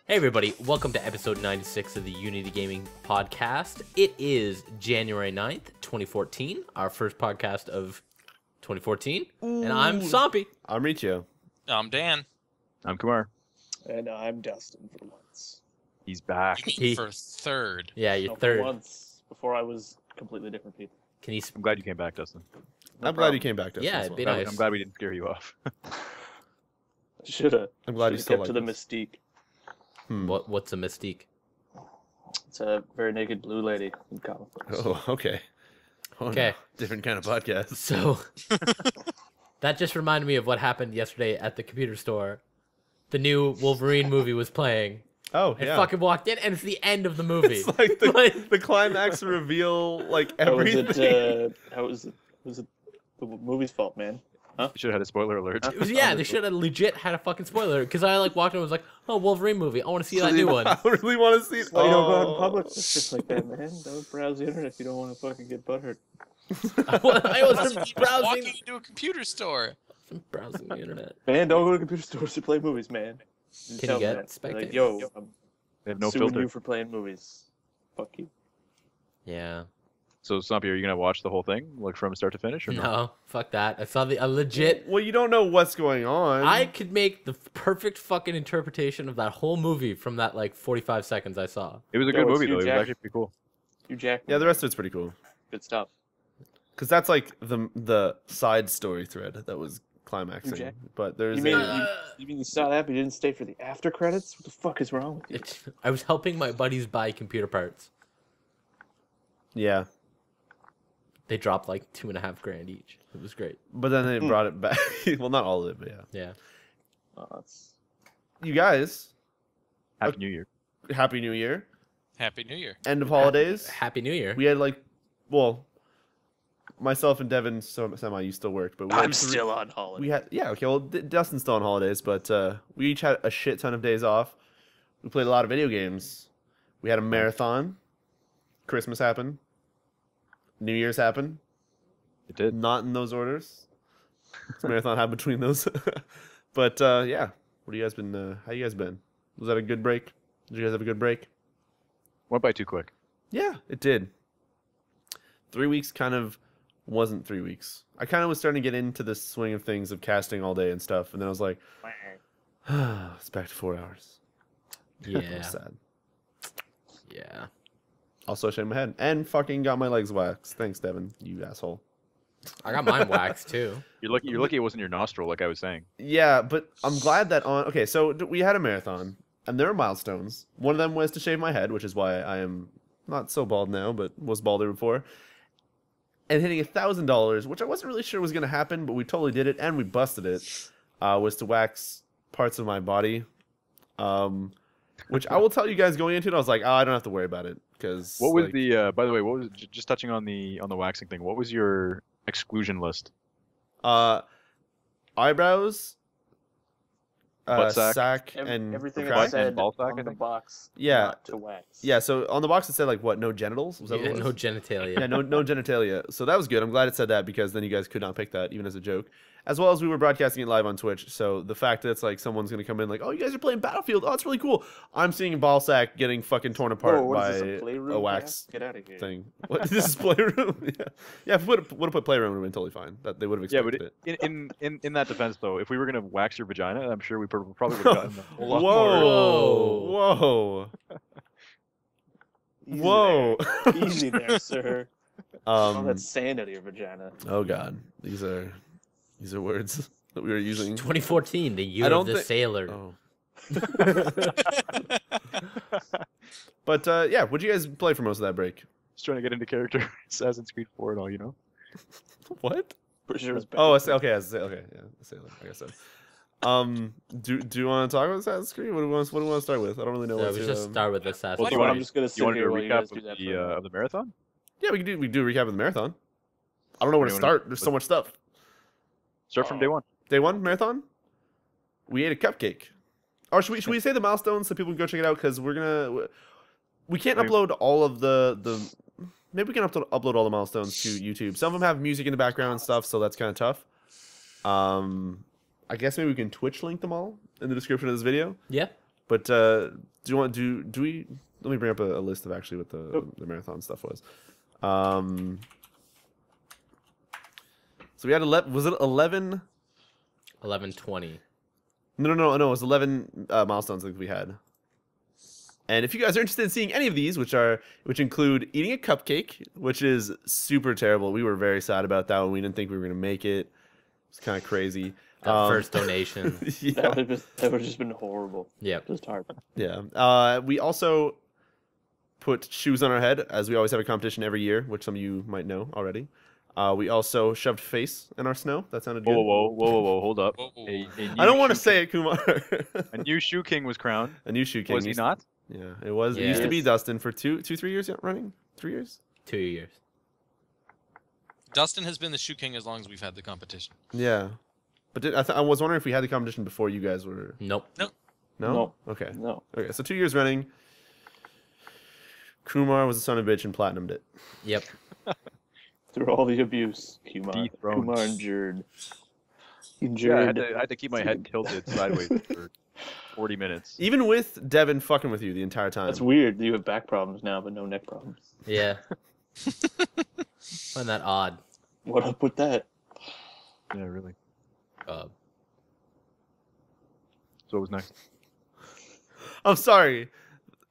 Hey everybody, welcome to episode 96 of the Unity Gaming Podcast. It is January 9th, 2014, our first podcast of 2014. Ooh. And I'm Somppi. I'm Riccio. I'm Dan. I'm Kumar. And I'm Dustin for once. He's back. For third. Yeah, you're third. For once, before I was completely different people. I'm glad you came back, Dustin. I'm glad you came back, Dustin. Yeah, it'd be nice. I'm glad we didn't scare you off. Shoulda. I'm glad you still kept to the mystique. What's a mystique? It's a very naked blue lady in comic books. Oh, okay. Oh, Okay. No. Different kind of podcast. So, that just reminded me of what happened yesterday at the computer store. The new Wolverine movie was playing. Oh, I yeah. fucking walked in, and it's the end of the movie. It's like the climax reveal, like everything. How was it the movie's fault, man? Huh? You should have had a spoiler alert. Yeah, they should have legit had a fucking spoiler. Because I walked in and was like, oh, Wolverine movie. I want to see that new one. I really want to see it. Well, you don't go out in public. It's just like that, man. Don't browse the internet if you don't want to fucking get butthurt. I wasn't browsing. Walking into a computer store. I'm browsing the internet. Man, don't go to computer stores to play movies, man. Just Can tell you them get that. spectators? Like, yo, I'm They have no suing filter. you for playing movies. Fuck you. Yeah. So, Sompy, are you gonna watch the whole thing, like from start to finish, or no? No, fuck that. I saw a legit. Well, you don't know what's going on. I could make the perfect fucking interpretation of that whole movie from that like 45 seconds I saw. It was a No, good it's movie Hugh though. It was Jack- actually pretty cool. You jack. Yeah, the rest of it's pretty cool. Good stuff. Because that's like the side story thread that was climaxing. Jack- But there's You mean, a... you mean you saw that, but you didn't stay for the after credits? What the fuck is wrong with you? I was helping my buddies buy computer parts. Yeah. They dropped like $2.5 grand each. It was great. But then they brought it back. Well, not all of it, but yeah. Yeah. Oh, that's... You guys, Happy New Year. Happy New Year. Happy New Year. End of holidays. Happy New Year. We had like, well, myself and Devin, semi, you still worked, but we had I'm still on holiday. We had, yeah, okay, well, Dustin's still on holidays, but we each had a shit ton of days off. We played a lot of video games. We had a marathon. Christmas happened. New Year's happened. It did. Not in those orders. Marathon happened between those. But yeah, what have you guys been? How you guys been? Was that a good break? Did you guys have a good break? Went by too quick. Yeah, it did. 3 weeks kind of wasn't 3 weeks. I kind of was starting to get into the swing of things of casting all day and stuff, and then I was like, it's back to 4 hours. That Yeah. was sad. Yeah. Also, I shaved my head and fucking got my legs waxed. Thanks, Devin, you asshole. I got mine waxed too. You're lucky it wasn't your nostril, like I was saying. Yeah, but I'm glad that on. Okay, so we had a marathon, and there were milestones. One of them was to shave my head, which is why I am not so bald now, but was balder before. And hitting $1,000, which I wasn't really sure was going to happen, but we totally did it, and we busted it, was to wax parts of my body. Which I will tell you guys going into it, I was like, oh, I don't have to worry about it. Because What was the? By the way, what was just touching on the waxing thing? What was your exclusion list? Eyebrows, Butt sack? and everything crack. I said ball sack, on I the think? box. Yeah. Not to wax. Yeah, so on the box it said like what? No genitals? Was that what it was? No genitalia. Yeah, no genitalia. So that was good. I'm glad it said that because then you guys could not pick that even as a joke. As well as we were broadcasting it live on Twitch. So the fact that it's like someone's gonna come in like, oh, you guys are playing Battlefield. Oh, it's really cool. I'm seeing Ballsack getting fucking torn apart Whoa, what by is this, a playroom a wax cast? Get out of here. thing. What? This is Playroom. Yeah, yeah. If we would have put Playroom, it would have been totally fine. That they would have Yeah, expected but it. in that defense though, if we were gonna wax your vagina, I'm sure we probably would have gotten a whole lot more. Whoa, whoa, Easy whoa. there. Easy there, sir. All that sand out of your vagina. Oh god, these are words that we were using. 2014, the year I don't of the thi- sailor. Oh. But yeah, what'd you guys play for most of that break? Just trying to get into character, Assassin's Creed 4 and all, you know. What? Pretty sure it was Oh, better. okay, okay, yeah, Sailor, I guess so. Do you want to talk about Assassin's Creed? What do we want to start with? I don't really know So what we to. just start with Assassin's Well, Well, do you Creed. I'm just gonna You sit want to do here a while you recap guys do that. of the marathon? Yeah, we can do a recap of the marathon. I don't know where to Anyone- start. There's so much stuff. Start from day one. Day one marathon. We ate a cupcake. Or should we say the milestones so people can go check it out? Because we can't upload all of the. Maybe we can upload all the milestones to YouTube. Some of them have music in the background and stuff, so that's kind of tough. I guess maybe we can Twitch link them all in the description of this video. Yeah. But do you want do we? Let me bring up a list of actually what the marathon stuff was. So we had 11. Was it 11? 11:20. No. It was 11 milestones I think we had. And if you guys are interested in seeing any of these, which include eating a cupcake, which is super terrible. We were very sad about that one. We didn't think we were gonna make it. It's kind of crazy. That first donation. Yeah. That would have just been horrible. Yep. Just hard. Yeah. We also put shoes on our head, as we always have a competition every year, which some of you might know already. We also shoved face in our snow. That sounded good. Whoa, hold up. Whoa. I don't want to say it, Kumar. A new shoe king was crowned. A new shoe king. Was he not? Yeah, it was. It Yeah. used to be Dustin for 3 years running. 3 years. 2 years. Dustin has been the shoe king as long as we've had the competition. Yeah, but I was wondering if we had the competition before you guys were. Nope. No. No. Okay. No. Okay. So 2 years running. Kumar was a son of a bitch and platinumed it. Yep. Through all the abuse, Kumar endured. Yeah, I had to keep my head tilted sideways for 40 minutes. Even with Devin fucking with you the entire time. That's weird. You have back problems now, but no neck problems. Yeah. Find that odd. What up with that? Yeah, really. Uh, So what was next? I'm sorry.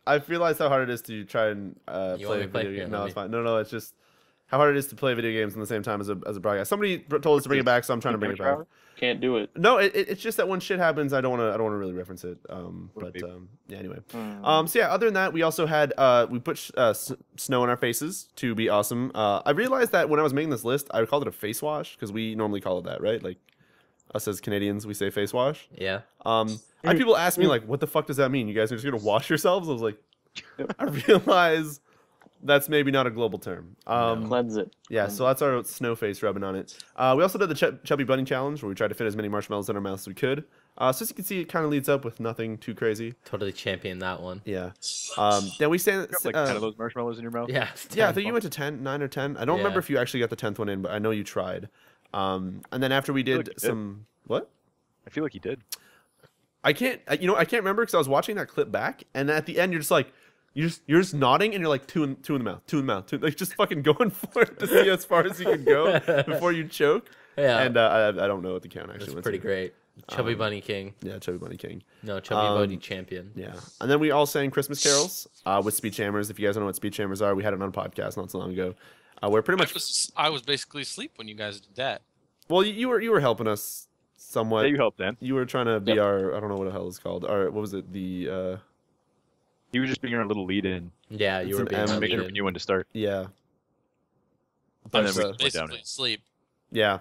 I realized how hard it is to try and You want play me to play? video Yeah, games. let No, me- it's fine. No, it's just how hard it is to play video games in the same time as a broadcast. Somebody told us to bring it back, so I'm trying to bring it back. Can't do it. No, it's just that when shit happens, I don't want to really reference it. Yeah. Anyway. So yeah. Other than that, we also had we put snow in our faces to be awesome. I realized that when I was making this list, I called it a face wash because we normally call it that, right? Like us as Canadians, we say face wash. yeah. I had people ask me like, "What the fuck does that mean? You guys are just gonna wash yourselves?" I was like, I realize that's maybe not a global term. Cleanse it. Yeah, so that's our snow face rubbing on it. We also did the chubby bunny challenge where we tried to fit as many marshmallows in our mouths as we could. So as you can see, it kind of leads up with nothing too crazy. Totally championed that one. Yeah. Then we stand. You have like 10 of those marshmallows in your mouth? Yeah. Yeah, I think you went to 9 or 10. I don't Yeah. remember if you actually got the 10th one in, but I know you tried. And then after we did like you did. some what? I feel like he did. I can't remember because I was watching that clip back, and at the end you're just like. You're just nodding and you're like two in the mouth, like just fucking going for it to see as far as you can go before you choke. Yeah. And I don't know what the count actually That's went pretty to. great. Chubby Bunny King. Yeah, Chubby Bunny King. No, Chubby Bunny Champion. Yeah, and then we all sang Christmas carols with speech hammers. If you guys don't know what speech hammers are, we had it on a podcast not so long ago. We're pretty much. I was basically asleep when you guys did that. Well, you were helping us somewhat. Yeah, you helped then. You were trying to be our I don't know what the hell it's called. Our what was it the. He was just being our little lead-in, Yeah, you It's were an being M, our making lead-in. sure we knew when to start. Yeah. I But, was went down basically it. asleep. Yeah.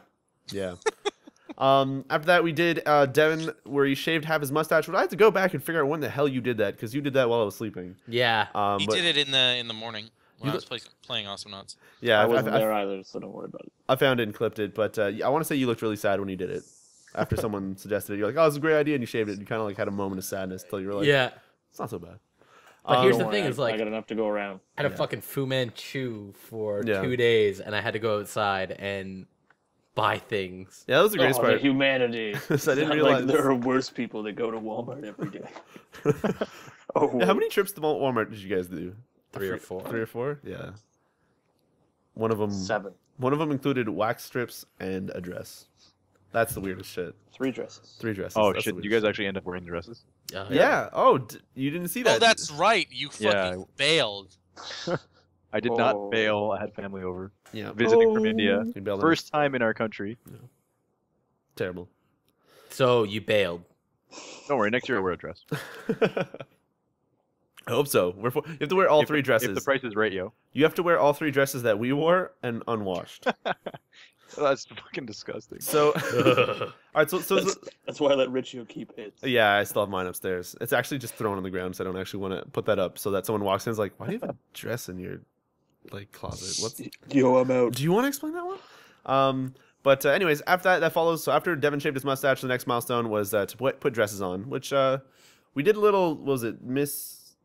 After that, we did Devin, where he shaved half his mustache. But I had to go back and figure out when the hell you did that, because you did that while I was sleeping. Yeah. He But did it in the morning when I was playing Awesome Nuts. yeah, I wasn't there either, so don't worry about it. I found it and clipped it. But I want to say you looked really sad when you did it. After someone suggested it, you're like, "Oh, it's a great idea," and you shaved it. And you kind of like had a moment of sadness till you were like, Yeah. it's not so bad." But here's Don't the thing worry, is like I got enough to go around. I had a fucking Fu Manchu for Yeah. 2 days, and I had to go outside and buy things. Yeah, that was the greatest The part. humanity. So I didn't Not realize like there are worse people that go to Walmart every day. Oh, Yeah, how many trips to Walmart did you guys do? 3 or 4. 3 or 4? Yeah. One of them. 7. One of them included wax strips and a dress. That's the weirdest shit. 3 dresses. 3 dresses. Oh That's the shit! You weirdest guys shit. actually end up wearing dresses? Yeah. Oh, you didn't see that? Oh, that's right. You fucking Yeah. failed. I did Oh. not bail. I had family over Yeah. visiting from India. You bailed on First time in our country. it. Terrible. So you bailed. Don't worry, next year I'll wear a dress. I hope so. You have to wear all If- 3 dresses. If the price is right, yo. You have to wear all 3 dresses that we wore and unwashed. That's fucking disgusting. So, all right. So That's why I let Riccio keep his. yeah, I still have mine upstairs. It's actually just thrown on the ground, so I don't actually want to put that up, so that someone walks in and is like, "Why do you have a dress in your like closet? What's?" Yo, I'm out. Do you want to explain that one? But anyways, after that follows. So after Devin shaved his mustache, the next milestone was to put dresses on, which we did a little. What was it, Miss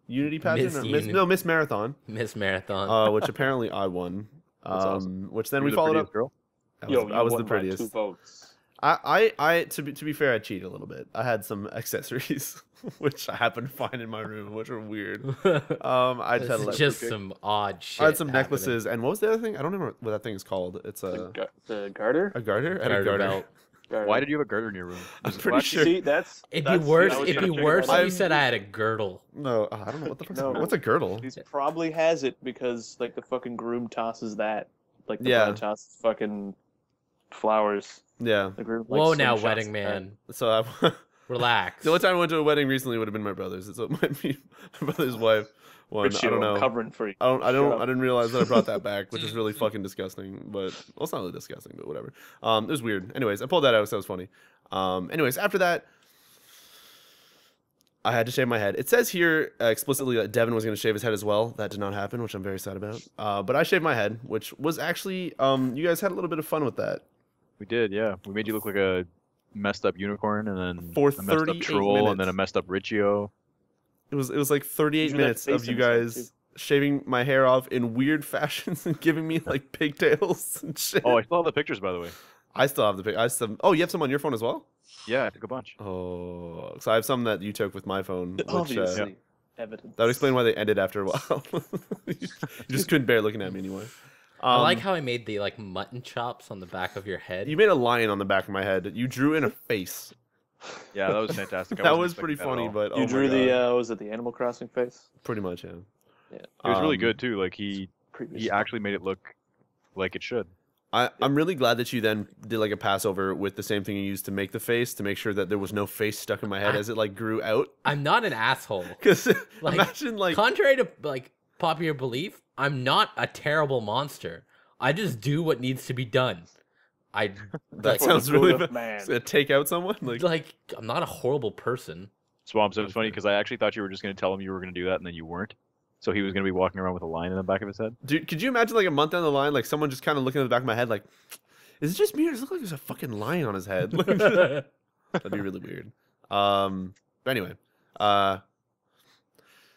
Unity pageant? Miss Or Unity. Miss Marathon, Miss Marathon. which apparently I won. That's awesome. Which then You we were the followed prettiest up. girl? I Yo, was you the won by prettiest. 2 votes. To be fair, I cheated a little bit. I had some accessories, which I happened to find in my room, which were weird. I This had is like, just some odd shit. I had some happening. necklaces, and what was the other thing? I don't remember what that thing is called. It's The garter. a garter. I had a Garter garter. belt. Garter. Why did you have a garter in your room? I'm Was it pretty black? sure. See, It'd be worse. It'd be worse if you said I had a girdle. No, I don't know what the fuck. No. What's a girdle? He probably has it because like the fucking groom tosses that, like the Yeah. bride tosses fucking flowers. Yeah. The groom, Whoa, like, now slingshots wedding that. man, So I, relax. the only time I went to a wedding recently would have been my brother's. So it might be my brother's wife. One. Riccio, I don't I'm know. covering for you. I Shut up. didn't realize that I brought that back, which is really fucking disgusting. But well, it's not really disgusting, but whatever. It was weird. Anyways, I pulled that out, so it was funny. Anyways, after that, I had to shave my head. It says here explicitly that Devin was going to shave his head as well. That did not happen, which I'm very sad about. But I shaved my head, which was actually you guys had a little bit of fun with that. We did, yeah. We made you look like a messed up unicorn, and then For a messed up 38 troll, and then minutes. a messed up Riccio. It was like 38 You drew that minutes of face you in his head, guys shaving my hair off in weird fashions and giving me like pigtails and shit. Oh, I still have the pictures, by the way. I still have the pic. Oh, you have some on your phone as well? Yeah, I took a bunch. Oh, so I have some that you took with my phone, which Obviously, evidence. that would explain why they ended after a while. You just couldn't bear looking at me anymore. I like how I made the like mutton chops on the back of your head. You made a lion on the back of my head. You drew in a face. Yeah, that was fantastic. I That wasn't was pretty expecting that funny, at all. but You oh drew my God. the was it the Animal Crossing face? Pretty much, yeah. Yeah. It was really Um, good too. Like he Previously. actually made it look like it should. I'm really glad that you then did like a Passover with the same thing you used to make the face to make sure that there was no face stuck in my head as it like grew out. I'm not an asshole. Because Like, imagine like Contrary to like popular belief, I'm not a terrible monster. I just do what needs to be done. I that like, sounds Grown really up bad. man. Take out someone like I'm not a horrible person. Swamps, it was funny because I actually thought you were just going to tell him you were going to do that, and then you weren't. So he was going to be walking around with a line in the back of his head. Dude, could you imagine like a month down the line, like someone just kind of looking at the back of my head, like, is it just me or does it look like there's a fucking lion on his head? That'd be really weird. But anyway,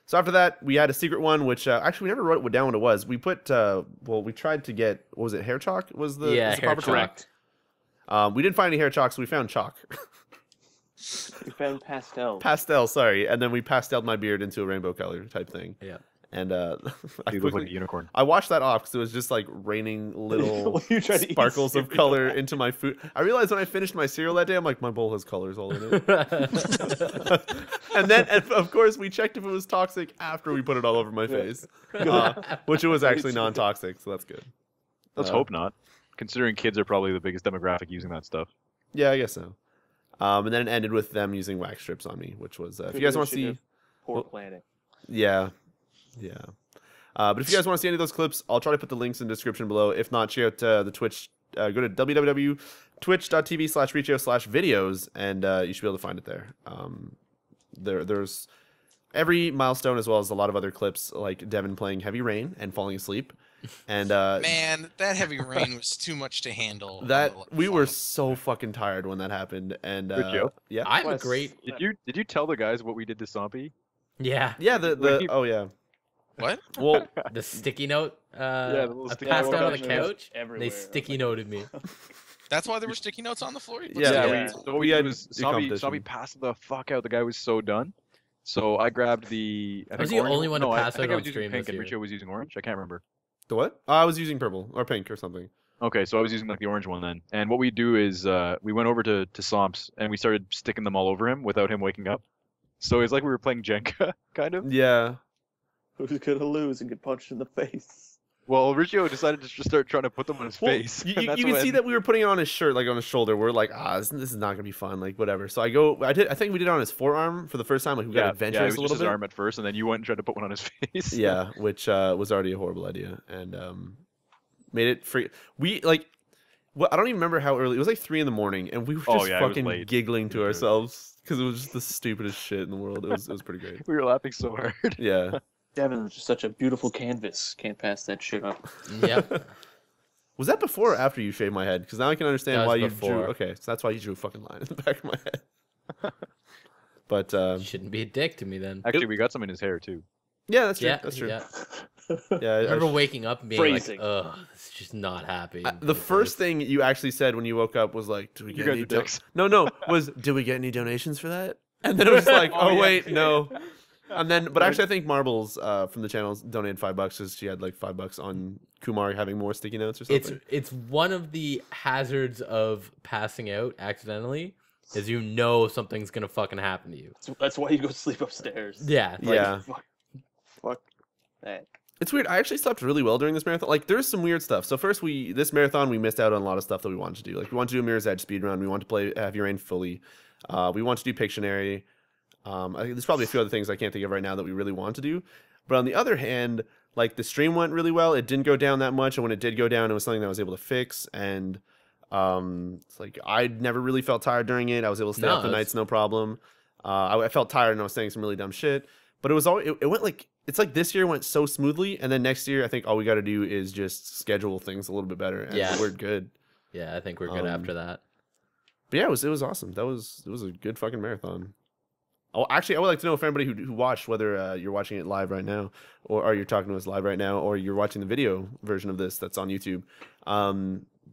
so after that we had a secret one, which actually we never wrote down what it was. We put, we tried to get, what was it, hair chalk? Was the Yeah, was the hair proper term? Correct. We didn't find any hair chalk, so we found chalk. We found pastel. Pastel, sorry, and then we pasteled my beard into a rainbow color type thing. Yeah. And I You look like a unicorn. I washed that off because it was just like raining little When you tried to eat sparkles of cereal. color into my food. I realized when I finished my cereal that day, I'm like, my bowl has colors all in it. And then, of course, we checked if it was toxic after we put it all over my face, which it was actually non-toxic, so that's good. Let's hope not, considering kids are probably the biggest demographic using that stuff. Yeah, I guess so. And then it ended with them using wax strips on me, which was, if you guys want to see... Poor planning. Yeah. Yeah. But if you guys want to see any of those clips, I'll try to put the links in the description below. If not, check out the Twitch. Go to www.twitch.tv/Riccio/videos, and you should be able to find it there. There's every milestone as well as a lot of other clips, like Devin playing Heavy Rain and falling asleep. And Man, that heavy rain was too much to handle. that on the we were phone. so fucking tired when that happened. And Riccio? yeah, I'm a Plus- great. Did you tell the guys what we did to Sompy? Yeah. yeah. Oh yeah. What? Well, The sticky note. the little I sticky passed note out on the section was couch. everywhere. They sticky noted me. That's why there were sticky notes on the floor? You put Yeah, sticky yeah. notes? So what we We did had was the Sompy competition. passed the fuck out. The guy was so done. So I grabbed the. I Was think the orange- only one to no, pass I think out I on was using stream pink this and year. Riccio was using orange. I can't remember. the what? I was using purple or pink or something. Okay, so I was using like the orange one then. And what we do is we went over to Somps and we started sticking them all over him without him waking up. So it's like we were playing Jenga, kind of. Yeah. Who's gonna lose and get punched in the face? Well, Riccio decided to just start trying to put them on his Well, face. You, and you that's can see when- that we were putting it on his shirt, like on his shoulder. We're like, this is not gonna be fun, like whatever. So I think we did it on his forearm for the first time. Like we got Yeah, adventurous it a was just little his bit. arm at first, and then you went and tried to put one on his face. Yeah, which was already a horrible idea, and made it free. We like, well, I don't even remember how early. It was like 3 in the morning, and we were Oh, just yeah, it was fucking late. giggling to Sure. ourselves because it was just the stupidest shit in the world. It was pretty great. We were laughing so hard. Yeah. Devin was just such a beautiful canvas. Can't pass that shit up. Yep. Was that before or after you shaved my head? Because now I can understand That why was you before. drew. Okay, so that's why you drew a fucking line in the back of my head. But Shouldn't be a dick to me then. Actually, we got some in his hair too. yeah, that's true. Yeah. That's true. Yeah. Yeah, I remember waking up and being Phrasing. like, ugh, it's just not happy. the first thing you actually said when you woke up was like, "Do we You get guys any are dicks. No, was did we get any donations for that?" And then it was like, "Oh, yeah. wait, no." And then, but actually, I think Marbles from the channel donated $5 because she had like $5 on Kumar having more sticky notes or something. It's one of the hazards of passing out accidentally is you know something's gonna fucking happen to you. That's why you go sleep upstairs. Yeah. Like, Yeah. Fuck that. It's weird. I actually slept really well during this marathon. Like, there's some weird stuff. So first, this marathon we missed out on a lot of stuff that we wanted to do. Like, we wanted to do a Mirror's Edge speedrun. We wanted to play Heavy Rain fully. We wanted to do Pictionary. There's probably a few other things I can't think of right now that we really want to do. But on the other hand, like, the stream went really well. It didn't go down that much, and when it did go down, it was something that I was able to fix. And it's like I never really felt tired during it. I was able to stay up the nights, no problem. I felt tired and I was saying some really dumb shit. But it was all it went like it's like this year went so smoothly, and then next year I think all we got to do is just schedule things a little bit better. And Yeah. we're good. Yeah, I think we're good after that. But yeah, it was awesome. It was a good fucking marathon. Oh, actually, I would like to know if anybody who watched, whether you're watching it live right now, or you're talking to us live right now, or you're watching the video version of this that's on YouTube.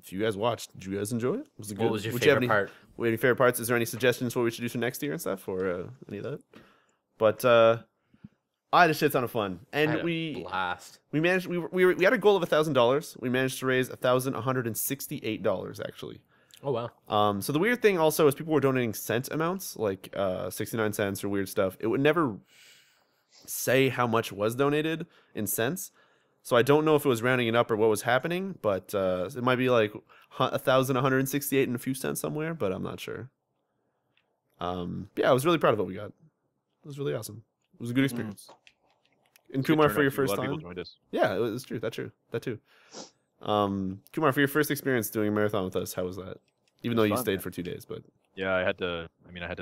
If you guys watched, did you guys enjoy it? Was it good? What was your Would favorite you have part? any favorite parts? Is there any suggestions for what we should do for next year and stuff, or any of that? But I had a shit ton of fun, I had and a we blast. managed. We had a goal of $1,000. We managed to raise $1,168 actually. Oh wow. So the weird thing also is people were donating cent amounts, like 69 cents or weird stuff. It would never say how much was donated in cents. So I don't know if it was rounding it up or what was happening, but it might be like 1,168 and a few cents somewhere, but I'm not sure. Yeah, I was really proud of what we got. It was really awesome. It was a good experience. And Kumar, for your first time. Yeah, it's true. That's true. That too. Kumar, for your first experience doing a marathon with us, how was that? Even though you stayed for 2 days, but Yeah, I had to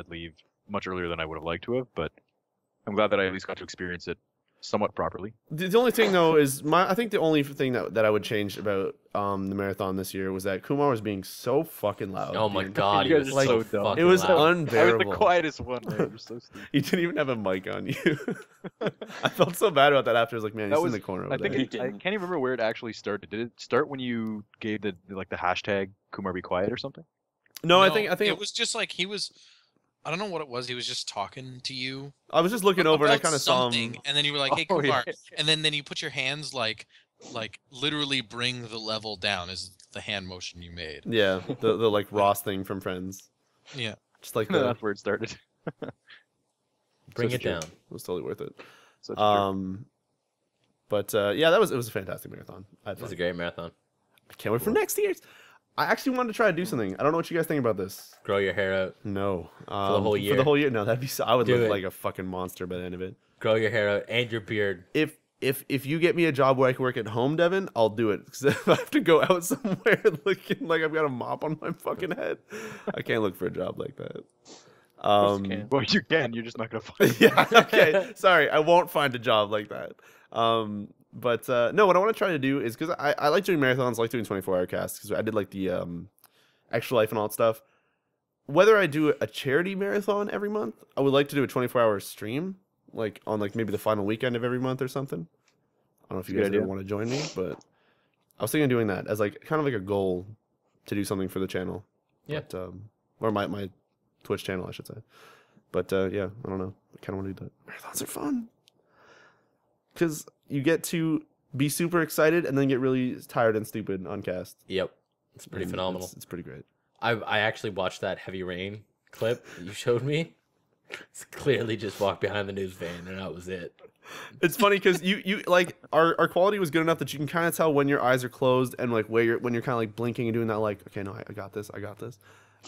leave much earlier than I would have liked to have, but I'm glad that I at least got to experience it somewhat properly. the only thing though is I think the only thing that I would change about the marathon this year was that Kumar was being so fucking loud. Oh my dude. god, You he guys was are so so dumb. fucking It was loud. I was unbearable. the quietest one, man. You're so stupid. He didn't even have a mic on you. I felt so bad about that after. I was like, man, he's in the corner over I think there. I can't even remember where it actually started. Did it start when you gave the hashtag Kumar be quiet or something? No, I think it was just like he was. I don't know what it was. He was just talking to you. I was just looking over and I kind of saw him. And then you were like, "Hey, Oh, Kumar," yeah. and then you put your hands like literally bring the level down is the hand motion you made. Yeah, the like Ross thing from Friends. Yeah. Just like No, the that's where it started. Bring such it a joke. down. It was totally worth it. Such a jerk. But yeah, it was a fantastic marathon. I had It was fun. a great marathon. I can't wait for next year's. I actually wanted to try to do something. I don't know what you guys think about this. Grow your hair out. No. the whole year? For the whole year? No, that'd be so. I would Do look it. like a fucking monster by the end of it. Grow your hair out and your beard. If you get me a job where I can work at home, Devin, I'll do it. Because if I have to go out somewhere looking like I've got a mop on my fucking head, I can't look for a job like that. can. Well, you can. You're just not gonna find. Yeah. Okay. Sorry, I won't find a job like that. But no, what I want to try to do is because I like doing marathons, I like doing 24-hour casts because I did like the Extra Life and all that stuff. Whether I do a charity marathon every month, I would like to do a 24-hour stream, like on like maybe the final weekend of every month or something. I don't know if you Good guys ever idea. want to join me, but I was thinking of doing that as like kind of like a goal to do something for the channel. Yeah. But, or my Twitch channel, I should say. But yeah, I don't know. I kind of want to do that. Marathons are fun because you get to be super excited and then get really tired and stupid on cast. Yep. It's pretty And phenomenal. It's pretty great. I actually watched that Heavy Rain clip that you showed me. It's clearly just walked behind the news van and that was it. It's funny because you like our quality was good enough that you can kind of tell when your eyes are closed and like when you're kind of like blinking and doing that like, okay, no, I got this.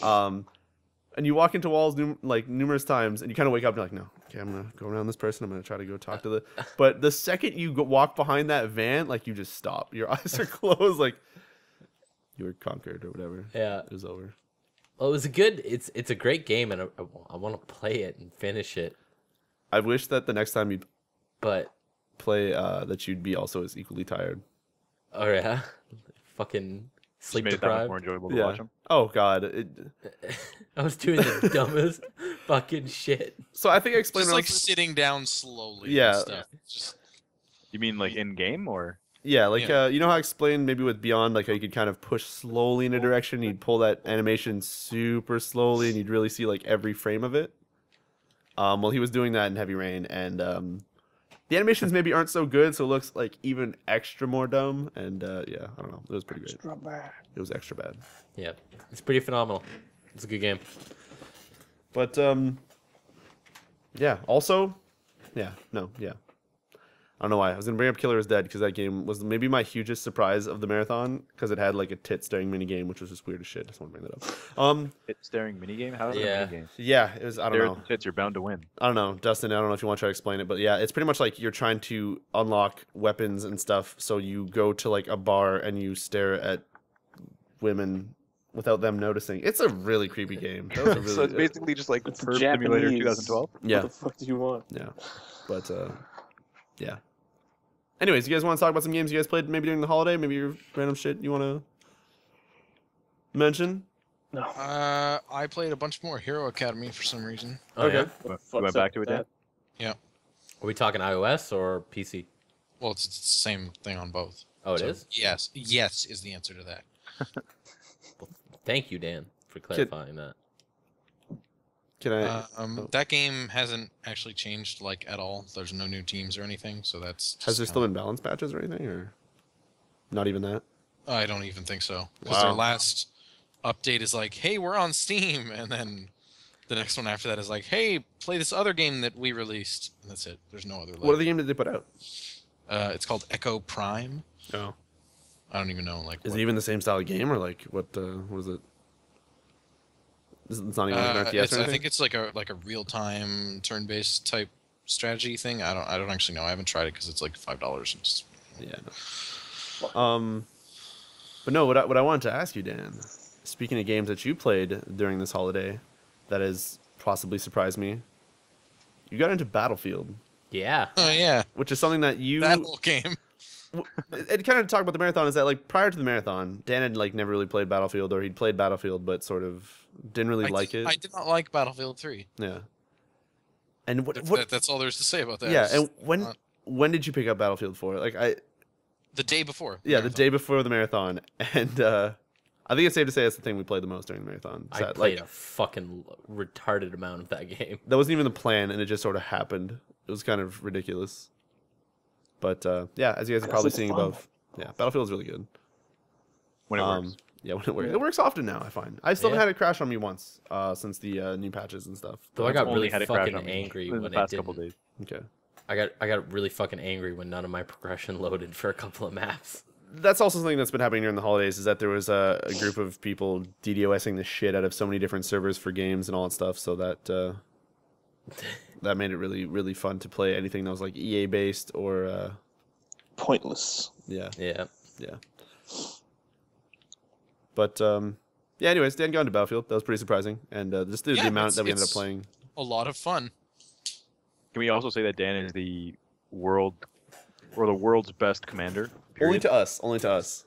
And you walk into walls numerous times and you kind of wake up and you're like, no, okay, I'm gonna go around this person. I'm gonna try to go talk to but the second you walk behind that van, like you just stop. Your eyes are closed, like you were conquered or whatever. Yeah. It was over. Well, it was a good. It's a great game, and I want to play it and finish it. I wish that the next time you But play, that you'd be also as equally tired. oh yeah, fucking Just sleep made it that much deprived. more enjoyable to Yeah. watch him. Oh God. I was doing the dumbest fucking shit. So I think I explained Just what I like was- sitting down slowly. Yeah. And stuff. Just You mean like in game or? Yeah, like Yeah. you know how I explained maybe with Beyond, like how you could kind of push slowly in a direction, you'd pull that animation super slowly, and you'd really see like every frame of it. Well, he was doing that in Heavy Rain, and the animations maybe aren't so good, so it looks like even extra more dumb. And yeah, I don't know, it was pretty great. Extra bad. It was extra bad, Yeah, it's pretty phenomenal. It's a good game. but yeah. Also, yeah, no, yeah. I don't know why. I was gonna bring up Killer is Dead because that game was maybe my hugest surprise of the marathon because it had like a tit staring mini game, which was just weird as shit. Just want to bring that up. Tit staring minigame? How is Yeah. it a minigame? Yeah, it was. I don't There's know. the tits, you're bound to win. I don't know, Dustin. I don't know if you want to try to explain it, but yeah, it's pretty much like you're trying to unlock weapons and stuff. So you go to like a bar and you stare at women without them noticing. It's a really creepy game. That was a really, So it's basically just like It's Perp Simulator Japanese. 2012. Yeah. What the fuck do you want? yeah, but yeah. Anyways, you guys want to talk about some games you guys played maybe during the holiday? Maybe your random shit you want to mention? No. I played a bunch more Hero Academy for some reason. Oh, Okay. yeah? You Fuck's went up back to with it, Dan? that? Are we talking iOS or PC? Well, it's the same thing on both. Oh, it So, is? Yes. Yes is the answer to that. Thank you, Dan, for clarifying that. Can I? That game hasn't actually changed like at all. There's no new teams or anything, so that's. Has there just still been balance patches or anything, or not even that? I don't even think so. Because Wow. their last update is like, "Hey, we're on Steam," and then the next one after that is like, "Hey, play this other game that we released." And that's it. There's no other. What other game did they put out? It's called Echo Prime. Oh, I don't even know. Like, is what- it even the same style of game, or like what? What is it? It's not even like an RTS or I anything? think it's like a real time turn based type strategy thing. I don't actually know. I haven't tried it because it's like $5. Yeah. No. But no, what I wanted to ask you, Dan. Speaking of games that you played during this holiday, that has possibly surprised me. You got into Battlefield, Yeah. Oh yeah, which is something that you. that whole game. It kind of talk about the marathon is that like prior to the marathon, Dan had like never really played Battlefield, or he'd played Battlefield but sort of didn't really like it. I did not like Battlefield 3. Yeah. And That's all there is to say about that. Yeah, It's and not- when did you pick up Battlefield 4? Like the day before. the day before the marathon, and I think it's safe to say that's the thing we played the most during the marathon. I played a fucking retarded amount of that game. That wasn't even the plan, and it just sort of happened. It was kind of ridiculous. But yeah, as you guys are probably it's seeing fun. above, yeah, Battlefield is really good. When it works. Yeah, when it works. Yeah. It works often now, I find. I still Yeah. haven't had it crash on me once since the new patches and stuff. Though I got Only really had it crash fucking on me angry in the when it past didn't. couple days. Okay. I got really fucking angry when none of my progression loaded for a couple of maps. That's also something that's been happening during the holidays, is that there was a group of people DDoSing the shit out of so many different servers for games and all that stuff, so that that made it really, really fun to play anything that was like EA based or Pointless. yeah. Yeah. But yeah, anyways, Dan got into Battlefield. That was pretty surprising, and just the Yeah, amount that we ended up it's- playing. A lot of fun. Can we also say that Dan is the world's best commander? Only Period? to us. Only to us.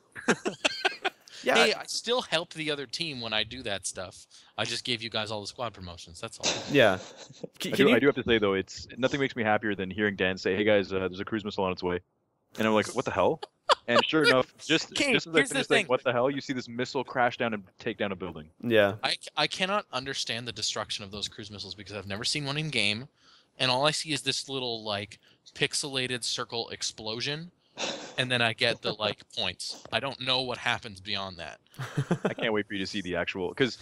Yeah. Hey, I still help the other team when I do that stuff. I just gave you guys all the squad promotions. That's all. Yeah. I do have to say though, it's nothing makes me happier than hearing Dan say, "Hey guys, there's a cruise missile on its way," and I'm like, "What the hell?" And sure enough, just Okay, as I here's the finish saying, thing. "What the hell?" you see this missile crash down and take down a building. Yeah. I cannot understand the destruction of those cruise missiles because I've never seen one in game, and all I see is this little like pixelated circle explosion, and then I get the like points. I don't know what happens beyond that. I can't wait for you to see the actual, because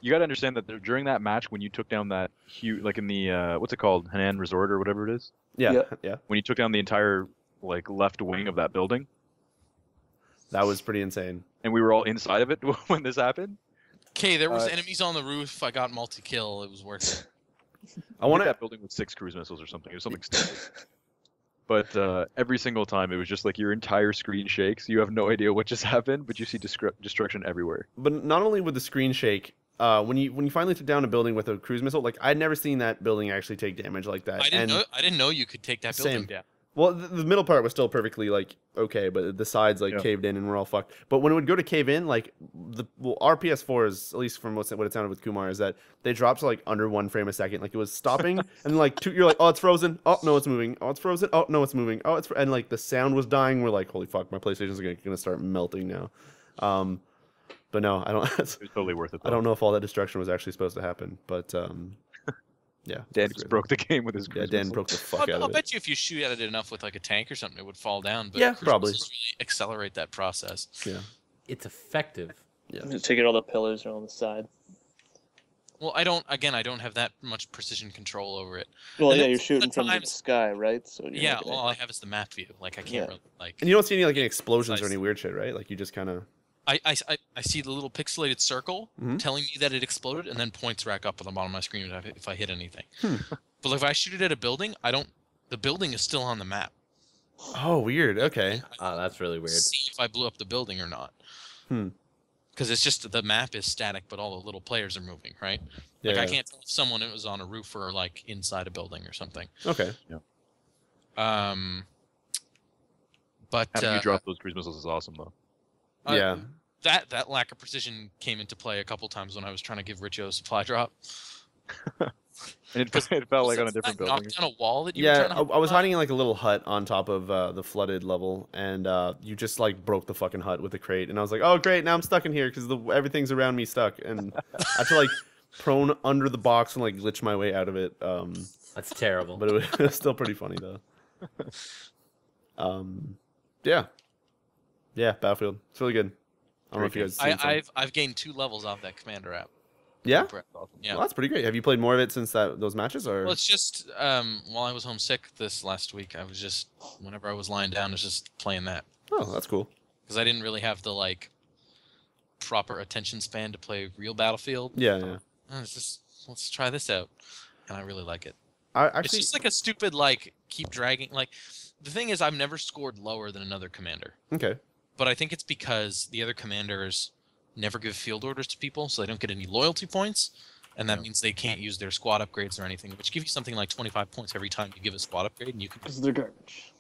you got to understand that during that match when you took down that huge, like in the what's it called, Hanan Resort or whatever it is, Yeah. Yeah. Yeah. when you took down the entire like left wing of that building, That was pretty insane. and we were all inside of it when this happened. Okay, there was Uh, enemies on the roof. I got multi-kill. It was worth it. I want hit to. that building with 6 cruise missiles or something. It was something stupid. But every single time, it was just like your entire screen shakes. You have no idea what just happened, but you see destruction everywhere. But not only would the screen shake, when you finally took down a building with a cruise missile, like I'd never seen that building actually take damage like that. I didn't know you could take that building Same. down. Well, the middle part was still perfectly like okay, but the sides like caved in and we're all fucked. But when it would go to cave in, like our PS4s, at least from what it sounded with Kumar, is that they dropped to like under 1 frame a second. Like it was stopping, and then like you're like, oh, it's frozen. Oh no, it's moving. Oh, it's frozen. Oh no, it's moving. Oh, and like the sound was dying. We're like, holy fuck, my PlayStation's gonna start melting now. But no, I don't. It's totally worth it. Though. I don't know if all that destruction was actually supposed to happen, but yeah. Dan just broke the game with his. Yeah, Dan broke the fuck out of it. I'll bet you if you shoot at it enough with like a tank or something, it would fall down. But yeah, cruise probably. missiles really accelerate that process. Yeah, It's effective. Yeah. Take it all the pillars are on the side. Well, I don't have that much precision control over it. Well, And yeah, then you're shooting from the sometimes- sky, right? So you're Yeah, not gonna- all I have is the map view. Like I can't really like. and you don't see any like any explosions or any weird shit, right? Like you just kind of. I see the little pixelated circle Mhm. telling me that it exploded, and then points rack up on the bottom of my screen if I hit anything. Hmm. But if I shoot it at a building, the building is still on the map. Oh, weird. Okay. Oh, that's really weird. See if I blew up the building or not. Hmm. Because it's just the map is static, but all the little players are moving, right? Yeah. Like I can't tell if someone was on a roof or like inside a building or something. Okay. But Having you drop those cruise missiles is awesome, though. Yeah. That lack of precision came into play a couple times when I was trying to give Riccio a supply drop. And it felt like on a different building. Knocked down a wall that you were Yeah, trying to I was hiding in like a little hut on top of the flooded level, and you just like broke the fucking hut with the crate, and I was like, oh great, now I'm stuck in here because everything's around me stuck, and I had to like prone under the box and like glitch my way out of it. That's terrible. But it was still pretty funny though. Yeah, Battlefield, it's really good. I don't know if you guys. Seen some. I've gained 2 levels off that commander app. Yeah. Yeah. Well, that's pretty great. Have you played more of it since those matches, or? Well, it's just while I was homesick this last week, I was just whenever I was lying down, I was just playing that Oh, that's cool. because I didn't really have the like proper attention span to play real Battlefield. Yeah. Let's try this out, and I really like it. I It's actually. just like a stupid like keep dragging. Like the thing is, I've never scored lower than another commander, Okay. but I think it's because the other commanders never give field orders to people, so they don't get any loyalty points, and that means they can't use their squad upgrades or anything, which give you something like 25 points every time you give a squad upgrade, and you can. Because they're garbage.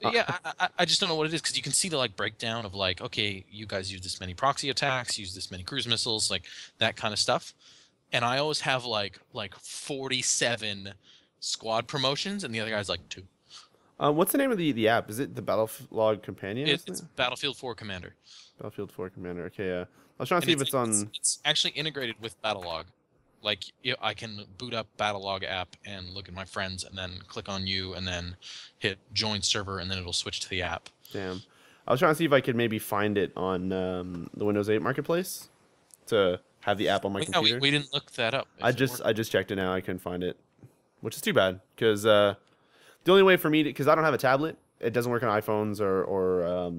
Yeah, I just don't know what it is because you can see the like breakdown of like, okay, you guys use this many proxy attacks, use this many cruise missiles, like that kind of stuff, and I always have like 47 squad promotions, and the other guy's like 2. What's the name of the app? Is it the Battlelog Companion? It's Battlefield 4 Commander. Battlefield 4 Commander. Okay, yeah. I was trying to see if it's on. It's actually integrated with Battlelog. Like I can boot up Battlelog app and look at my friends, and then click on you, and then hit join server, and then it'll switch to the app. Damn. I was trying to see if I could maybe find it on the Windows 8 Marketplace to have the app on my computer. We didn't look that up. I just checked it now. I couldn't find it, which is too bad because the only way for me to, because I don't have a tablet, it doesn't work on iPhones or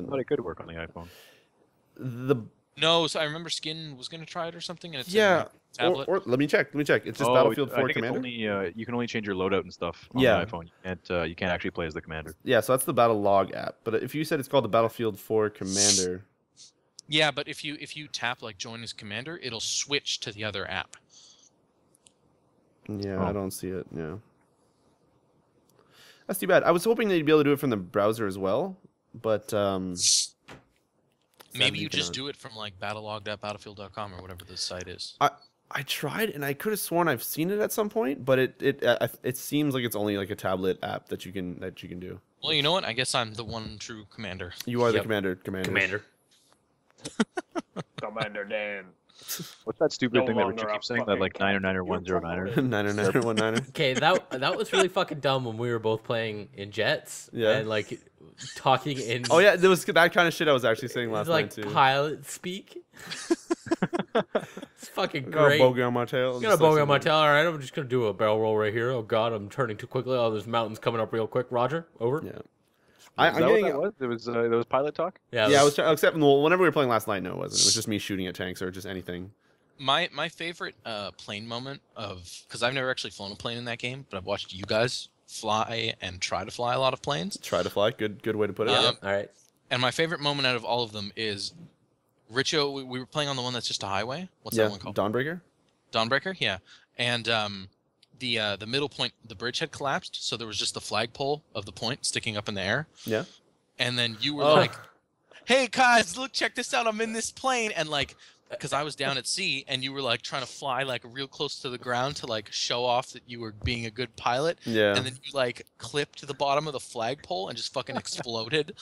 But it could work on the iPhone. No, so I remember Skin was gonna try it or something, and it's tablet. Or let me check. It's just Oh, Battlefield 4 I think Commander. It's only, you can only change your loadout and stuff on Yeah. the iPhone. You can't actually play as the commander. Yeah, so that's the Battlelog app. But if you said it's called the Battlefield 4 Commander, Yeah, but if you tap like join as commander, it'll switch to the other app. yeah, Oh. I don't see it. Yeah, that's too bad. I was hoping they'd be able to do it from the browser as well, but Maybe you just do it from like battlelog.battlefield.com or whatever the site is. I tried, and I could have sworn I've seen it at some point, but it seems like it's only like a tablet app that you can do. Well, you know what? I guess I'm the one true commander. You are the Yep. commander. Commander Dan. What's that stupid No thing that longer Richard a keeps saying? That like fucking 9 or 109er? 90919. Okay, that was really fucking dumb when we were both playing in Jets. Yeah. And like talking in. Oh yeah, there was that kind of shit I was actually saying last like night too. pilot speak. It's fucking Got a great. bogey on my tail. Got a bogey on my tail. All right, I'm just gonna do a barrel roll right here. Oh god, I'm turning too quickly. Oh, there's mountains coming up real quick. Roger, over. Yeah. Is I'm that what getting. that was? There was pilot talk? Yeah, Yeah, I was except whenever we were playing last night, no, it wasn't. It was just me shooting at tanks or just anything. My favorite plane moment because I've never actually flown a plane in that game, but I've watched you guys fly and try to fly a lot of planes. Try to fly. Good way to put it. Um, All right. And my favorite moment out of all of them is Riccio. We were playing on the one that's just a highway. What's yeah, that one called? Dawnbreaker. Dawnbreaker, yeah. And the middle point, the bridge had collapsed, so there was just the flagpole of the point sticking up in the air. Yeah. And then you were Oh. like, "Hey guys, look, check this out! I'm in this plane!" And like, because I was down at sea, and you were like trying to fly like real close to the ground to like show off that you were being a good pilot. Yeah. And then you like clipped to the bottom of the flagpole and just fucking exploded.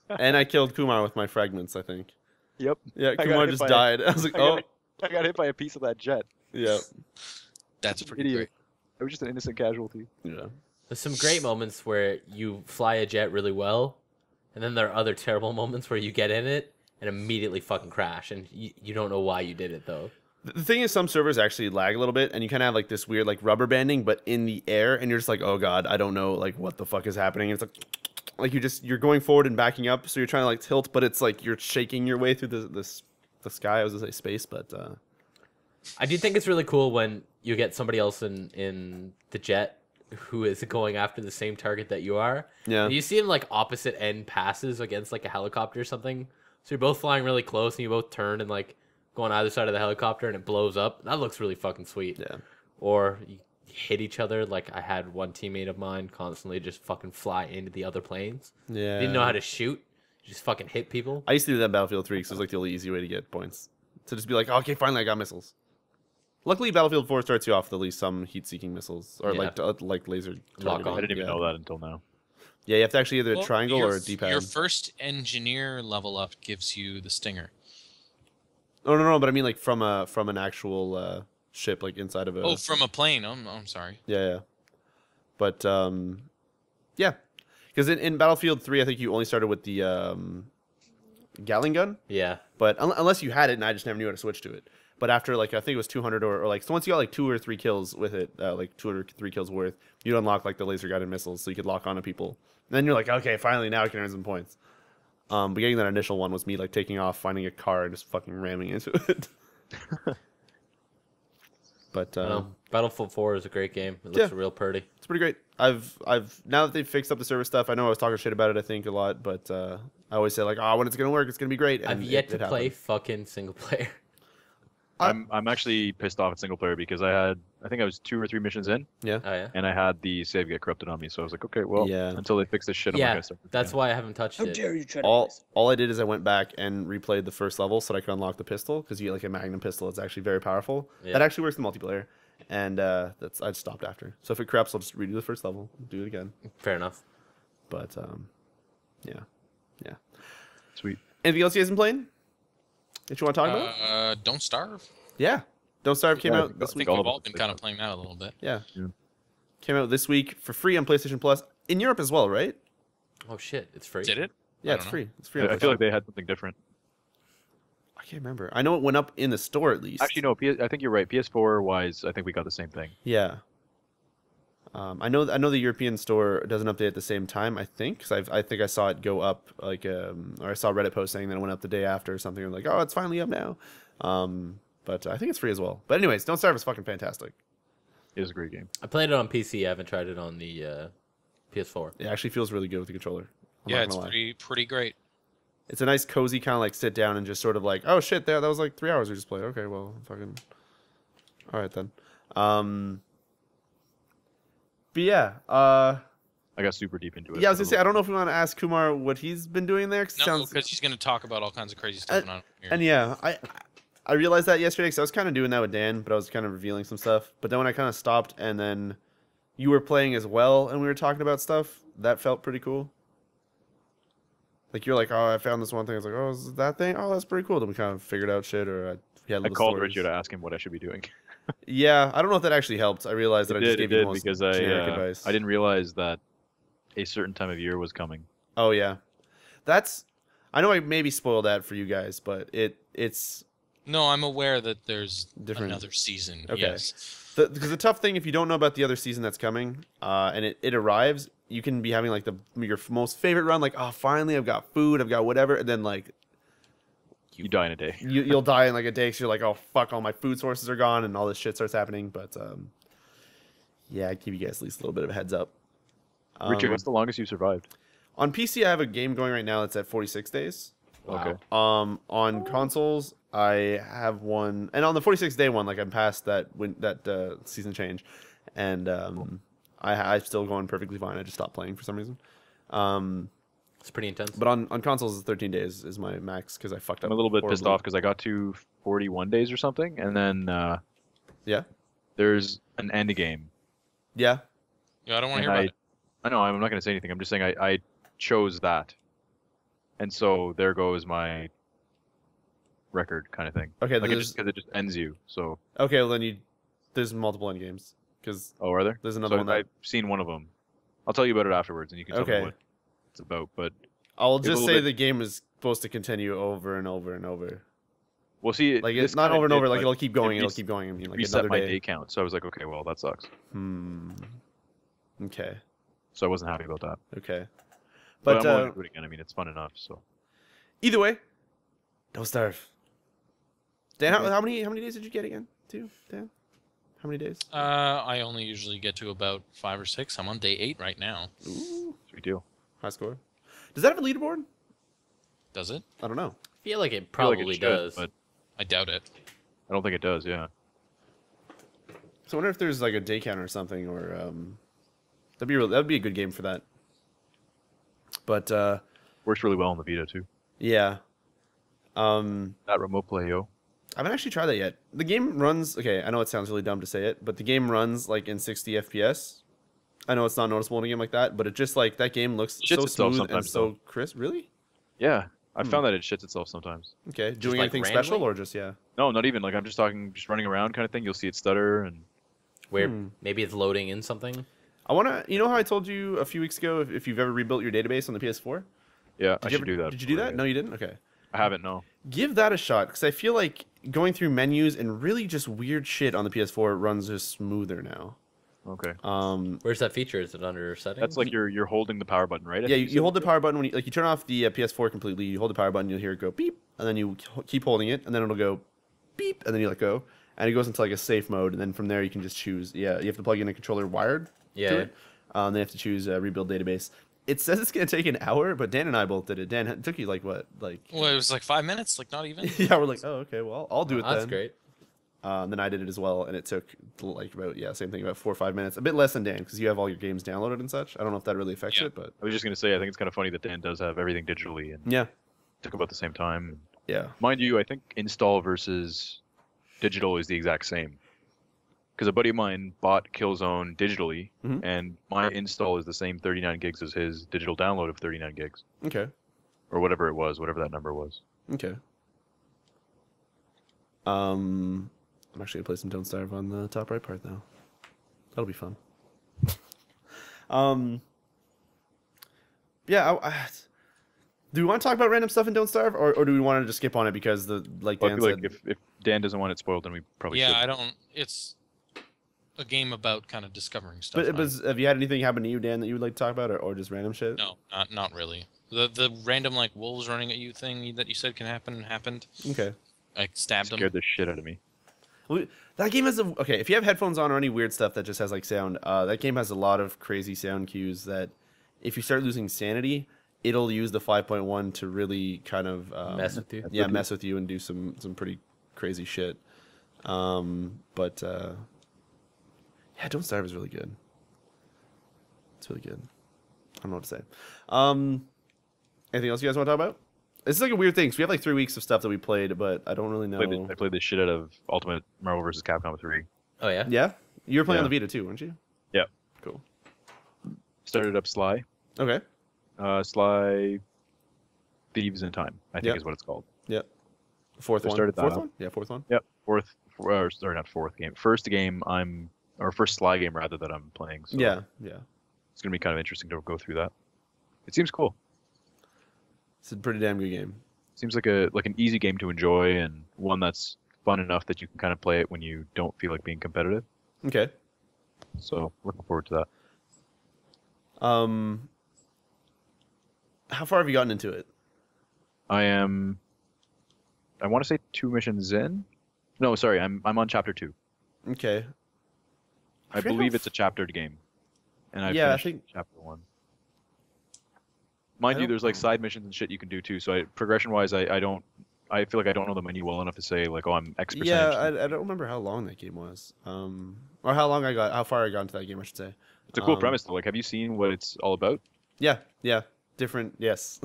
And I killed Kumar with my fragments, I think. Yep. Yeah, I got Kumar hit just by a- died. I was like, oh, I got hit by a piece of that jet. yeah. That's pretty Idiot. great. I was just an innocent casualty. Yeah. There's some great moments where you fly a jet really well, and then there are other terrible moments where you get in it and immediately fucking crash, and you don't know why you did it though. The thing is, some servers actually lag a little bit, and you kind of have like this weird like rubber banding, but in the air, and you're just like, oh god, I don't know like what the fuck is happening. And it's like you're going forward and backing up, so you're trying to like tilt, but it's like you're shaking your way through the sky. I was gonna say space, but I do think it's really cool when you get somebody else in the jet who is going after the same target that you are. yeah, And you see them like opposite end passes against like a helicopter or something. So you're both flying really close and you both turn and like go on either side of the helicopter and it blows up. That looks really fucking sweet. yeah. Or you hit each other. Like I had one teammate of mine constantly just fucking fly into the other planes. Yeah. Didn't know how to shoot. Just fucking hit people. I used to do that in Battlefield 3 because it was like the only easy way to get points. To just be like, okay, finally I got missiles. Luckily, Battlefield 4 starts you off with at least some heat-seeking missiles or Yeah. like laser. Lock targeting. on. I didn't even Yeah. know that until now. Yeah, you have to actually either Well, triangle your- or a D-pad. Your first engineer level up gives you the Stinger. Oh no, but I mean like from an actual ship, like inside of a. Oh, from a plane. I'm sorry. Yeah. But yeah, because in Battlefield 3, I think you only started with the Gatling gun. Yeah. But unless you had it, and I just never knew how to switch to it. But after like I think it was 200 or like so once you got like 2 or 3 kills with it, like 2 or 3 kills worth, you'd unlock like the laser guided missiles, so you could lock onto people. And then you're like, okay, finally now I can earn some points. But getting that initial one was me like taking off, finding a car, and just fucking ramming into it. But Battlefield 4 is a great game. It looks Yeah. real pretty. it's pretty great. I've now that they've fixed up the server stuff, I know I was talking shit about it I think a lot, but I always say like, oh, when it's gonna work, it's gonna be great. And I've yet to it play happened. fucking single player. I'm actually pissed off at single player because I think I was 2 or 3 missions in, Yeah. Oh yeah. and I had the save get corrupted on me. So I was like, okay, well, Yeah. until they fix this shit, I'm not Yeah, gonna start. that's again. why I haven't touched How it. dare you try to All I did is I went back and replayed the first level so that I could unlock the pistol because you get like a magnum pistol. It's actually very powerful. Yeah. That actually works in multiplayer, and I just stopped after. So if it corrupts, I'll just redo the first level, do it again. Fair enough. But yeah. Sweet. Anything else you guys been playing that you want to talk about? Don't Starve. Yeah, Don't Starve came Yeah, out I this I week. think all we've of all us been played kind of that. playing that a little bit. Yeah. Yeah. Came out this week for free on PlayStation Plus in Europe as well, right? Oh shit, it's free. Did it? Yeah, I it's don't know. free. It's free. I on feel PlayStation. like they had something different. I can't remember. I know it went up in the store at least. Actually, no. I think you're right. PS4 wise, I think we got the same thing. Yeah. I know the European store doesn't update at the same time. I think because I think I saw it go up like or I saw a Reddit post saying that it went up the day after or something. I'm like, oh, it's finally up now. But I think it's free as well. But anyways, Don't Starve is fucking fantastic. It was a great game. I played it on PC. I haven't tried it on the PS4. It actually feels really good with the controller. I'm Yeah, not it's gonna lie. pretty great. It's a nice cozy kind of like sit down and just sort of like, oh shit, that was like 3 hours we just played. Okay, well, fucking. All right then. But yeah, I got super deep into it. yeah. I was gonna say I don't know if we want to ask Kumar what he's been doing there. 'Cause it No, sounds because he's going to talk about all kinds of crazy stuff. And I don't hear. and yeah, I realized that yesterday because I was kind of doing that with Dan, but I was kind of revealing some stuff. But then when I kind of stopped and then you were playing as well and we were talking about stuff, that felt pretty cool. Like you're like, oh, I found this one thing. I was like, oh, is it that thing? Oh, that's pretty cool. Then we kind of figured out shit, or we had I little called stories. Riccio to ask him what I should be doing. Yeah, I don't know if that actually helped. I realized that I just It gave you the did most because generic advice. I didn't realize that a certain time of year was coming. Oh yeah, I know I maybe spoiled that for you guys, but it's No, I'm aware that there's Different. another season. Okay. Yes. because the tough thing if you don't know about the other season that's coming, and it arrives, you can be having like your most favorite run, like oh finally I've got food, I've got whatever, and then like You die in a day. you'll die in like a day because you're like oh fuck all my food sources are gone and all this shit starts happening. But yeah, I give you guys at least a little bit of a heads up. Richard, what's the longest you survived? On PC, I have a game going right now that's at 46 days. Okay. On consoles, I have one, and on the 46-day one, like I'm past that season change, and I'm still going perfectly fine. I just stopped playing for some reason. It's pretty intense. But on consoles, 13 days is my max because I fucked up. I'm a little bit pissed horribly. off because I got to 41 days or something, and then Yeah. there's an end game. Yeah. Yeah, I don't want to And hear about it. I know I'm not going to say anything. I'm just saying I chose that, and so there goes my record kind of thing. Okay. Like it just ends you. So Okay. Well, then there's multiple end games because oh, are there? there's another So one that I've seen one of them. I'll tell you about it afterwards, and you can tell me Okay. what it's about. But I'll It's a just little say bit- the game is supposed to continue over and over and over. we'll see. Like this it's not kinda over and did, over. Like but it'll keep going. it It'll keep going. I mean, like reset another my day. day count. So I was like, okay, well that sucks. Okay. So I wasn't happy about that. Okay. But But I'm willing to do it again. I mean, it's fun enough. So either way, don't starve. Dan, how many days did you get again? 2, Dan? How many days? I only usually get to about 5 or 6. I'm on day 8 right now. Ooh, sweet deal. high score. Does that have a leaderboard? Does it? I don't know. I feel like it I feel probably like it should, does. but I doubt it. I don't think it does. Yeah. So I wonder if there's like a day counter or something, or that'd be a good game for that. But Works really well on the Vita too. yeah, That remote play, yo. I haven't actually tried that yet. The game runs. Okay, I know it sounds really dumb to say it, but the game runs like in 60 FPS. I know it's not noticeable in a game like that, but it just like that game looks Shits so itself smooth and sometimes, so though. crisp. Really? Yeah, I found that it shits itself sometimes. Okay. Doing like, anything special randomly? or just yeah? No, not even. Like I'm just talking, just running around kind of thing. You'll see it stutter and Where maybe it's loading in something. I wanna. You know how I told you a few weeks ago if you've ever rebuilt your database on the PS4? yeah, Did I you should ever- do that. Did you do before that? I- No, you didn't. Okay. I haven't. No. Give that a shot because I feel like going through menus and really just weird shit on the PS4 runs just smoother now. Okay. Where's that feature? Is it under settings? That's like you're holding the power button, right? I Yeah, think you hold the said? power button when you turn off the PS4 completely. You hold the power button, you'll hear it go beep, and then you keep holding it, and then it'll go beep, and then you let go, and it goes into like a safe mode, and then from there you can just choose. Yeah, you have to plug in a controller wired Yeah. to it. Then you have to choose rebuild database. It says it's gonna take an hour, but Dan and I both did it. Dan, it took you like what? Like Well, it was like 5 minutes, like not even. yeah, we're like, oh okay, well I'll do it That's then. great. Then I did it as well, and it took like about same thing, about 4 or 5 minutes, a bit less than Dan because you have all your games downloaded and such. I don't know if that really affects Yeah. it, but I was just gonna say I think it's kind of funny that Dan does have everything digitally and yeah, took about the same time. yeah, Mind you, I think install versus digital is the exact same. Because a buddy of mine bought Killzone digitally, Mhm. and my install is the same 39 gigs as his digital download of 39 gigs, okay, or whatever it was, whatever that number was. okay. I'm actually gonna play some Don't Starve on the top right part now. That'll be fun. Yeah. Do we want to talk about random stuff in Don't Starve, or do we want to just skip on it because like Well, I Dan feel said? like if Dan doesn't want it spoiled, then we probably Yeah, should. I don't. It's a game about kind of discovering stuff. But have you had anything happen to you, Dan, that you would like to talk about, or just random shit? No, not really. The random like wolves running at you thing that you said can happen happened. Okay. I stabbed them. Scared the shit out of me. Well, that game has okay. If you have headphones on or any weird stuff that just has like sound, that game has a lot of crazy sound cues that, if you start losing sanity, it'll use the 5.1 to really kind of Mess with you. Yeah, mess with you and do some pretty crazy shit. Yeah, Don't Starve is really good. It's really good. I don't know what to say. Anything else you guys want to talk about? This is like a weird thing. So we have like 3 weeks of stuff that we played, but I don't really know. I played the shit out of Ultimate Marvel vs. Capcom 3. Oh yeah. Yeah, you were playing on Yeah. the Vita too, weren't you? Yeah. Cool. Started up Sly. Okay. Sly Thieves in Time, I think Yep. is what it's called. Yep. Fourth I one. started that Fourth up. one? Yeah, fourth one. Yep. Sorry, not fourth game. First Sly game rather that I'm playing. So Yeah, yeah. It's gonna be kind of interesting to go through that. It seems cool. It's a pretty damn good game. Seems like an easy game to enjoy and one that's fun enough that you can kind of play it when you don't feel like being competitive. Okay. So looking forward to that. How far have you gotten into it? I want to say 2 missions in. No, sorry, I'm on chapter 2. Okay. I forget believe how it's a chaptered game. And I Yeah, I finished think- chapter 1. Mind you, don't there's like know. side missions and shit you can do too. So progression-wise, I don't. I feel like I don't know the menu well enough to say like, oh, I'm X Yeah, percentage. I don't remember how long that game was. Or how far I got into that game, I should say. It's a cool premise though. Like, have you seen what it's all about? Yeah, different. Yes.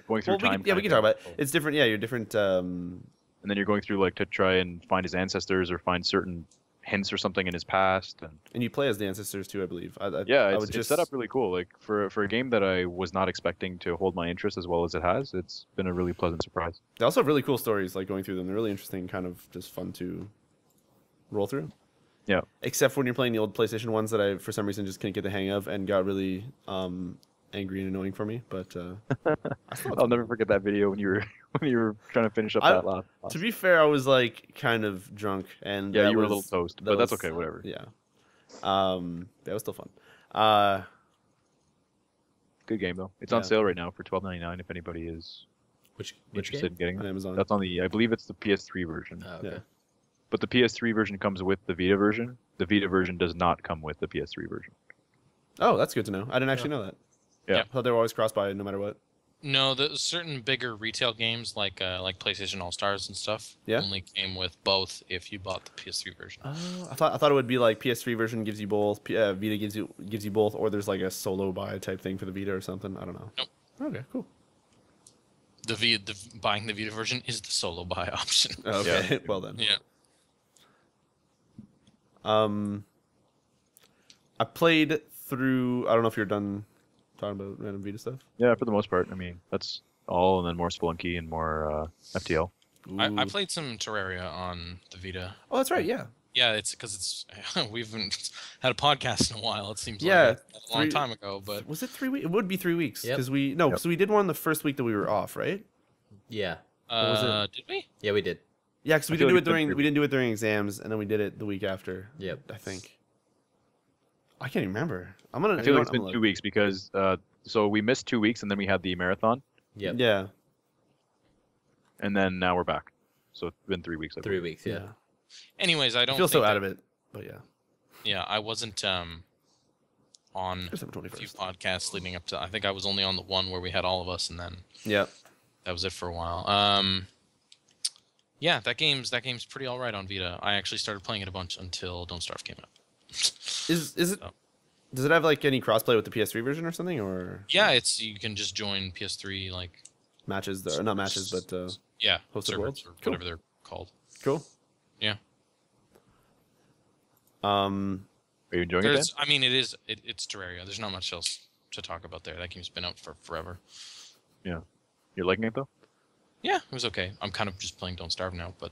Going through time. We can talk about it. It's different. Yeah, you're different. And then you're going through like to try and find his ancestors or find certain hints or something in his past. And you play as the ancestors too, I believe. Yeah, I it's set up really cool. Like for a game that I was not expecting to hold my interest as well as it has, it's been a really pleasant surprise. They also have really cool stories, like going through them. They're really interesting, kind of just fun to roll through. Yeah. Except when you're playing the old PlayStation ones that I, for some reason, just couldn't get the hang of and got really angry and annoying for me. But I'll never forget that video when you were trying to finish up that last. To be fair, I was like kind of drunk, and Yeah, you were a little toast, but that's okay. Whatever. Yeah. That was still fun. Good game though. It's on sale right now for $12.99 if anybody is Which interested in getting On it. Amazon. That's on the. I believe it's the PS3 version. Oh, okay. Yeah. But the PS3 version comes with the Vita version. The Vita version does not come with the PS3 version. Oh, that's good to know. I didn't actually know that. Yeah. I thought they were always cross by no matter what. No, the certain bigger retail games like PlayStation All Stars and stuff Yeah? only came with both if you bought the PS3 version. Oh, I thought it would be like PS3 version gives you both, Vita gives you both, or there's like a solo buy type thing for the Vita or something. I don't know. Nope. Okay, cool. The buying the Vita version is the solo buy option. Okay, Yeah. well then. Yeah. I played through. I don't know if you're done talking about random Vita stuff. Yeah, for the most part. I mean, that's all, and then more Spelunky and more FTL. I Ooh. played some Terraria on the Vita. Oh, that's right. Yeah. Yeah, it's because it's we haven't had a podcast in a while. It seems Yeah, like a long time ago, but Was it 3 weeks? It would be 3 weeks Yep. because we did one the first week that we were off, right? Yeah. was did we? Yeah, we did. Yeah, because I feel like it's been we didn't do it during exams, and then we did it the week after. Yep. I think. I can't even remember. I'm gonna. I feel like it's been 2 weeks because so we missed 2 weeks and then we had the marathon Yep. Yeah. and then now we're back. So it's been 3 weeks. I 3 believe. weeks. Yeah. Anyways, I I don't feel so think out that- of it, but yeah. Yeah, I wasn't on December a few 21st. podcasts leading up to. I think I was only on the one where we had all of us, and then Yeah. that was it for a while. Yeah, that game's pretty all right on Vita. I actually started playing it a bunch until Don't Starve came out. Is it? So. Does it have like any crossplay with the PS3 version or something, or Yeah, you can just join PS3 like matches? Or not matches, but yeah Hosted servers worlds? or Cool. whatever they're called. cool. Yeah. Are you enjoying it? Dan? I mean, it's Terraria. There's not much else to talk about there. That game's been out for forever. Yeah. You're liking it though? Yeah, it was okay. I'm kind of just playing Don't Starve now, but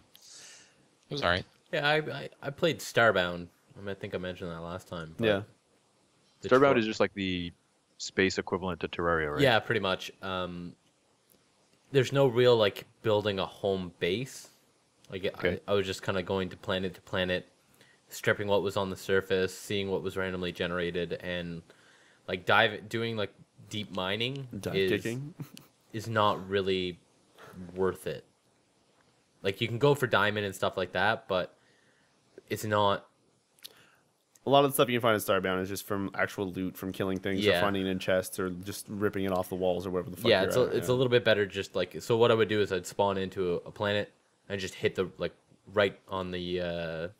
it was all right. Yeah, I played Starbound. I think I mentioned that last time. but Yeah. the Starbound tro- is just like the space equivalent to Terraria, right? Yeah, pretty much. There's no real like building a home base. Like Okay. I was just kind of going to planet, stripping what was on the surface, seeing what was randomly generated, and like doing like deep mining Dive kicking. is not really worth it. Like you can go for diamond and stuff like that, but it's not. A lot of the stuff you can find in Starbound is just from actual loot, from killing things, or Yeah. finding it in chests, or just ripping it off the walls, or wherever the fuck. Yeah, you're it's at, it's a little bit better. Just like so, what I would do is I'd spawn into a planet and just hit the like right on the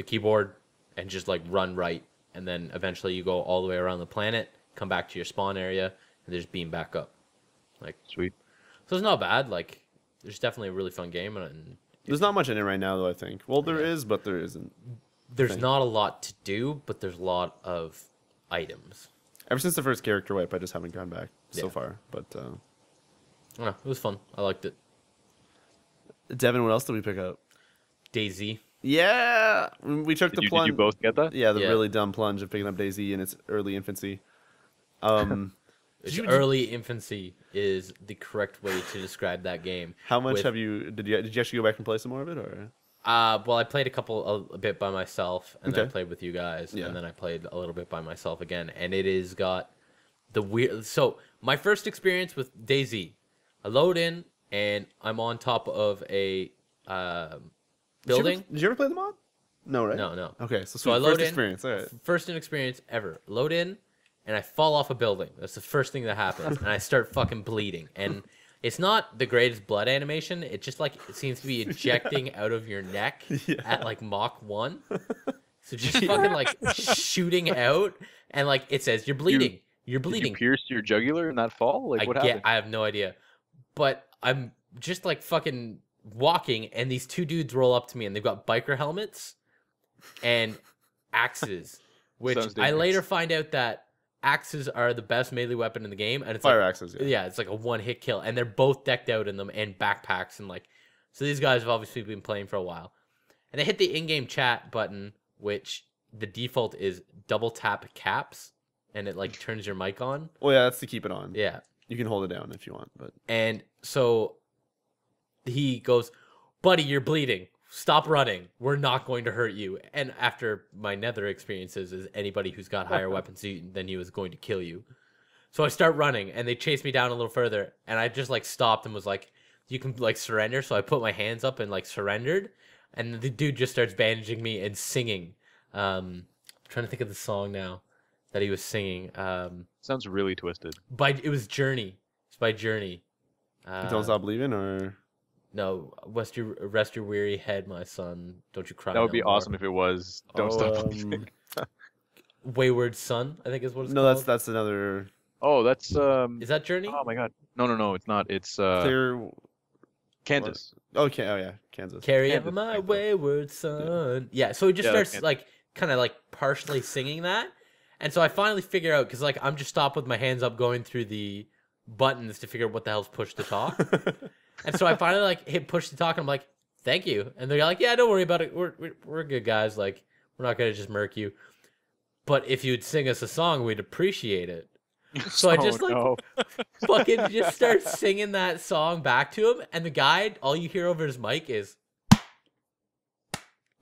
keyboard and just like run right, and then eventually you go all the way around the planet, come back to your spawn area, and just beam back up. Like Sweet. so, it's not bad. Like there's definitely a really fun game, and There's not much in it right now, though. I think. Well, there Yeah. is, but there isn't. there's Thing. not a lot to do, but there's a lot of items. Ever since the first character wipe, I just haven't gone back so Yeah. far. But I don't know, it was fun. I liked it. Devin, what else did we pick up? DayZ. Yeah, we took the Did plunge. you both get that? Yeah, the Yeah. really dumb plunge of picking up DayZ in its early infancy. Its early infancy is the correct way to describe that game. How much With- have you? Did you actually go back and play some more of it, or? Well, I played a bit by myself, and then I Okay. played with you guys, Yeah. and then I played a little bit by myself again, and it has got the weird. So my first experience with DayZ, I load in, and I'm on top of a building. Did you ever play the mod? No, right? No. Okay, so So I sweet. load First in. experience. All right. First experience ever. Load in, and I fall off a building. That's the first thing that happens, and I start fucking bleeding. And it's not the greatest blood animation. It just like it seems to be ejecting out of your neck at like Mach 1. So just fucking like shooting out, and like it says you're bleeding. You're bleeding. Did you pierce your jugular in that fall? Like what happened? I have no idea. But I'm just like fucking walking, and these two dudes roll up to me, and they've got biker helmets and axes, which I later find out that axes are the best melee weapon in the game, and it's fire like, axes. Yeah, it's like a one-hit kill, and they're both decked out in them and backpacks, and like, so these guys have obviously been playing for a while, and they hit the in-game chat button, which the default is double tap caps, and it like turns your mic on. Well, yeah, that's to keep it on. Yeah, you can hold it down if you want, but and so he goes, "Buddy, you're bleeding. Stop running. We're not going to hurt you." And after my nether experiences, is anybody who's got higher weapons than you is going to kill you. So I start running, and they chase me down a little further, and I just like stopped and was like, "You can like surrender." So I put my hands up and like surrendered, and the dude just starts bandaging me and singing. I'm trying to think of the song now that he was singing. Sounds really twisted. It was Journey. It's by Journey. Don't Stop Believing, or No, rest your weary head, my son. Don't you cry. That would be no more. awesome if it was. Don't stop believing. Wayward Son, I think is what it's no, called. that's another. Oh, that's Is that Journey? Oh my god. No, it's not. It's Clear. Kansas. Okay, oh yeah, Kansas. Carry Kansas, on my Kansas. wayward son. Yeah, so he just Yeah, that's starts Kansas. like kind of like partially singing that. And so I finally figure out, because like I'm just stopped with my hands up going through the buttons to figure out what the hell's push to talk. And so I finally like hit push to talk, and I'm like, "Thank you." And they're like, "Yeah, don't worry about it. We're good guys. Like, we're not gonna just murk you. But if you'd sing us a song, we'd appreciate it." So I just fucking just start singing that song back to him, and the guy, all you hear over his mic is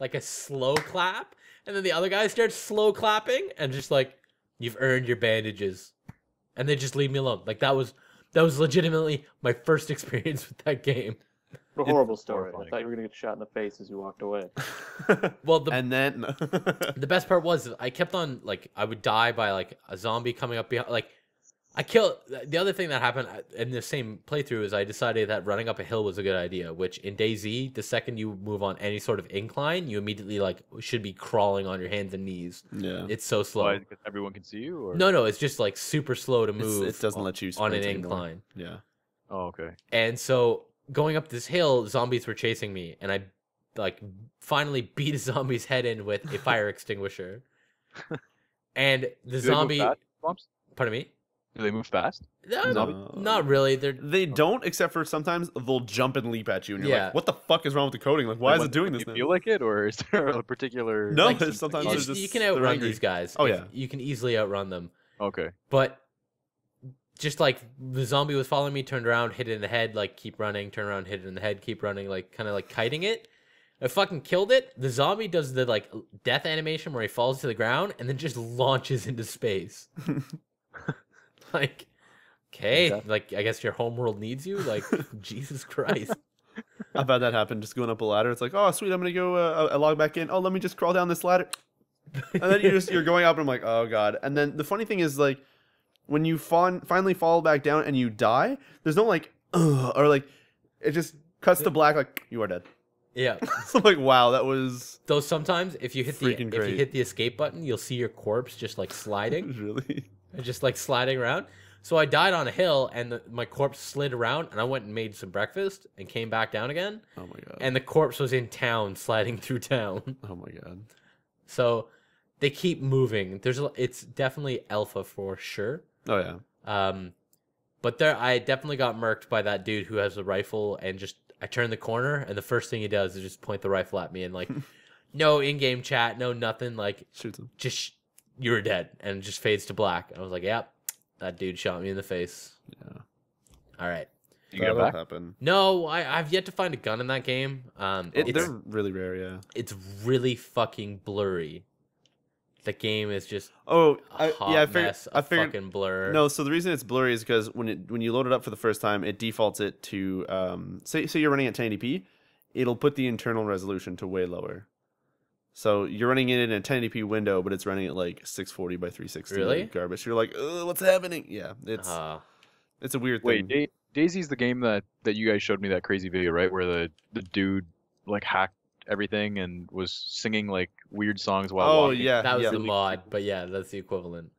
like a slow clap, and then the other guy starts slow clapping, and just like, "You've earned your bandages," and they just leave me alone. Like that was legitimately my first experience with that game. What a horrible story. I horrifying. thought you were gonna get shot in the face as you walked away. Well, And then the best part was I kept on like I would die by like a zombie coming up behind. Like I killed. The other thing that happened in the same playthrough is I decided that running up a hill was a good idea. Which in DayZ, the second you move on any sort of incline, you immediately like should be crawling on your hands and knees. yeah, It's so slow. Why? Because everyone can see you, or No, it's just like super slow to move. it doesn't let you on an sprint anymore. incline. Yeah. Oh, okay. And so going up this hill, zombies were chasing me, and I like finally beat a zombie's head in with a fire extinguisher. And the Do zombie, they move fast, Bumps? pardon me, Do they move fast? no, not really. They don't, except for sometimes they'll jump and leap at you, and you're Yeah. like, "What the fuck is wrong with the coding? Like, why is When- it doing when this?" You Then? feel like it, or is there a particular? No, Like, there's sometimes you, there's just you can they're outrun angry. these guys. Oh, If- yeah. you can easily outrun them. Okay. But just like the zombie was following me, turned around, hit it in the head, like keep running, turn around, hit it in the head, keep running, like kind of like kiting it. I fucking killed it. The zombie does the like death animation where he falls to the ground and then just launches into space. Like, okay, Okay. like I guess your homeworld needs you. Like, Jesus Christ. I've had that happen. Just going up a ladder. It's like, "Oh, sweet, I'm gonna go. I log back in. Oh, let me just crawl down this ladder." And then you're going up, and I'm like, "Oh god." And then the funny thing is, like, when you finally fall back down and you die, there's no like, "Ugh," or like, it just cuts to black. Like, you are dead. Yeah. So I'm like, wow, that was Though sometimes if you hit Freaking if you great. hit the escape button, you'll see your corpse just like sliding. really. Just like sliding around. So I died on a hill, and my corpse slid around, and I went and made some breakfast and came back down again. Oh my god. And the corpse was in town, sliding through town. Oh my god. So they keep moving. It's definitely alpha for sure. Oh yeah. But I definitely got murked by that dude who has a rifle, and just I turn the corner, and the first thing he does is just point the rifle at me, and like, no in-game chat, no nothing, like Shoots him. just you were dead, and it just fades to black. I was like, yep, that dude shot me in the face. Yeah. All right. You get That'll back? happen. No, I've yet to find a gun in that game. They're really rare, yeah. It's really fucking blurry. The game is just Oh, a hot I figured. mess I of figured. fucking blur. No, so the reason it's blurry is because when you load it up for the first time, it defaults it to say you're running at 1080p, it'll put the internal resolution to way lower. So you're running it in a 1080p window, but it's running at like 640 by 360. Really? Garbage. You're like, what's happening? Yeah, it's a weird thing. Wait, Daisy's the game that you guys showed me that crazy video, right? Where the dude like hacked everything and was singing like weird songs while walking. Yeah, that was yeah. the mod, but yeah, that's the equivalent.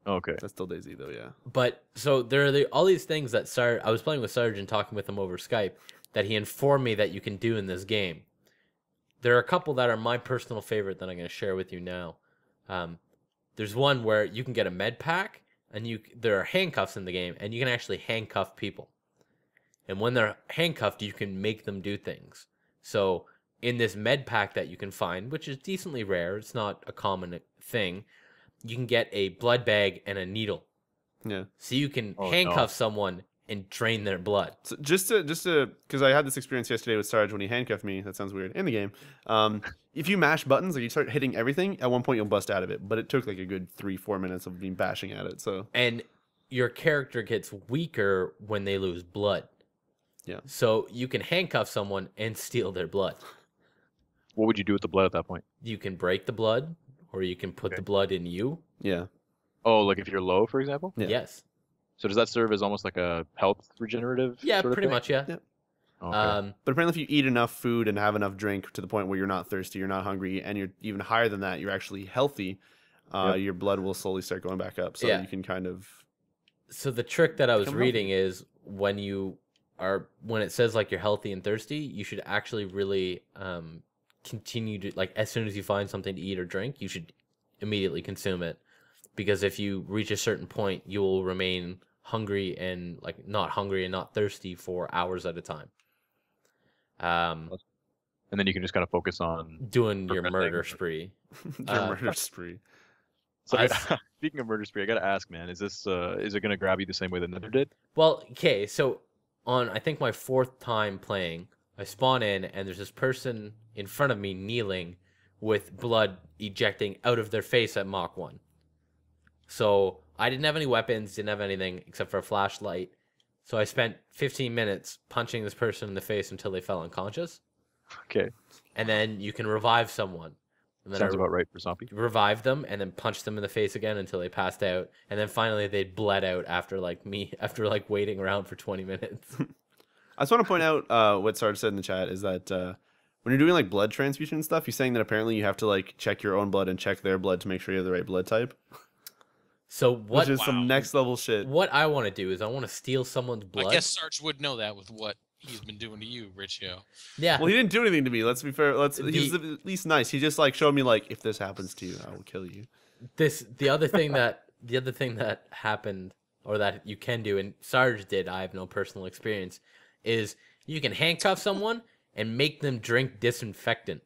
Okay. That's still Daisy though, yeah. But so there are all these things that I was playing with Sarge and talking with him over Skype that he informed me that you can do in this game. There are a couple that are my personal favorite that I'm going to share with you now. There's one where you can get a med pack, and there are handcuffs in the game, and you can actually handcuff people. And when they're handcuffed, you can make them do things. So in this med pack that you can find, which is decently rare, it's not a common thing, you can get a blood bag and a needle. Yeah. So you can handcuff someone and drain their blood. So just to, because I had this experience yesterday with Sarge when he handcuffed me. That sounds weird in the game. If you mash buttons, like you start hitting everything, at one point you'll bust out of it. But it took like a good 3-4 minutes of being bashing at it. So and your character gets weaker when they lose blood. Yeah. So you can handcuff someone and steal their blood. What would you do with the blood at that point? You can break the blood, or you can put the blood in you. yeah. Oh, like if you're low, for example? Yeah. Yes. So does that serve as almost like a health regenerative? Yeah, sort of pretty thing? much. Yeah. Yeah. Okay. But apparently, if you eat enough food and have enough drink to the point where you're not thirsty, you're not hungry, and you're even higher than that, you're actually healthy. Your blood will slowly start going back up. So you can kind of. So the trick that I was Become reading is when it says like you're healthy and thirsty, you should actually really continue to, like, as soon as you find something to eat or drink, you should immediately consume it, because if you reach a certain point, you will remain hungry and not thirsty for hours at a time. And then you can just kind of focus on Doing your progressing. murder spree. Your murder spree. So speaking of murder spree, I gotta ask, man, is it gonna grab you the same way the Nether did? Well, okay, so on I think my 4th time playing, I spawn in and there's this person in front of me kneeling with blood ejecting out of their face at Mach 1. So I didn't have any weapons, didn't have anything except for a flashlight. So I spent 15 minutes punching this person in the face until they fell unconscious. Okay. And then you can revive someone. And then Sounds about right for Sompy. revive them and then punch them in the face again until they passed out. And then finally they bled out after waiting around for 20 minutes. I just want to point out what Sarge said in the chat is that when you're doing like blood transfusion and stuff, he's saying that apparently you have to like check your own blood and check their blood to make sure you have the right blood type. So what? Which is some next level shit. What I want to do is I want to steal someone's blood. I guess Sarge would know that with what he's been doing to you, Riccio. Yeah. Well, he didn't do anything to me. Let's be fair. He's at least nice. He just like showed me like, if this happens to you, I will kill you. The other thing that happened, or that you can do, and Sarge did, I have no personal experience, is you can handcuff someone and make them drink disinfectant.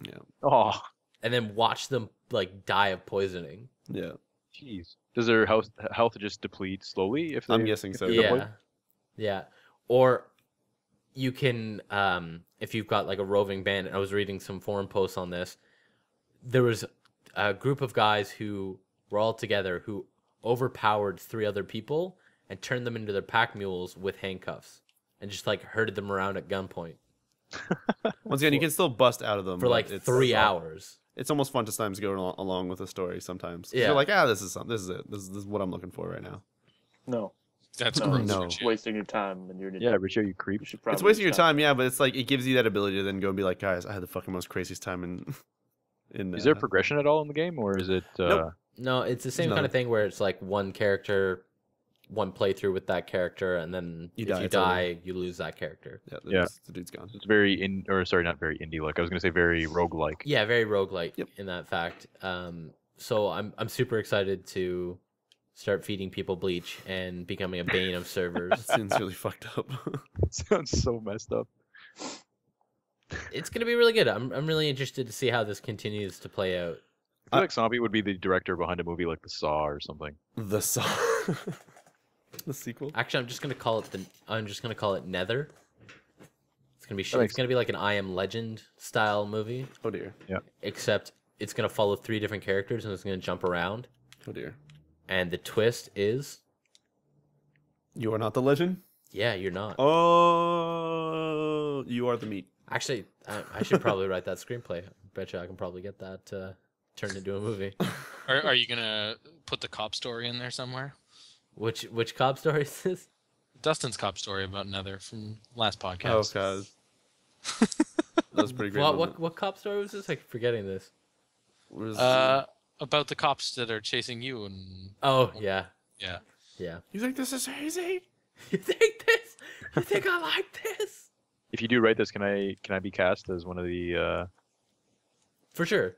Yeah. Oh, And then watch them like die of poisoning. Yeah. jeez. Does their health just deplete slowly if I'm they- guessing so. Yeah. Yeah. Or you can, if you've got like a roving band, and I was reading some forum posts on this, there was a group of guys who were all together who overpowered 3 other people and turned them into their pack mules with handcuffs and just like herded them around at gunpoint Once again, you can still bust out of them for but like it's 3 hours. It's almost fun to sometimes go along with the story. Sometimes Yeah. you're like, this is something. This is it. This is what I'm looking for right now. No, That's no, gross. No. Riccio. wasting your time and you're Yeah, Riccio, you creep. You should probably It's wasting your stop. time, yeah, but it's like it gives you that ability to then go and be like, guys, I had the fucking most craziest time in. Is there progression at all in the game, or is it? Nope. No, it's the same No. kind of thing where it's like one character, one playthrough with that character, and then You if die, you it's over. die, you lose that character. Yeah, the dude's gone. It's very not very indie like. I was gonna say very roguelike. Yeah, very roguelike Yep. in that fact. So I'm super excited to start feeding people bleach and becoming a bane of servers. Seems really fucked up. It sounds so messed up. It's gonna be really good. I'm really interested to see how this continues to play out. I feel like Zombie would be the director behind a movie like The Saw or something. The song. The sequel. Actually, I'm just gonna call it Nether. It's gonna be That makes it's gonna be like an I Am Legend style movie, Oh dear. except it's gonna follow 3 different characters and it's gonna jump around. Oh dear. And the twist is, You are not the legend. yeah, you're not. Oh, you are the meat. Actually, I should probably write that screenplay. Bet you I can probably get that turned into a movie. Are you gonna put the cop story in there somewhere? Which cop story is this? Dustin's cop story about Nether from last Oh podcast. god, that was a pretty great. What cop story was this? I'm forgetting this. About the cops that are chasing you and Oh yeah, yeah. You think this is easy? You think this? You think I like this? If you do write this, can I be cast as one of the? For sure.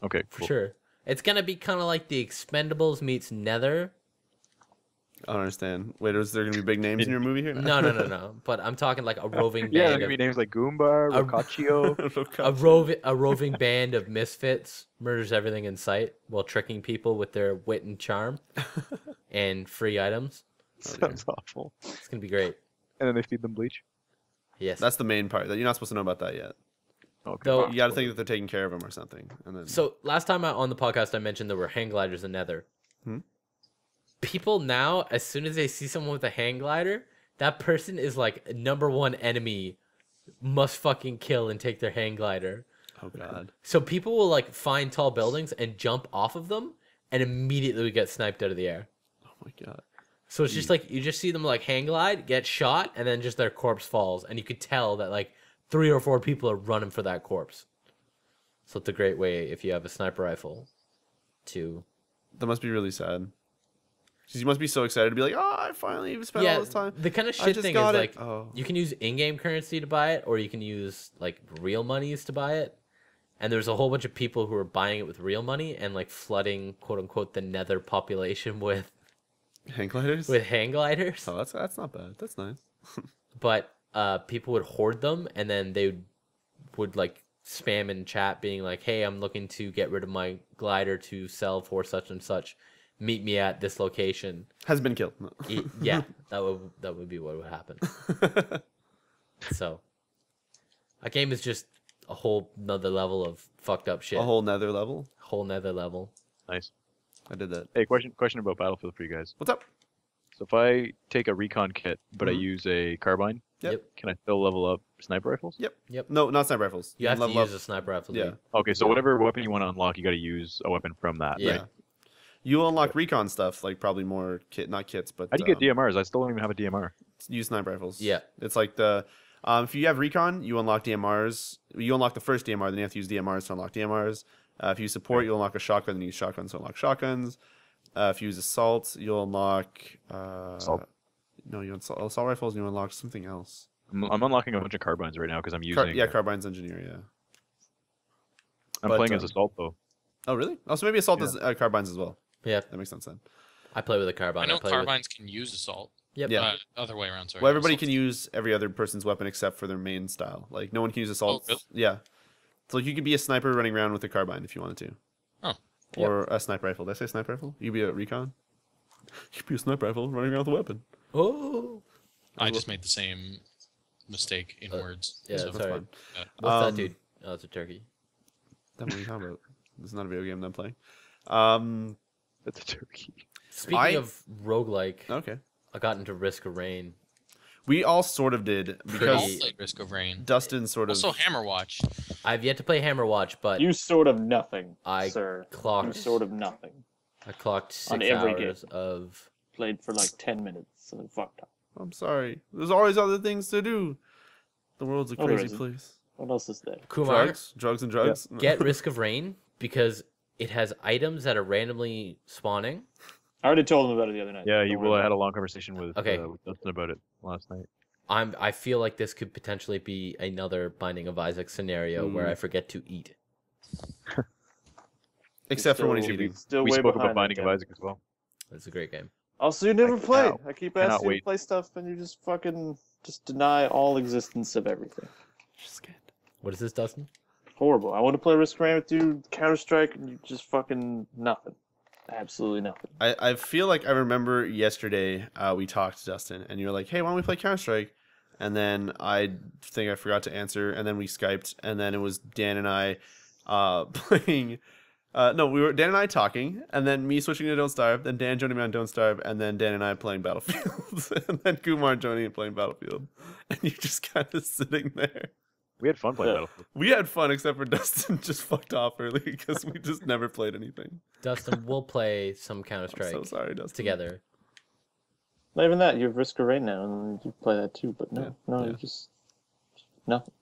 Okay, For cool. sure. It's gonna be kind of like the Expendables meets Nether. I don't understand. Wait, is there gonna be big names in your movie here? No. But I'm talking like a roving Yeah, there's band. gonna be names like Goomba, Rocaccio. A roving band of misfits murders everything in sight while tricking people with their wit and charm and free items. Sounds awful. It's gonna be great. And then they feed them bleach. Yes. That's the main part. That you're not supposed to know about that yet. Okay. Though- You got to think that they're taking care of them or something. And then So last time on the podcast, I mentioned there were hang gliders in Nether. Hmm? People now, as soon as they see someone with a hang glider, that person is like #1 enemy, must fucking kill and take their hang glider. oh god, So people will like find tall buildings and jump off of them and immediately get sniped out of the air. oh my god. So it's just like you just see them like hang glide, get shot, and then just their corpse falls, and you could tell that like 3 or 4 people are running for that corpse. So it's a great way if you have a sniper rifle to That must be really sad. 'Cause you must be so excited to be like, oh, I finally spent all this time. The kind of I shit just thing is got it. like Oh. you can use in-game currency to buy it, or you can use like real monies to buy it. And there's a whole bunch of people who are buying it with real money and like flooding quote unquote the Nether population with Hang gliders? hang gliders. Oh, that's not bad. That's nice. But people would hoard them, and then they would like spam in chat being like, hey, I'm looking to get rid of my glider to sell for such and such. Meet me at this location. Has been killed. No. Yeah, that would be what would happen. So a game is just a whole nother level of fucked up shit. A whole nether level. Whole nother level. Nice. I did that. Hey, question about Battlefield for you guys. What's up? So if I take a recon kit, but I Mhm. use a carbine, Yep. can I still level up sniper rifles? Yep. No, not sniper rifles. You have to level use up. a sniper rifle. Yeah. dude. Okay, so whatever weapon you want to unlock, you got to use a weapon from that, Yeah. right? You unlock recon stuff, like probably more not kits, but How do you get DMRs? I still don't even have a DMR. use sniper rifles. Yeah. It's like the if you have recon, you unlock DMRs. You unlock the first DMR, then you have to use DMRs to unlock DMRs. If you support, you'll unlock a shotgun, then you use shotguns to unlock shotguns. If you use assault, you'll unlock Assault. No, you assault rifles, and you unlock something else. I'm unlocking a bunch of carbines right now because I'm using. Carbine's engineer. Yeah. I'm but, playing as assault though. Oh, really? Oh, so maybe assault Yeah. is carbines as well. Yeah. That makes sense then. I play with a carbine. I know play carbines can use assault. Yep. Yeah. Other way around. Sorry. Well, everybody Assault- can use every other person's weapon except for their main style. Like no one can use assault. really? Yeah. So like, you could be a sniper running around with a carbine if you wanted to. Oh. Or a sniper rifle. Did I say sniper rifle? You could be a recon. You could be a sniper rifle running around with a weapon. Oh. I just made the same mistake in words. yeah, so- that's That's Sorry. fine. What's Um, that, dude? Oh, it's a turkey. Then what are you talking about? This is not a video game that I'm playing. That's a turkey. Speaking of roguelike, Okay. I got into Risk of Rain. We all sort of did We all because played Risk of Rain. Dustin sort of. Also, Hammerwatch. I've yet to play Hammerwatch, but You sort of nothing, I sir. You clocked sort of nothing. I clocked 6 On every game. hours of. Played for like 10 minutes and then fucked up. I'm sorry. There's always other things to do. The world's a Oh, there crazy isn't. place. What else is there? Kumar, Drugs and drugs. get Risk of Rain because it has items that are randomly spawning. I already told him about it the other night. Yeah, Don't worry I about had a it. long conversation with Dustin about it last night. I feel like this could potentially be another Binding of Isaac scenario where I forget to eat. Except for when he's Still- eating. Still We way spoke behind about Binding that of guy. Isaac as well. It's a great game. Also, you never I play. cannot- I keep cannot asking you wait. to play stuff, and you just fucking just deny all existence of everything. What is this, Dustin? Horrible. I want to play Risk of Rain with you, Counter Strike, and you just fucking nothing. Absolutely nothing. I feel like I remember yesterday we talked to Dustin and you were like, hey, why don't we play Counter-Strike? And then I think I forgot to answer and then we Skyped and then it was Dan and I playing... Dan and I talking and then me switching to Don't Starve, then Dan joining me on Don't Starve, and then Dan and I playing Battlefield. And then Kumar joining and playing Battlefield. And you're just kind of sitting there. We had fun playing Yeah. Battlefield. We had fun, except for Dustin just fucked off early because we just never played anything. Dustin, we'll play some Counter I'm Strike so sorry, Dustin. together. Not even that. You have Risker right now, and you play that too. But no, Yeah. you just nothing.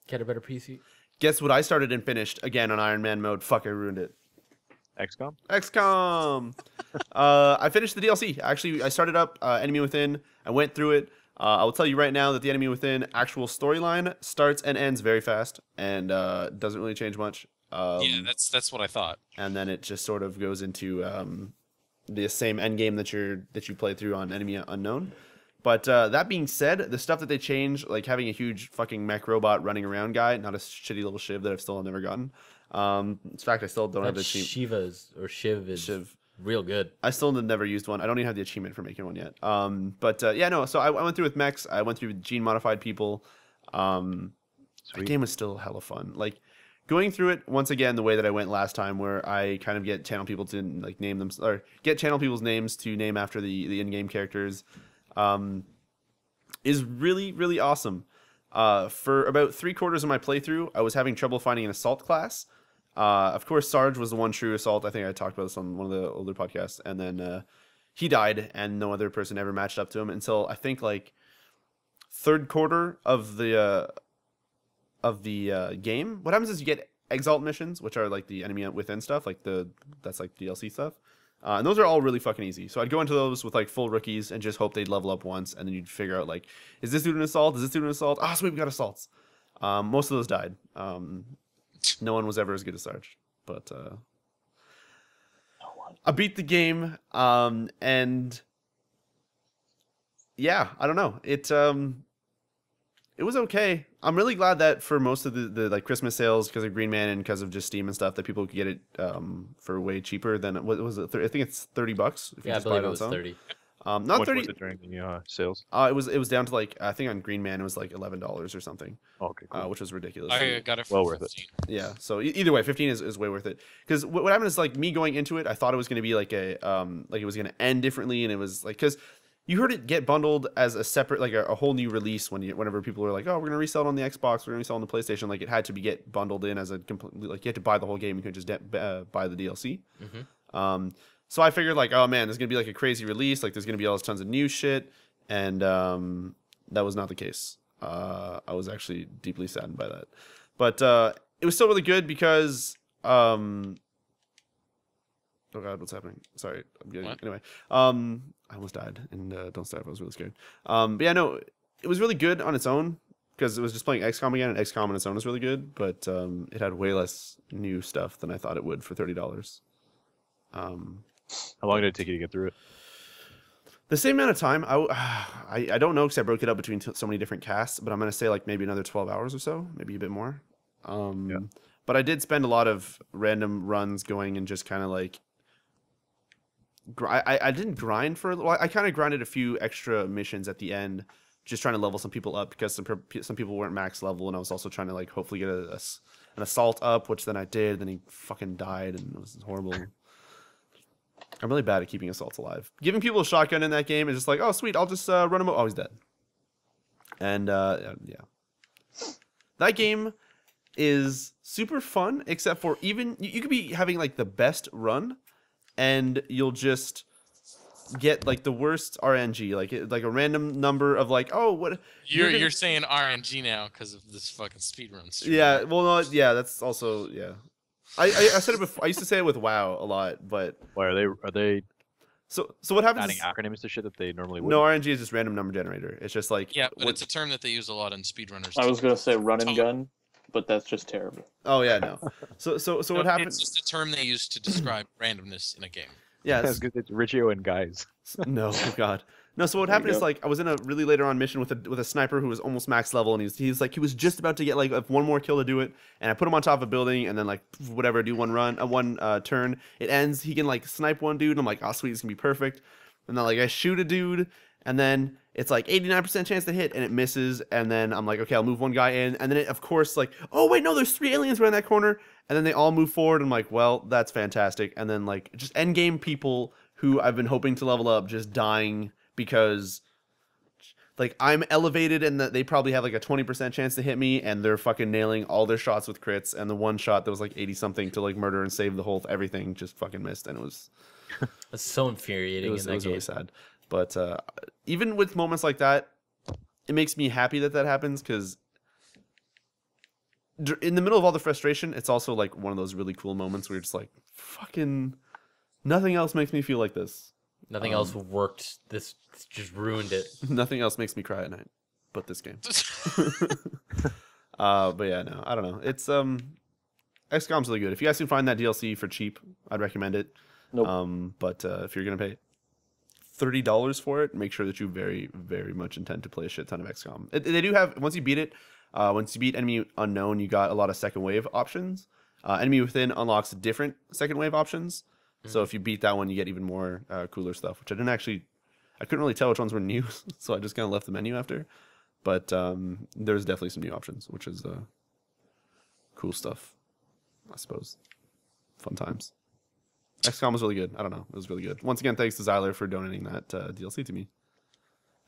Get a better PC. Guess what I started and finished again on Iron Man mode? Fuck, I ruined it. XCOM? XCOM. I finished the DLC. Actually, I started up Enemy Within. I went through it. I will tell you right now that the Enemy Within actual storyline starts and ends very fast and doesn't really change much. Yeah, that's what I thought. And then it just sort of goes into the same end game that you play through on Enemy Unknown. But that being said, the stuff that they changed, like having a huge fucking mech robot running around guy, not a shitty little Shiv that I've still never gotten. In fact, I still don't have the achievement. Shiv is real good. I still never used one. I don't even have the achievement for making one yet. Yeah, no. So I went through with mechs. I went through with gene modified people. The game was still hella fun. Like going through it once again the way that I went last time, where I kind of get channel people to like name them or get channel people's names to name after the in-game characters. Is really, really awesome. For about 3/4 of my playthrough, I was having trouble finding an assault class. Of course, Sarge was the one true assault. I think I talked about this on one of the older podcasts. And then he died, and no other person ever matched up to him until I think like 3rd quarter of the game. What happens is you get exalt missions, which are like the Enemy Within stuff, like that's like DLC stuff. And those are all really fucking easy. So I'd go into those with like full rookies and just hope they'd level up once, and then you'd figure out like, is this dude an assault? Is this dude an assault? Ah, sweet, we got assaults. Most of those died. No one was ever as good as Sarge, but I beat the game, and yeah, I don't know. It was okay. I'm really glad that for most of the like Christmas sales, because of Green Man and because of just Steam and stuff, that people could get it for way cheaper than what was it? I think it's $30 if you Yeah, I just buy believe it it on was its own. 30. Not What 30. was it during the sales? It was down to like I think on Green Man it was like $11 or something, Oh, okay, cool. which was ridiculous. I got it for Well worth it. 15. Yeah, so either way, 15 is way worth it. Because what happened is like me going into it, I thought it was going to be like a like it was going to end differently, and it was like because you heard it get bundled as a separate like a whole new release whenever people were like, oh, we're going to resell it on the Xbox, we're going to resell it on the PlayStation. Like it had to get bundled in as a completely like you had to buy the whole game. You couldn't just buy the DLC. Mm-hmm. So I figured like, oh man, there's going to be like a crazy release. Like there's going to be all this tons of new shit, and that was not the case. I was actually deeply saddened by that. But it was still really good because oh god, what's happening? Sorry, I'm getting What? anyway. I almost died in Don't Starve. I was really scared. But yeah, no, it was really good on its own because it was just playing XCOM again, and XCOM on its own was really good. But it had way less new stuff than I thought it would for $30. How long did it take you to get through it? The same amount of time. I don't know because I broke it up between so many different casts, but I'm gonna say like maybe another 12 hours or so, maybe a bit more. Yeah. But I did spend a lot of random runs going and just kind of like. I didn't grind for. Well, I kind of grinded a few extra missions at the end, just trying to level some people up because some people weren't max level, and I was also trying to like hopefully get an assault up, which then I did. Then he fucking died, and it was horrible. I'm really bad at keeping assaults alive. Giving people a shotgun in that game is just like, oh sweet, I'll just run him. Oh, he's dead. And yeah, that game is super fun. Except for even you could be having like the best run, and you'll just get like the worst RNG, like a random number of like, oh what You're saying RNG now because of this fucking speedrun stream. Yeah, well, no, yeah, that's also yeah. I said it before. I used to say it with WoW a lot, but Why are they so what happens? adding Is, acronyms to shit that they normally would? no, RNG is just random number generator. It's just like Yeah, but it's a term that they use a lot in speedrunners. I was gonna say run and Oh. gun, but that's just terrible. oh yeah, no. So No, what happens? It's just a term they use to describe randomness in a game. Yeah, It's Riccio and guys. no, oh god. No, so what There you happened is go. like I was in a really later on mission with a sniper who was almost max level, and he was just about to get like one more kill to do it, and I put him on top of a building, and then like whatever, do one turn, it ends, he can like snipe one dude, and I'm like, oh sweet, it's gonna be perfect, and then like I shoot a dude, and then it's like 89% chance to hit, and it misses, and then I'm like, okay, I'll move one guy in, and then it of course like, oh wait, no, there's 3 aliens around that corner, and then they all move forward, and I'm like, well, that's fantastic, and then like just end game people who I've been hoping to level up just dying because like I'm elevated and that they probably have like a 20% chance to hit me, and they're fucking nailing all their shots with crits, and the one shot that was like 80 something to like murder and save the whole everything just fucking missed, and it was so infuriating. it was really sad. But even with moments like that, it makes me happy that that happens, because in the middle of all the frustration, it's also like one of those really cool moments where you're just like, fucking nothing else makes me feel like this. Nothing else worked. This just ruined it. Nothing else makes me cry at night, but this game. But yeah, no, I don't know. It's XCOM's really good. If you guys can find that DLC for cheap, I'd recommend it. Nope. But if you're gonna pay $30 for it, make sure that you very, very much intend to play a shit ton of XCOM. They do have, once you beat it, once you beat Enemy Unknown, you got a lot of second wave options. Enemy Within unlocks different second wave options. So if you beat that one, you get even more cooler stuff, which I couldn't really tell which ones were new, so I just kind of left the menu after. But there's definitely some new options, which is cool stuff, I suppose. Fun times. XCOM was really good. I don't know. It was really good. Once again, thanks to Zyler for donating that DLC to me.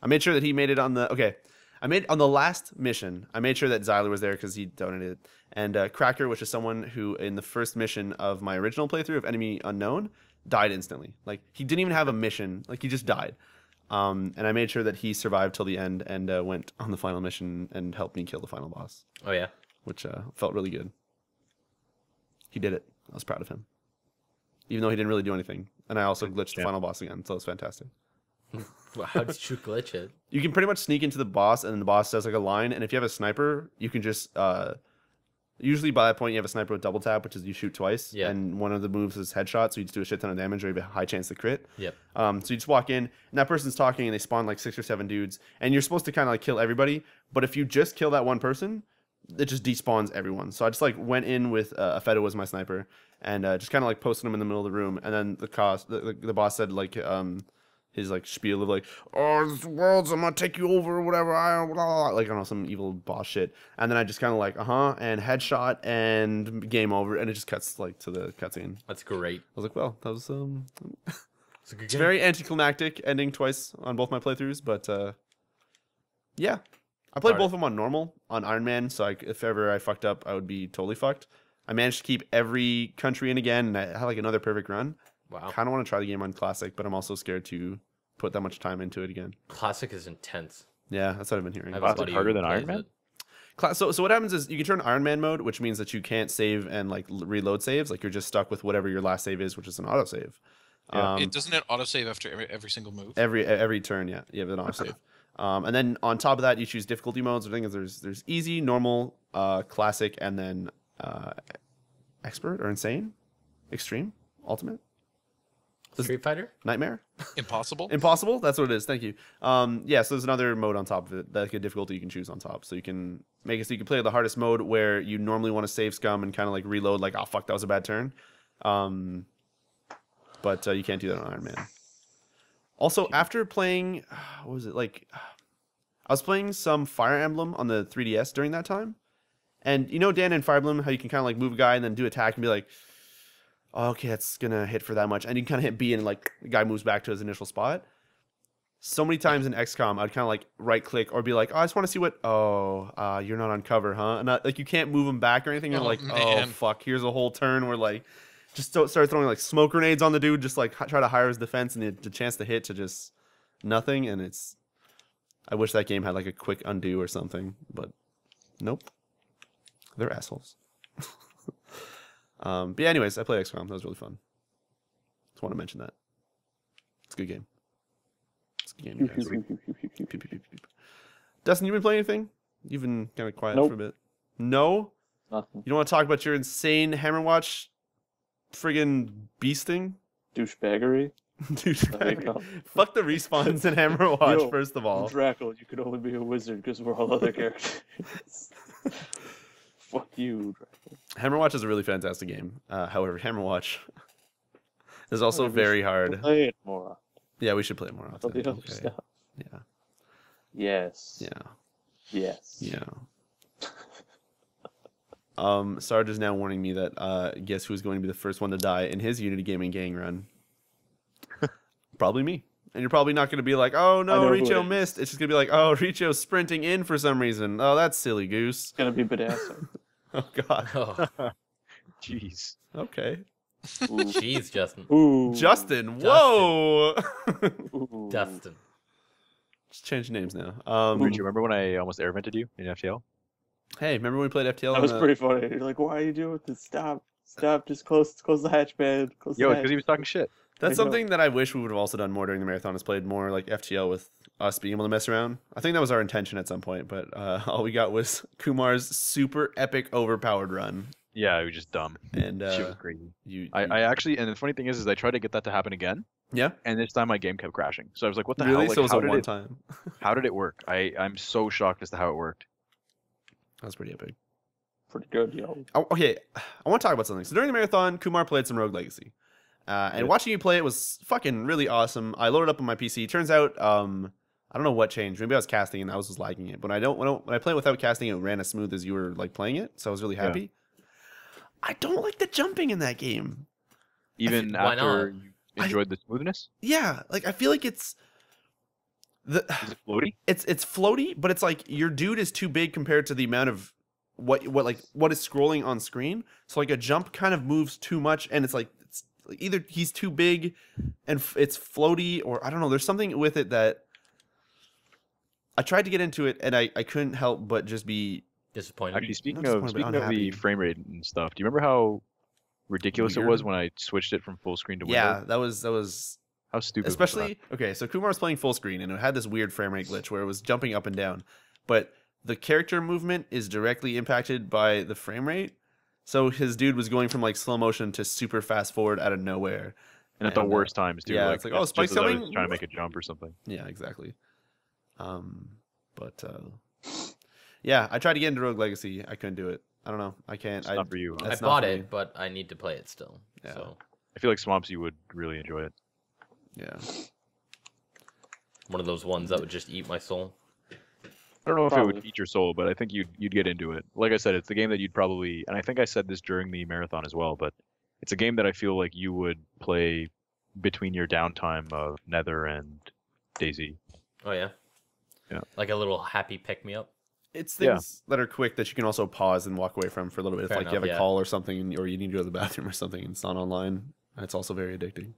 I made sure that he made it on the... Okay. On the last mission, I made sure that Zyler was there because he donated it. And Cracker, which is someone who, in the first mission of my original playthrough of Enemy Unknown, died instantly. Like, he didn't even have a mission. Like, he just died. And I made sure that he survived till the end and went on the final mission and helped me kill the final boss. Oh, yeah? Which felt really good. He did it. I was proud of him. Even though he didn't really do anything. And I also glitched the final boss again, so it was fantastic. How did you glitch it? You can pretty much sneak into the boss, and then the boss says like a line, and if you have a sniper, you can just usually by that point you have a sniper with double tap, which is you shoot twice. Yeah. And one of the moves is headshot, so you just do a shit ton of damage, or you have a high chance to crit. Yep. So you just walk in, and that person's talking, and they spawn like 6 or 7 dudes, and you're supposed to kind of like kill everybody, but if you just kill that one person, it just despawns everyone. So I just like went in with Afeto was my sniper, and just kind of like posted him in the middle of the room, and then the boss said like his like spiel of like, oh, this world's, I'm gonna take you over or whatever, like I don't know, some evil boss shit, and then I just kind of like and headshot and game over, and it just cuts like to the cutscene. That's great. I was like, well, that was It's a good it's game. very anticlimactic ending twice on both my playthroughs, but yeah, I played both of them on normal on Iron Man, so if ever I fucked up, I would be totally fucked. I managed to keep every country in again, and I had like another perfect run. Wow. Kind of want to try the game on Classic, but I'm also scared to put that much time into it again. Classic is intense. Yeah, that's what I've been hearing. I have a Classic buddy harder who than Iron plays Man? it. So what happens is you can turn Iron Man mode, which means that you can't save and like reload saves. Like you're just stuck with whatever your last save is, which is an autosave. Yeah. Doesn't it autosave after every single move? Every turn, yeah, you have an autosave. And then on top of that, you choose difficulty modes. The thing is, there's easy, normal, classic, and then expert or insane, extreme, ultimate. Street Fighter? Nightmare? Impossible? Impossible? That's what it is. Thank you. Yeah, so there's another mode on top of it, like a difficulty you can choose on top. So you can make it so you can play the hardest mode where you normally want to save scum and kind of like reload, like, oh, fuck, that was a bad turn. But you can't do that on Iron Man. Also, after playing, what was it, like, I was playing some Fire Emblem on the 3DS during that time. And you know, Dan, in Fire Emblem, how you can kind of like move a guy and then do attack and be like, oh, okay, that's gonna hit for that much, and you can kind of hit B and like the guy moves back to his initial spot. So many times in XCOM, I'd kind of like right click or be like, oh, I just want to see what. Oh, you're not on cover, huh? And like you can't move him back or anything. You're like, oh fuck, here's a whole turn where like just start throwing like smoke grenades on the dude, just like try to hire his defense and the chance to hit to just nothing. And it's, I wish that game had like a quick undo or something, but nope, they're assholes. But yeah, anyways, I played XCOM. That was really fun. Just want to mention that. It's a good game. It's a good game, guys. Pew, pew, pew, pew, pew. Dustin, you been playing anything? You've been kind of quiet Nope. for a bit. No? Nothing. You don't want to talk about your insane Hammerwatch friggin' beasting? Douchebaggery. Douchebag. Fuck the respawns in Hammerwatch, Yo, first of all. Drackle, you could only be a wizard because we're all other characters. Fuck you, Drackle. Hammerwatch is a really fantastic game. However, Hammerwatch is also We should very hard. Play it more. Yeah, we should play it more All often. the other Okay. stuff. Yeah. Yes. Yeah. Yes. Yeah. Sarge is now warning me that guess who's going to be the first one to die in his Unity Gaming gang run? Probably me. And you're probably not going to be like, oh no, know who Riccio it is. missed. It's just going to be like, oh, Riccio's sprinting in for some reason. Oh, that's silly goose. It's gonna be Badasso. Oh, God. Oh, Jeez. Okay. Ooh. jeez, Justin. Ooh. Justin, whoa! Ooh. Dustin. Just change names now. Rich, you remember when I almost air vented you in FTL? Hey, remember when we played FTL? That was pretty funny. You're like, why are you doing this? Stop. Just close the hatch, man. Close Yo, the because hatch. he was talking shit. That's I know. something that I wish we would have also done more during the marathon, is played more like FTL with us being able to mess around. I think that was our intention at some point, but all we got was Kumar's super epic overpowered run. Yeah, he was just dumb. And Shit was crazy. you, I actually, and the funny thing is I tried to get that to happen again, yeah, and this time my game kept crashing. So I was like, what the really? hell? Like, So it was how a did one it, time. how did it work? I'm so shocked as to how it worked. That was pretty epic. Pretty good, yo. Oh, okay, I want to talk about something. So during the marathon, Kumar played some Rogue Legacy. And Yeah. watching you play it was fucking really awesome. I loaded up on my PC. Turns out, I don't know what changed. Maybe I was casting and I was just lagging it. But when I play it without casting, it ran as smooth as you were like playing it. So I was really happy. I don't like the jumping in that game. Even Why after not? you enjoyed the smoothness? Yeah, like I feel like it's Is it floaty? it's floaty, but it's like your dude is too big compared to the amount of what is scrolling on screen. So like a jump kind of moves too much, and it's like either he's too big and it's floaty, or I don't know. There's something with it that I tried to get into it and I couldn't help but just be Disappointed. Actually, speaking Not of disappointed, but the unhappy. frame rate and stuff, do you remember how ridiculous it Weird. was when I switched it from full screen to window? yeah. That was How stupid was especially okay. So Kumar was playing full screen and it had this weird frame rate glitch where it was jumping up and down, but the character movement is directly impacted by the frame rate. So his dude was going from like slow motion to super fast forward out of nowhere. and at the worst times, too. yeah, like, it's like, oh, just Spike's as I was coming? trying to make a jump or something. Yeah, exactly. But yeah, I tried to get into Rogue Legacy. I couldn't do it. I don't know. I can't. It's not for you. I that's not bought for it, me. but I need to play it still. Yeah. So I feel like Swamps, you would really enjoy it. Yeah. one of those ones that would just eat my soul. I don't know if it Probably. would eat your soul, but I think you'd get into it. Like I said, it's the game that you'd probably, and I think I said this during the marathon as well, but it's a game that I feel like you would play between your downtime of Nether and DayZ. Oh yeah. Yeah. Like a little happy pick me up. It's Yeah. things that are quick that you can also pause and walk away from for a little bit. If Fair like you have enough, a yeah. call or something, or you need to go to the bathroom or something, and it's not online. And it's also very addicting.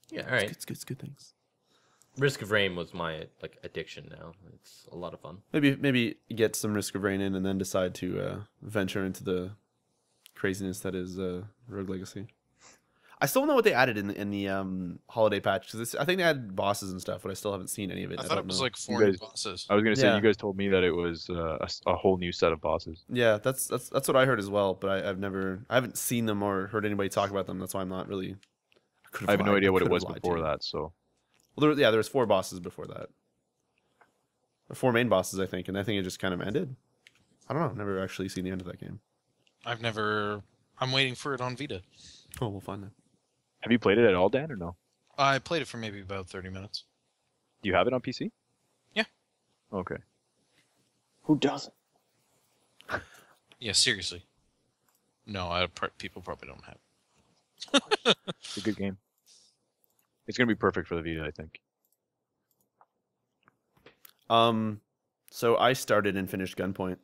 Yeah. All right. It's good things. Risk of Rain was my like addiction now. It's a lot of fun. Maybe get some Risk of Rain in, and then decide to venture into the craziness that is Rogue Legacy. I still don't know what they added in the holiday patch, because I think they had bosses and stuff, but I still haven't seen any of it. I I thought don't it was know. like 4 You new guys- bosses. I was gonna say Yeah. you guys told me that it was a whole new set of bosses. Yeah, that's what I heard as well, but I haven't seen them or heard anybody talk about them. That's why I'm not really. I have no idea what it was before that, so Well, there was 4 bosses before that. Or 4 main bosses, I think, and I think it just kind of ended. I don't know. I've never actually seen the end of that game. I'm waiting for it on Vita. Oh, we'll find that. have you played it at all, Dan, or no? I played it for maybe about 30 minutes. Do you have it on PC? Yeah. Okay. Who doesn't? Yeah, seriously. No, people probably don't have it. It's a good game. It's gonna be perfect for the Vita, I think. So I started and finished Gunpoint.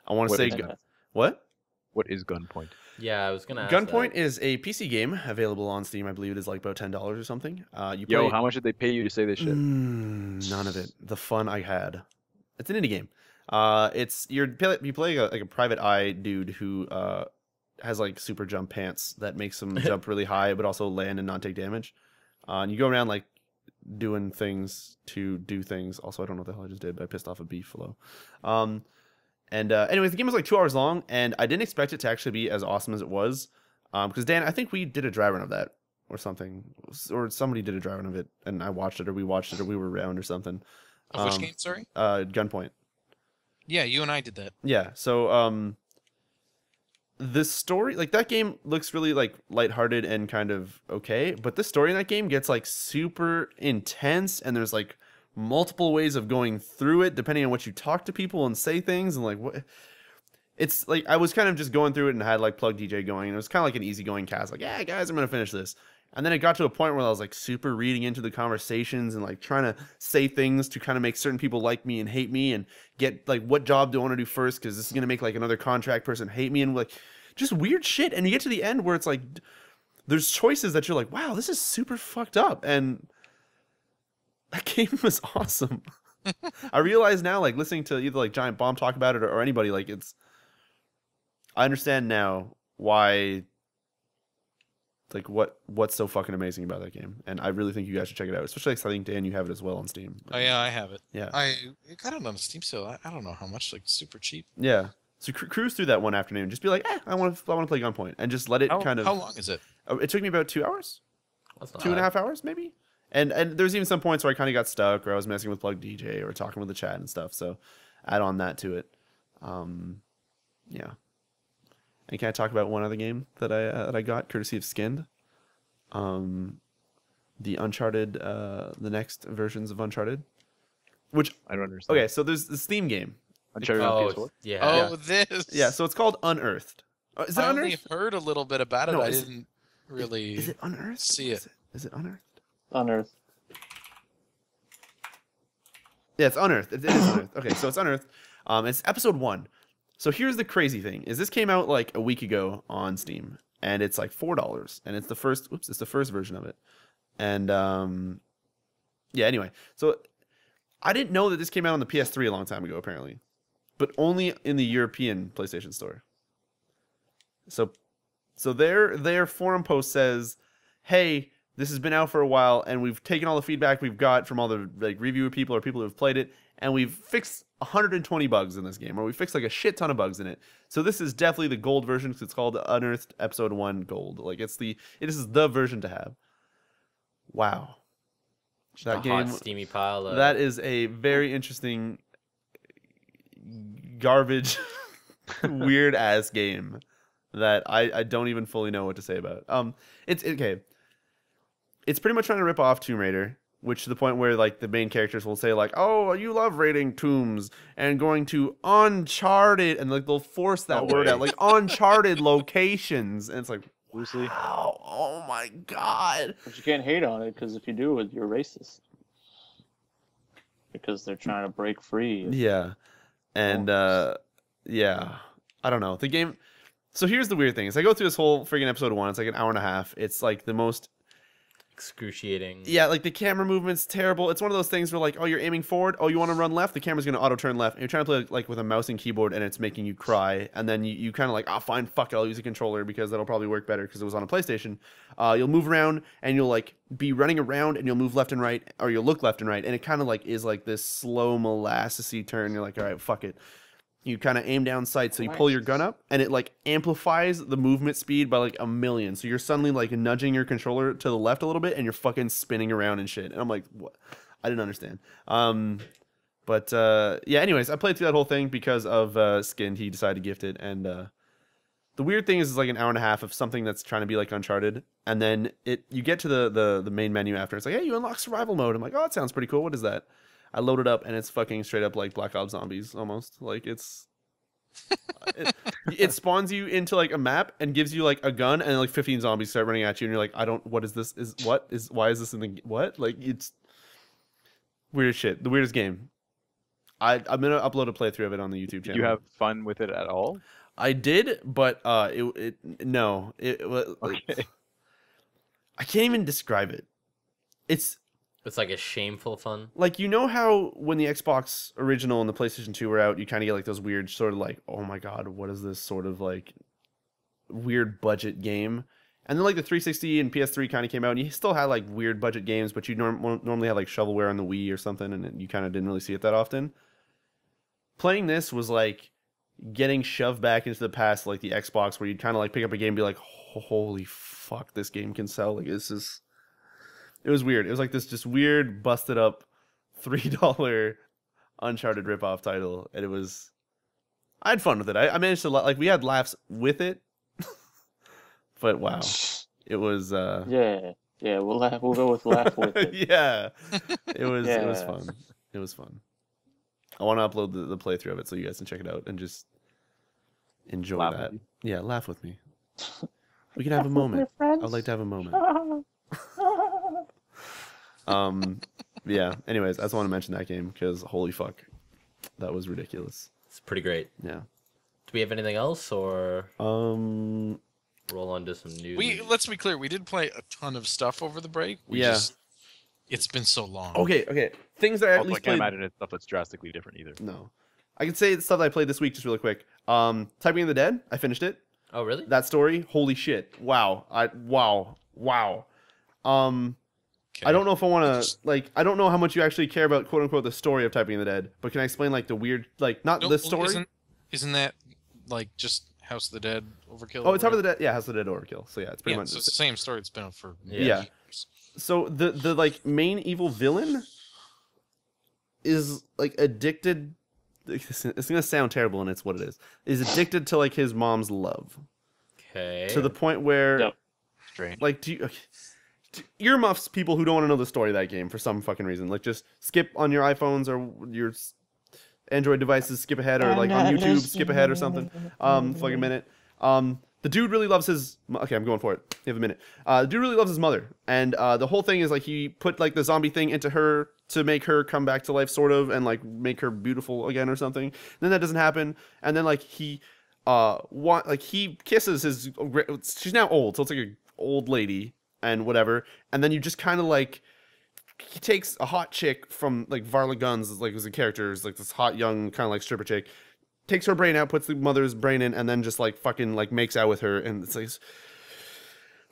I want to What say is it? what? What is Gunpoint? Yeah, I was gonna ask Gunpoint that. is a PC game available on Steam. I believe it is like about $10 or something. You Yo, play... how much did they pay you to say this shit? None of it. The fun I had. It's an indie game. You play like a private eye dude who has like super jump pants that makes him jump really high, but also land and not take damage. And you go around like doing things to do things. Also, I don't know what the hell I just did, but I pissed off a beefalo. Anyways, the game was like 2 hours long, and I didn't expect it to actually be as awesome as it was. Because Dan, I think we did a dry run of that or something, or somebody did a dry run of it, and I watched it, or we watched it, or we were around or something. Of which game, sorry? Gunpoint. Yeah, you and I did that. Yeah. So the story, like that game looks really like lighthearted and kind of okay, but the story in that game gets like super intense, and there's like multiple ways of going through it depending on what you talk to people and say things, and like what it's like I was kind of just going through it and had like Plug DJ going, and it was kind of like an easygoing cast, like, yeah guys, I'm gonna finish this. And then it got to a point where I was like super reading into the conversations and like trying to say things to kind of make certain people like me and hate me and get like what job do I want to do first because this is gonna make like another contract person hate me and like just weird shit. And you get to the end where it's like there's choices that you're like, wow, this is super fucked up. And that game was awesome. I realize now, like listening to either like Giant Bomb talk about it or anybody, like I understand now why. Like what's so fucking amazing about that game, and I really think you guys should check it out. Especially like I think Dan, you have it as well on Steam. Oh yeah, I have it. Yeah, I got it on Steam sale. I don't know how much, like super cheap. Yeah, so cruise through that one afternoon. Just be like, I want to play Gunpoint, and just let it kind of. How long is it? It took me about 2 hours, That's not 2.5 hours maybe. And there's even some points where I kind of got stuck, or I was messing with Plug DJ, or talking with the chat and stuff. So add on that to it. Yeah. And can I talk about one other game that I got courtesy of Skinned? The Uncharted, the next versions of Uncharted, which I don't understand. Okay, so there's this theme game. Uncharted on PS4? yeah. Oh, this. Yeah, so it's called Unearthed. Is it I only Unearthed? heard a little bit about it. No, I didn't really. Is it Unearthed? See it. Is it Unearthed? Unearthed. Yeah, it's Unearthed. It is Unearthed. Okay, so it's Unearthed. It's episode 1. So here's the crazy thing: is this came out like a week ago on Steam, and it's like $4, and it's the first. Oops, it's the first version of it, and yeah. Anyway, so I didn't know that this came out on the PS3 a long time ago, apparently, but only in the European PlayStation Store. So their forum post says, "Hey, this has been out for a while, and we've taken all the feedback we've got from all the like reviewer people or people who have played it, and we've fixed 120 bugs in this game, or we fixed like a shit ton of bugs in it. So this is definitely the gold version because it's called Unearthed Episode 1 Gold. Like this is the version to have." Wow, that game, hot, steamy pile. that is a very interesting, garbage, weird ass game that I don't even fully know what to say about. It's okay. It's pretty much trying to rip off Tomb Raider, which to the point where like the main characters will say like, "Oh, you love raiding tombs and going to uncharted," and like they'll force that word out, like uncharted locations, and it's like, Loosely. wow, oh my god. But you can't hate on it because if you do it, you're racist. Because they're trying to break free. Yeah, and yeah, I don't know the game. So here's the weird thing: is I go through this whole freaking episode 1. It's like an hour and a half. It's like the most excruciating. Yeah, like the camera movement's terrible. It's one of those things where like, oh, you're aiming forward. Oh, you want to run left? The camera's going to auto turn left. And you're trying to play like with a mouse and keyboard, and it's making you cry. And then you kind of like, oh, fine, fuck it, I'll use a controller because that'll probably work better because it was on a PlayStation. You'll move around and you'll like be running around and you'll move left and right, or you'll look left and right, and it kind of like is like this slow molassesy turn. You're like, all right, fuck it. You kind of aim down sight, so you pull your gun up, and it like amplifies the movement speed by like 1,000,000. So you're suddenly like nudging your controller to the left a little bit, and you're fucking spinning around and shit. And I'm like, what? I didn't understand. But yeah. Anyways, I played through that whole thing because of Skinned. He decided to gift it, and the weird thing is, it's like an hour and a half of something that's trying to be like Uncharted, and then you get to the main menu after. It's like, hey, you unlock survival mode. I'm like, oh, that sounds pretty cool. What is that? I load it up, and it's fucking straight up like Black Ops Zombies, almost. Like, it spawns you into, like, a map and gives you, like, a gun, and, like, 15 zombies start running at you, and you're like, what is this? Why is this in the, what? Like, it's weird shit. The weirdest game. I'm going to upload a playthrough of it on the YouTube channel. Did you have fun with it at all? I did, but, no. Okay. I can't even describe it. It's like a shameful fun. Like, you know how when the Xbox original and the PlayStation 2 were out, you kind of get like those weird sort of like, oh my god, what is this sort of like weird budget game? And then like the 360 and PS3 kind of came out, and you still had like weird budget games, but you normally had like shovelware on the Wii or something, and you kind of didn't really see it that often. Playing this was like getting shoved back into the past, like the Xbox, where you'd kind of like pick up a game and be like, holy fuck, this game can sell. Like, this is... It was weird. It was like this just weird, busted up $3 Uncharted ripoff title, and it was... I had fun with it. I managed to... Like, we had laughs with it, but wow. It was... Yeah, we'll go with laugh with it. Yeah. It was fun. It was fun. I want to upload the playthrough of it so you guys can check it out and just enjoy Laugh that. with Yeah, laugh with me. We can have a moment. I'd like to have a moment. Yeah. Anyways, I just want to mention that game because holy fuck, that was ridiculous. It's pretty great. Yeah. Do we have anything else, or roll on to some news? Let's be clear. We did play a ton of stuff over the break. It's been so long. Okay. Things that I at Also, I least can't played. imagine it's stuff that's drastically different either. No, I can say the stuff that I played this week just really quick. Typing in the Dead, I finished it. Oh, really? That story, holy shit! Wow, wow. Okay. I don't know if I want to I don't know how much you actually care about quote unquote the story of Typing in the Dead, but can I explain like the weird not Nope, the story? Isn't that like just House of the Dead overkill? Oh, it's Typing in the Dead. Yeah, House of the Dead overkill. So yeah, it's pretty much. So it's the same story. It's been up for Yeah. years. So the like main evil villain is like addicted. It's gonna sound terrible, and it's what it is. Is addicted to like his mom's love Okay. to the point where Yep. do Strange. you earmuffs people who don't want to know the story of that game for some fucking reason. Like just skip on your iPhones or your Android devices, skip ahead, or like on YouTube, skip ahead or something. For like a minute. The dude really loves his. Okay, I'm going for it. You have a minute. The dude really loves his mother, and the whole thing is like he put like the zombie thing into her to make her come back to life, sort of, and like make her beautiful again or something. And then that doesn't happen, and then like he he kisses his. She's now old, so it's like an old lady and whatever. And then you just kind of like he takes a hot chick from like Varla Guns, like was a character, is like this hot young kind of like stripper chick. Takes her brain out, puts the mother's brain in, and then just like fucking like makes out with her, and it's like,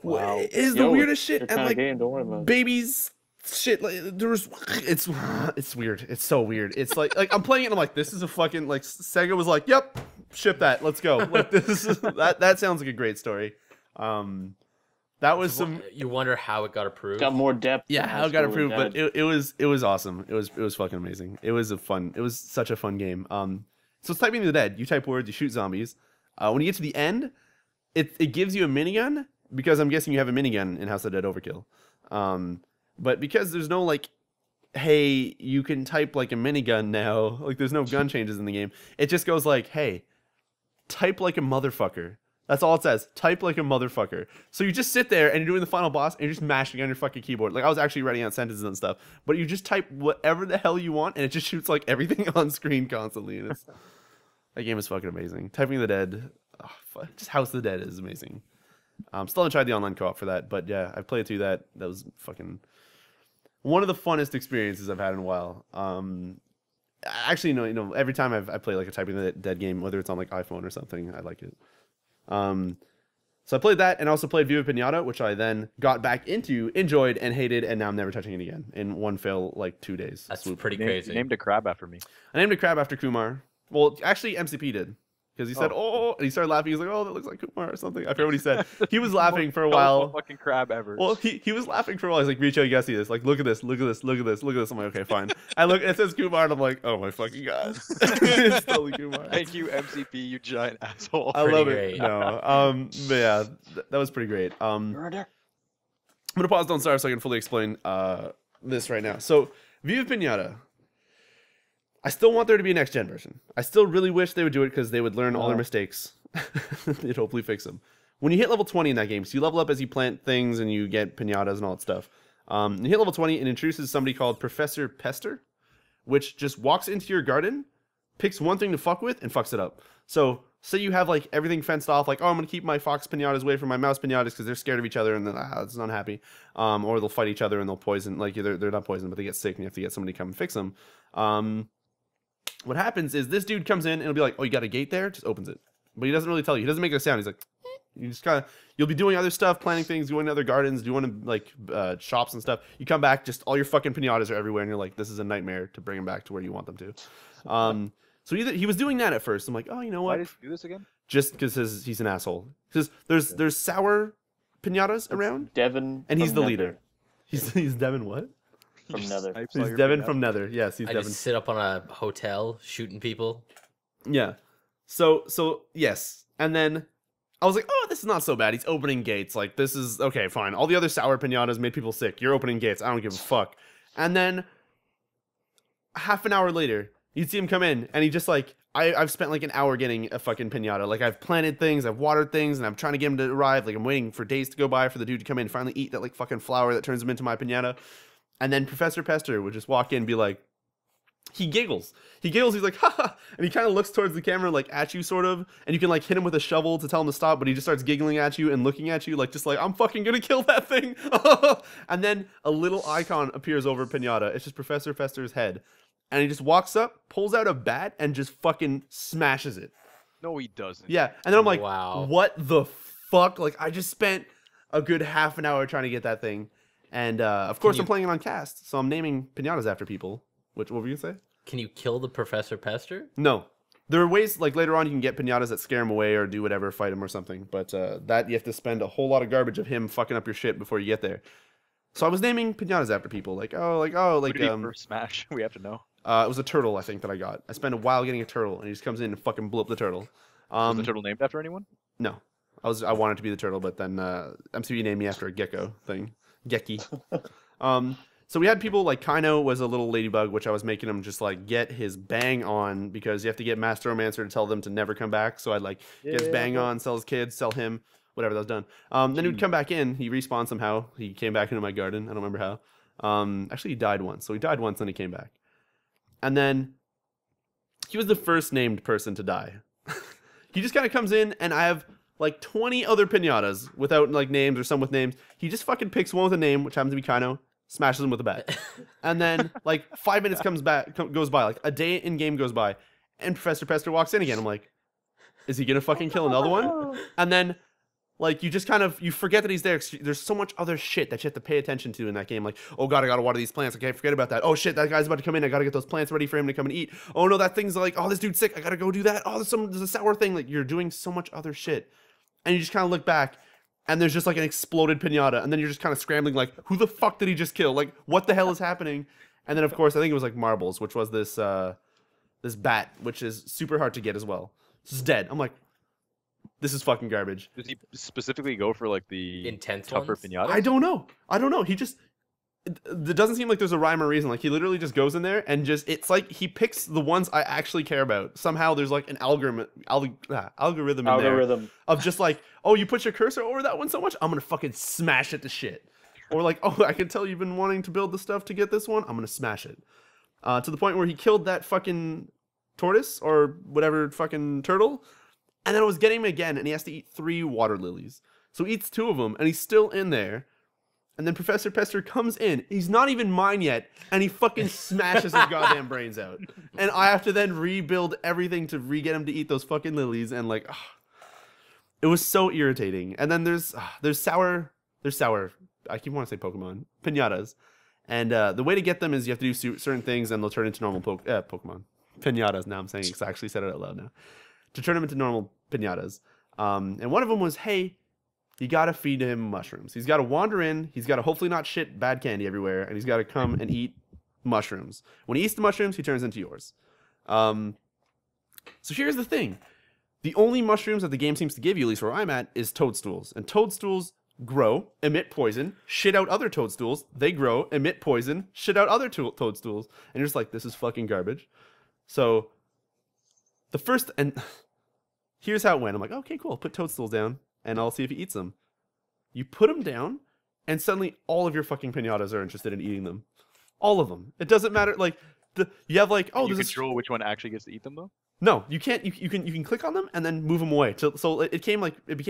Wow. it is the Yo, weirdest they're shit. And kinda like gay, don't worry about it. babies shit, like it's weird. It's so weird. It's like I'm playing it, and I'm like, this is a fucking like Sega was like, yep, ship that, let's go. Like this is that sounds like a great story. That was some. You wonder how it got approved. Got more depth. Yeah, than how it got House of the approved, but Dead. it was awesome. It was fucking amazing. It was such a fun game. So it's Typing in the Dead. You type words, you shoot zombies. When you get to the end, it gives you a minigun because I'm guessing you have a minigun in House of the Dead Overkill. But because there's no like, hey, you can type like a minigun now. Like there's no gun changes in the game. It just goes like, hey, type like a motherfucker. That's all it says. Type like a motherfucker. So you just sit there and you're doing the final boss and you're just mashing on your fucking keyboard. Like I was actually writing out sentences and stuff, but you just type whatever the hell you want and it just shoots like everything on screen constantly. And that game is fucking amazing. Typing in the Dead, just House of the Dead is amazing. Still haven't tried the online co-op for that, but yeah, I played through that. That was fucking one of the funnest experiences I've had in a while. Actually, no, every time I play like a Typing in the Dead game, whether it's on like iPhone or something, I like it. So I played that and also played Viva Pinata, which I then got back into, enjoyed, and hated, and now I'm never touching it again in one fell like 2 days. That's Swoop. pretty You crazy. named a crab after me. I named a crab after Kumar. Well, actually, MCP did. Because he said, oh, and he started laughing. He was like, oh, that looks like Kumar or something. I forget what he said. He was laughing for a while. Fucking crab ever. Well, he was laughing for a while. He's like, Riccio, you gotta see this. Like, look at this, look at this, look at this, look at this. I'm like, okay, fine. I look, it says Kumar, and I'm like, oh my fucking god. It's totally Kumar. Thank you, MCP, you giant asshole. I love Pretty it. great. No. But yeah, that was pretty great. I'm gonna pause Don't Starve so I can fully explain this right now. So, Viva Pinata. I still want there to be a next gen version. I still really wish they would do it because they would learn all their mistakes. They'd hopefully fix them. When you hit level 20 in that game, so you level up as you plant things and you get pinatas and all that stuff. You hit level 20 and introduces somebody called Professor Pester, which just walks into your garden, picks one thing to fuck with, and fucks it up. So, say you have like everything fenced off, like, oh, I'm gonna keep my fox pinatas away from my mouse pinatas because they're scared of each other and then it's unhappy. Or they'll fight each other and they'll poison, like they're not poisoned, but they get sick and you have to get somebody to come and fix them. What happens is this dude comes in and he'll be like, oh, you got a gate there? Just opens it. But he doesn't really tell you. He doesn't make a sound. He's like, you just kind of, you'll be doing other stuff, planting things, going to other gardens, doing like shops and stuff. You come back, just all your fucking pinatas are everywhere, and you're like, this is a nightmare to bring them back to where you want them to. So he was doing that at first. I'm like, oh, you know Why what? did you do this again? Just because he's an asshole. Because there's sour pinatas around, Devin, and he's from the Nether. leader. He's Devin what? From Nether. He's Devin from Nether. Yes, he's I Devin. just sit up on a hotel shooting people. Yeah. So yes. And then I was like, oh, this is not so bad. He's opening gates. Like, this is okay, fine. All the other sour pinatas made people sick. You're opening gates. I don't give a fuck. And then half an hour later, you'd see him come in and he just like I've spent like an hour getting a fucking pinata. Like I've planted things, I've watered things, and I'm trying to get him to arrive. Like I'm waiting for days to go by for the dude to come in and finally eat that like fucking flower that turns him into my pinata. And then Professor Pester would just walk in and be like, he giggles. He's like, ha ha. And he kind of looks towards the camera, like at you sort of. And you can like hit him with a shovel to tell him to stop, but he just starts giggling at you and looking at you like, just like, I'm fucking gonna kill that thing. And then a little icon appears over pinata. It's just Professor Pester's head. And he just walks up, pulls out a bat, and just fucking smashes it. No, he doesn't. Yeah. And then I'm like, Wow. what the fuck? Like, I just spent a good half an hour trying to get that thing. And, of course, I'm playing it on cast, so I'm naming pinatas after people. What were you going to say? Can you kill the Professor Pester? No. There are ways, like, later on you can get pinatas that scare him away or do whatever, fight him or something. But that, you have to spend a whole lot of garbage of him fucking up your shit before you get there. So I was naming pinatas after people. Like, what did he first smash? We have to know. It was a turtle, I think, that I got. I spent a while getting a turtle, and he just comes in and fucking blew up the turtle. Was the turtle named after anyone? No. I wanted to be the turtle, but then MCB named me after a gecko thing. Gecky. So we had people like Kino was a little ladybug, which I was making him just like get his bang on because you have to get Master Romancer to tell them to never come back. So I'd like get his bang on, sell his kids, sell him, whatever that was done. Then he would come back in. He respawned somehow. He came back into my garden. I don't remember how. Actually, he died once. So he died once, then he came back. And then he was the first named person to die. He just kind of comes in, and I have like 20 other pinatas without like names or some with names. He just fucking picks one with a name, which happens to be Kino, smashes him with a bat. And then like 5 minutes goes by, like a day in game goes by, and Professor Pester walks in again. I'm like, is he gonna fucking kill another one? And then like you just kind of you forget that he's there. There's so much other shit that you have to pay attention to in that game. Like, oh god, I gotta water these plants. Okay, forget about that. Oh shit, that guy's about to come in. I gotta get those plants ready for him to come and eat. Oh no, that thing's like, oh, this dude's sick. I gotta go do that. Oh, there's a sour thing. Like you're doing so much other shit, and you just kind of look back, and there's just like an exploded pinata, and then you're just kind of scrambling, like, who the fuck did he just kill? Like, what the hell is happening? And then of course I think it was like marbles, which was this this bat, which is super hard to get as well. It's dead. I'm like, this is fucking garbage. Does he specifically go for like the intense tougher ones? pinatas? I don't know. He just it doesn't seem like there's a rhyme or reason. Like he literally just goes in there and just it's like he picks the ones I actually care about. Somehow there's like an algorithm in there of just like, oh, you put your cursor over that one so much, I'm gonna fucking smash it to shit. Or like, oh, I can tell you've been wanting to build the stuff to get this one, I'm gonna smash it. To the point where he killed that fucking tortoise or whatever fucking turtle. And then I was getting him again, and he has to eat 3 water lilies. So he eats 2 of them, and he's still in there. And then Professor Pester comes in. He's not even mine yet, and he fucking smashes his goddamn brains out. And I have to then rebuild everything to re-get him to eat those fucking lilies, and like, it was so irritating. And then there's sour, I keep wanting to say Pokemon, pinatas. And the way to get them is you have to do certain things, and they'll turn into normal Pokemon. Pinatas, now I'm saying it, 'cause I actually said it out loud now. To turn them into normal pinatas. And one of them was, hey, you gotta feed him mushrooms. He's gotta wander in, he's gotta hopefully not shit bad candy everywhere, and he's gotta come and eat mushrooms. When he eats the mushrooms, he turns into yours. So here's the thing. The only mushrooms that the game seems to give you, at least where I'm at, is toadstools. And toadstools grow, emit poison, shit out other toadstools. They grow, emit poison, shit out other toadstools. And you're just like, this is fucking garbage. So the first, and here's how it went. I'm like, okay, cool. Put toadstools down, and I'll see if he eats them. You put them down, and suddenly all of your fucking pinatas are interested in eating them. All of them. It doesn't matter. Like, you have like, oh, you control which one actually gets to eat them though. No, you can't. You can click on them and then move them away. So it became.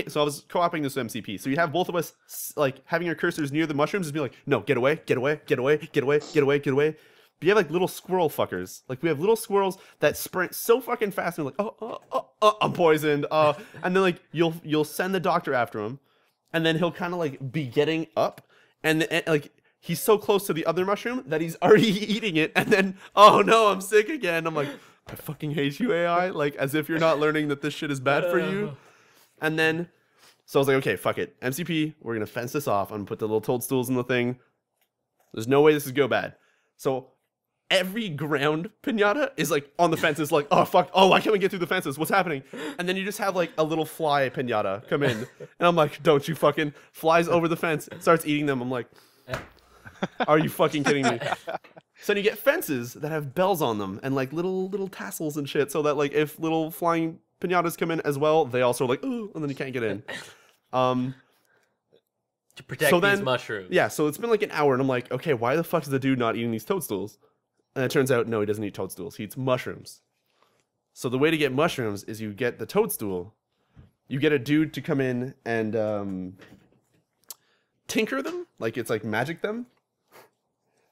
So I was co-oping this with MCP. So you'd have both of us like having our cursors near the mushrooms and be like, no, get away, get away, get away, get away, get away, get away. But you have like little squirrel fuckers. Like we have little squirrels that sprint so fucking fast and like, I'm poisoned. And then like you'll send the doctor after him, and then he'll kind of like be getting up, and like he's so close to the other mushroom that he's already eating it, and then oh no, I'm sick again. I'm like, I fucking hate you, AI. Like as if you're not learning that this shit is bad for you. And then so I was like, okay, fuck it, MCP, we're gonna fence this off. I'm gonna put the little toadstools in the thing. There's no way this is go bad. So every ground pinata is like on the fences, like, oh fuck, oh why can't we get through the fences? What's happening? And then you just have like a little fly pinata come in, and I'm like, don't you fucking, flies over the fence, starts eating them. I'm like, are you fucking kidding me? So then you get fences that have bells on them and like little tassels and shit, so that like if little flying pinatas come in as well, they also are like, ooh, and then you can't get in. To protect these mushrooms. Yeah, so it's been like an hour, and I'm like, okay, why the fuck is the dude not eating these toadstools? And it turns out, no, he doesn't eat toadstools. He eats mushrooms. So the way to get mushrooms is you get the toadstool, you get a dude to come in and tinker them, like it's like magic them.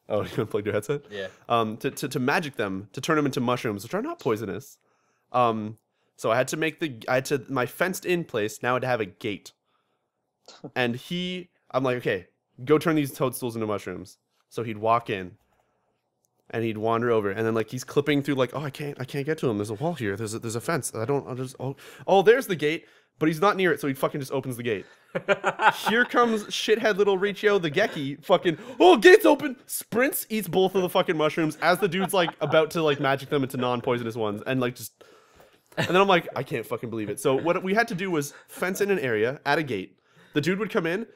Oh, you unplugged your headset? Yeah. To magic them, to turn them into mushrooms, which are not poisonous. So I had to my fenced in place now had to have a gate. And I'm like, okay, go turn these toadstools into mushrooms. So he'd walk in, and he'd wander over, and then like he's clipping through, like, oh, I can't get to him. There's a wall here. There's a fence. There's the gate, but he's not near it, so he fucking just opens the gate. Here comes shithead little Riccio, the Geki, fucking, oh, gate's open, sprints, eats both of the fucking mushrooms as the dude's like about to like magic them into non-poisonous ones, and like just, and then I'm like, I can't fucking believe it. So what we had to do was fence in an area at a gate. The dude would come in,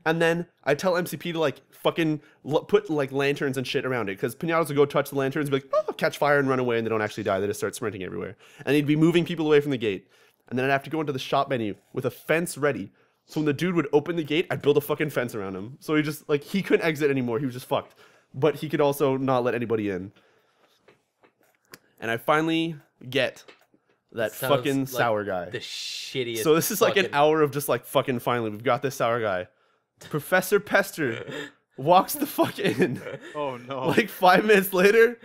and then I tell MCP to like fucking put like lanterns and shit around it, because pinatas would go touch the lanterns, and be like, oh, catch fire and run away, and they don't actually die. They just start sprinting everywhere, and he'd be moving people away from the gate. And then I'd have to go into the shop menu with a fence ready. So when the dude would open the gate, I'd build a fucking fence around him. So he just like he couldn't exit anymore. He was just fucked. But he could also not let anybody in. And I finally get that fucking like sour guy. The shittiest. So this is like an hour of just like fucking finally we've got this sour guy. Professor Pester walks the fuck in. Oh no. Like 5 minutes later,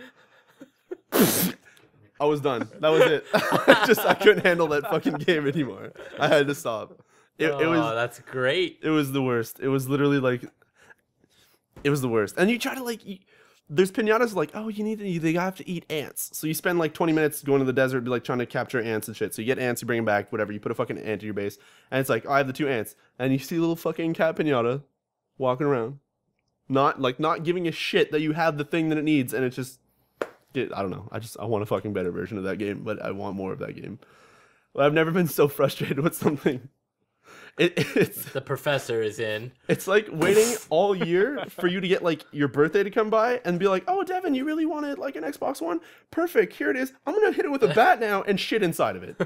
I was done. That was it. I couldn't handle that fucking game anymore. I had to stop. It was. That's great. It was the worst. It was literally like. It was the worst. And you try to like. There's pinatas like, oh, they have to eat ants. So you spend like 20 minutes going to the desert, be like trying to capture ants and shit. So you get ants, you bring them back, whatever. You put a fucking ant in your base, and it's like, oh, I have the 2 ants, and you see a little fucking cat pinata walking around, not giving a shit that you have the thing that it needs, and it's just. I don't know. I want a fucking better version of that game, but I want more of that game. But I've never been so frustrated with something. It's the professor is in. It's like waiting all year for you to get like your birthday to come by and be like, oh, Devin, you really wanted like an Xbox One? Perfect. Here it is. I'm gonna hit it with a bat now and shit inside of it,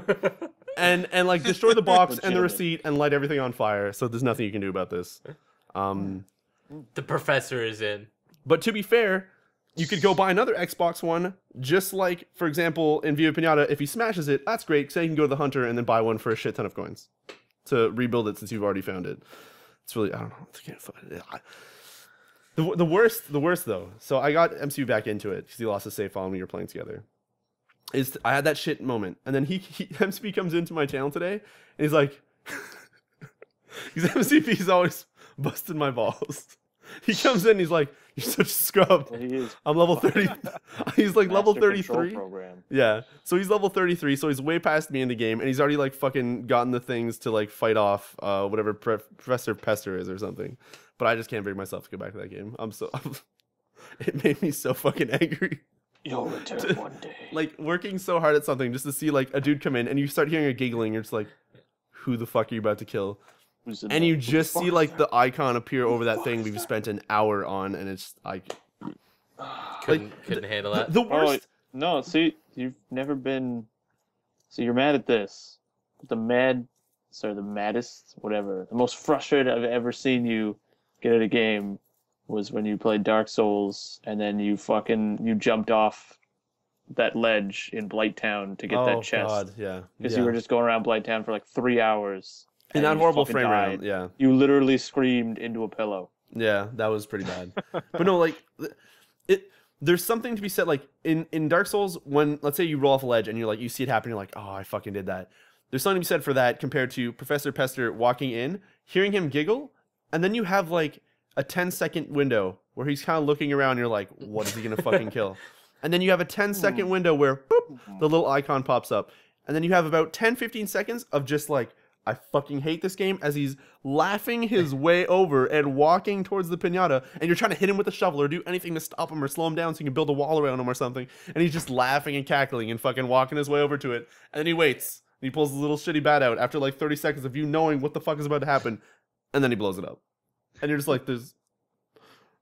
and like destroy the box and the receipt and light everything on fire. So there's nothing you can do about this. The professor is in. But to be fair. You could go buy another Xbox One, just like, for example, in Viva Pinata, if he smashes it, that's great, because then you can go to the Hunter and then buy one for a shit ton of coins to rebuild it since you've already found it. It's really, I don't know. I can't find it. The worst though, so I got MCU back into it, because he lost his save file when we were playing together, is I had that shit moment, and then MCP comes into my channel today, and he's like, because MCP's always busted my balls. He comes in, he's like, you're such a scrub. I'm level 30. He's like level 33. Yeah. So he's level 33, so he's way past me in the game, and he's already like fucking gotten the things to like fight off whatever Professor Pester is or something. But I just can't bring myself to go back to that game. It made me so fucking angry. You'll return one day. Like working so hard at something just to see like a dude come in, and you start hearing a giggling, you're just like, who the fuck are you about to kill? And you just see like the icon appear over that thing we've spent an hour on, and it's like couldn't handle that. The worst. No, see, you've never been. So you're mad at this. The maddest, whatever. The most frustrated I've ever seen you get at a game was when you played Dark Souls, and then you jumped off that ledge in Blighttown to get that chest. God, yeah. Because you were just going around Blighttown for like 3 hours. In that horrible frame rate, yeah. You literally screamed into a pillow. Yeah, that was pretty bad. But no, like, there's something to be said, like, in Dark Souls, when, let's say you roll off a ledge and you're like, you see it happen, you're like, oh, I fucking did that. There's something to be said for that compared to Professor Pester walking in, hearing him giggle, and then you have, like, a 10-second window where he's kind of looking around and you're like, what is he going to fucking kill? And then you have a 10-second window where, boop, the little icon pops up. And then you have about 10-15 seconds of just, like, I fucking hate this game, as he's laughing his way over and walking towards the pinata, and you're trying to hit him with a shovel or do anything to stop him or slow him down so you can build a wall around him or something, and he's just laughing and cackling and fucking walking his way over to it, and then he waits, and he pulls his little shitty bat out after like 30 seconds of you knowing what the fuck is about to happen, and then he blows it up. And you're just like, this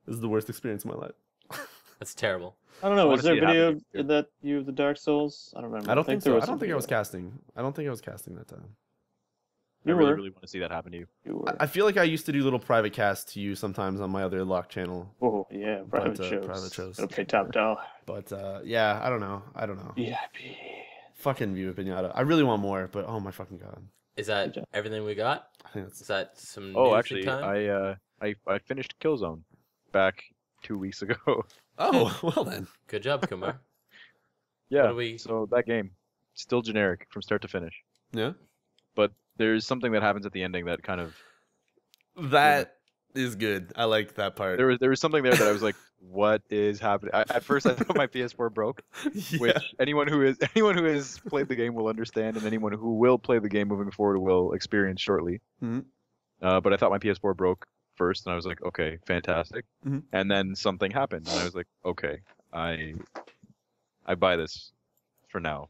is the worst experience of my life. That's terrible. I don't know. I Was wanna there see a it happen video again, too. that you of the Dark Souls? I don't remember. I don't think there so. was I don't a think I was video. casting. I don't think I was casting that time. I You really, were. really want to see that happen to you. You were. I feel like I used to do little private casts to you sometimes on my other lock channel. Oh yeah, private shows. private shows. Gotta pay top dollar. But yeah, I don't know. VIP. Fucking Viva Pinata. I really want more, but oh my fucking god. Is that job. everything we got? I think that's Is that some Oh, news actually, time? I finished Killzone back 2 weeks ago. Oh, well then. Good job, Kumar. Yeah. do we- So that game, still generic from start to finish, Yeah. but there's something that happens at the ending that kind of That is good. I like that part. there was something there that I was like, what is happening? At first I thought my PS4 broke, Yeah. which anyone who has played the game will understand, and anyone who will play the game moving forward will experience shortly. Mhm. But I thought my PS4 broke first, and I was like, okay, fantastic. Mhm. And then something happened, and I was like, okay, I buy this for now.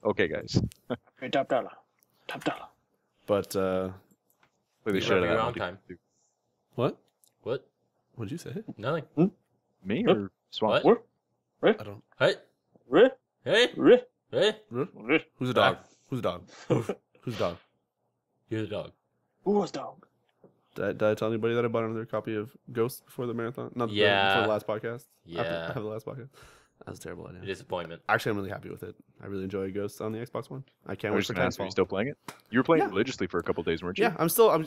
Okay, guys, Pay top dollar. Top dollar. But play the You shit out were of that. wrong one. time. what? What? What'd you say? Nothing. Me Huh? or Swamp? What? What? I don't. Hey, Re? hey, Re? hey. Re? Who's a dog? Who's a dog? Who's a dog? You're the dog. Who was dog? Did I tell anybody that I bought another copy of Ghost before the marathon? Not Yeah. before the last podcast. Yeah. After the last podcast. That was a terrible idea. Disappointment. Actually, I'm really happy with it. I really enjoy Ghost on the Xbox One. I can't I wait was for just gonna ask, are you Titanfall. still playing it? You were playing Yeah. it religiously for a couple days, weren't you? Yeah,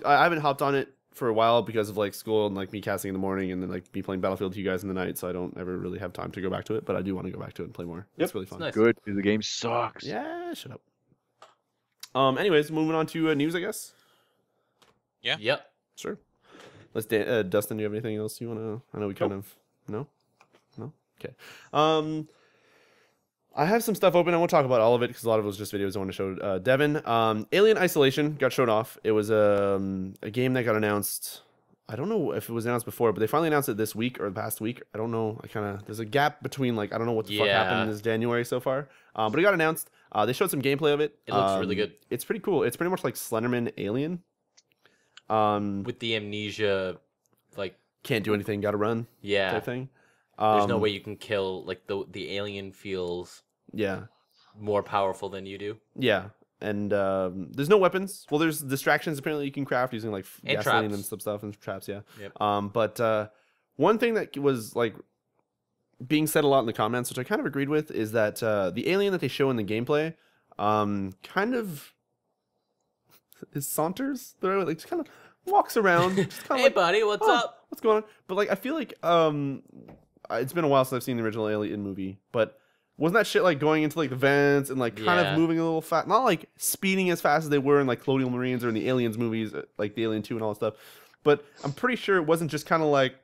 I haven't hopped on it for a while because of like school and like me casting in the morning and then like me playing Battlefield with you guys in the night. So I don't ever really have time to go back to it. But I do want to go back to it and play more. Yep. It's really fun. Nice. Good, because the game sucks. Yeah, shut up. Anyways, moving on to news, I guess. Yep. Sure. Let's Dustin, do you have anything else you want to? I know we kind of no. Okay. I have some stuff open. I won't talk about all of it because a lot of it was just videos I want to show. Devin, Alien Isolation got shown off. It was a game that got announced. I don't know if it was announced before, but they finally announced it this week or the past week. I don't know. There's a gap between like I don't know what the fuck happened in this January so far. But it got announced. They showed some gameplay of it. It looks really good. It's pretty cool. It's pretty much like Slenderman Alien. With the amnesia, like Can't do anything, gotta run yeah. type thing. There's no way you can kill. Like the alien feels Yeah. more powerful than you do. Yeah, and there's no weapons. Well, there's distractions apparently you can craft using like And gasoline traps. and stuff and traps. Yeah. Yep. But one thing that was like being said a lot in the comments, which I kind of agreed with, is that the alien that they show in the gameplay, kind of is saunters. They're like just kind of walks around. Just kind of Hey, like, buddy, what's "Oh, up? what's going on? But like I feel like it's been a while since I've seen the original Alien movie, but wasn't that shit like going into like the vents and like kind Yeah. of moving a little fast, not like speeding as fast as they were in like Colonial Marines or in the Aliens movies, like the Alien 2 and all that stuff. But I'm pretty sure it wasn't just kind of like,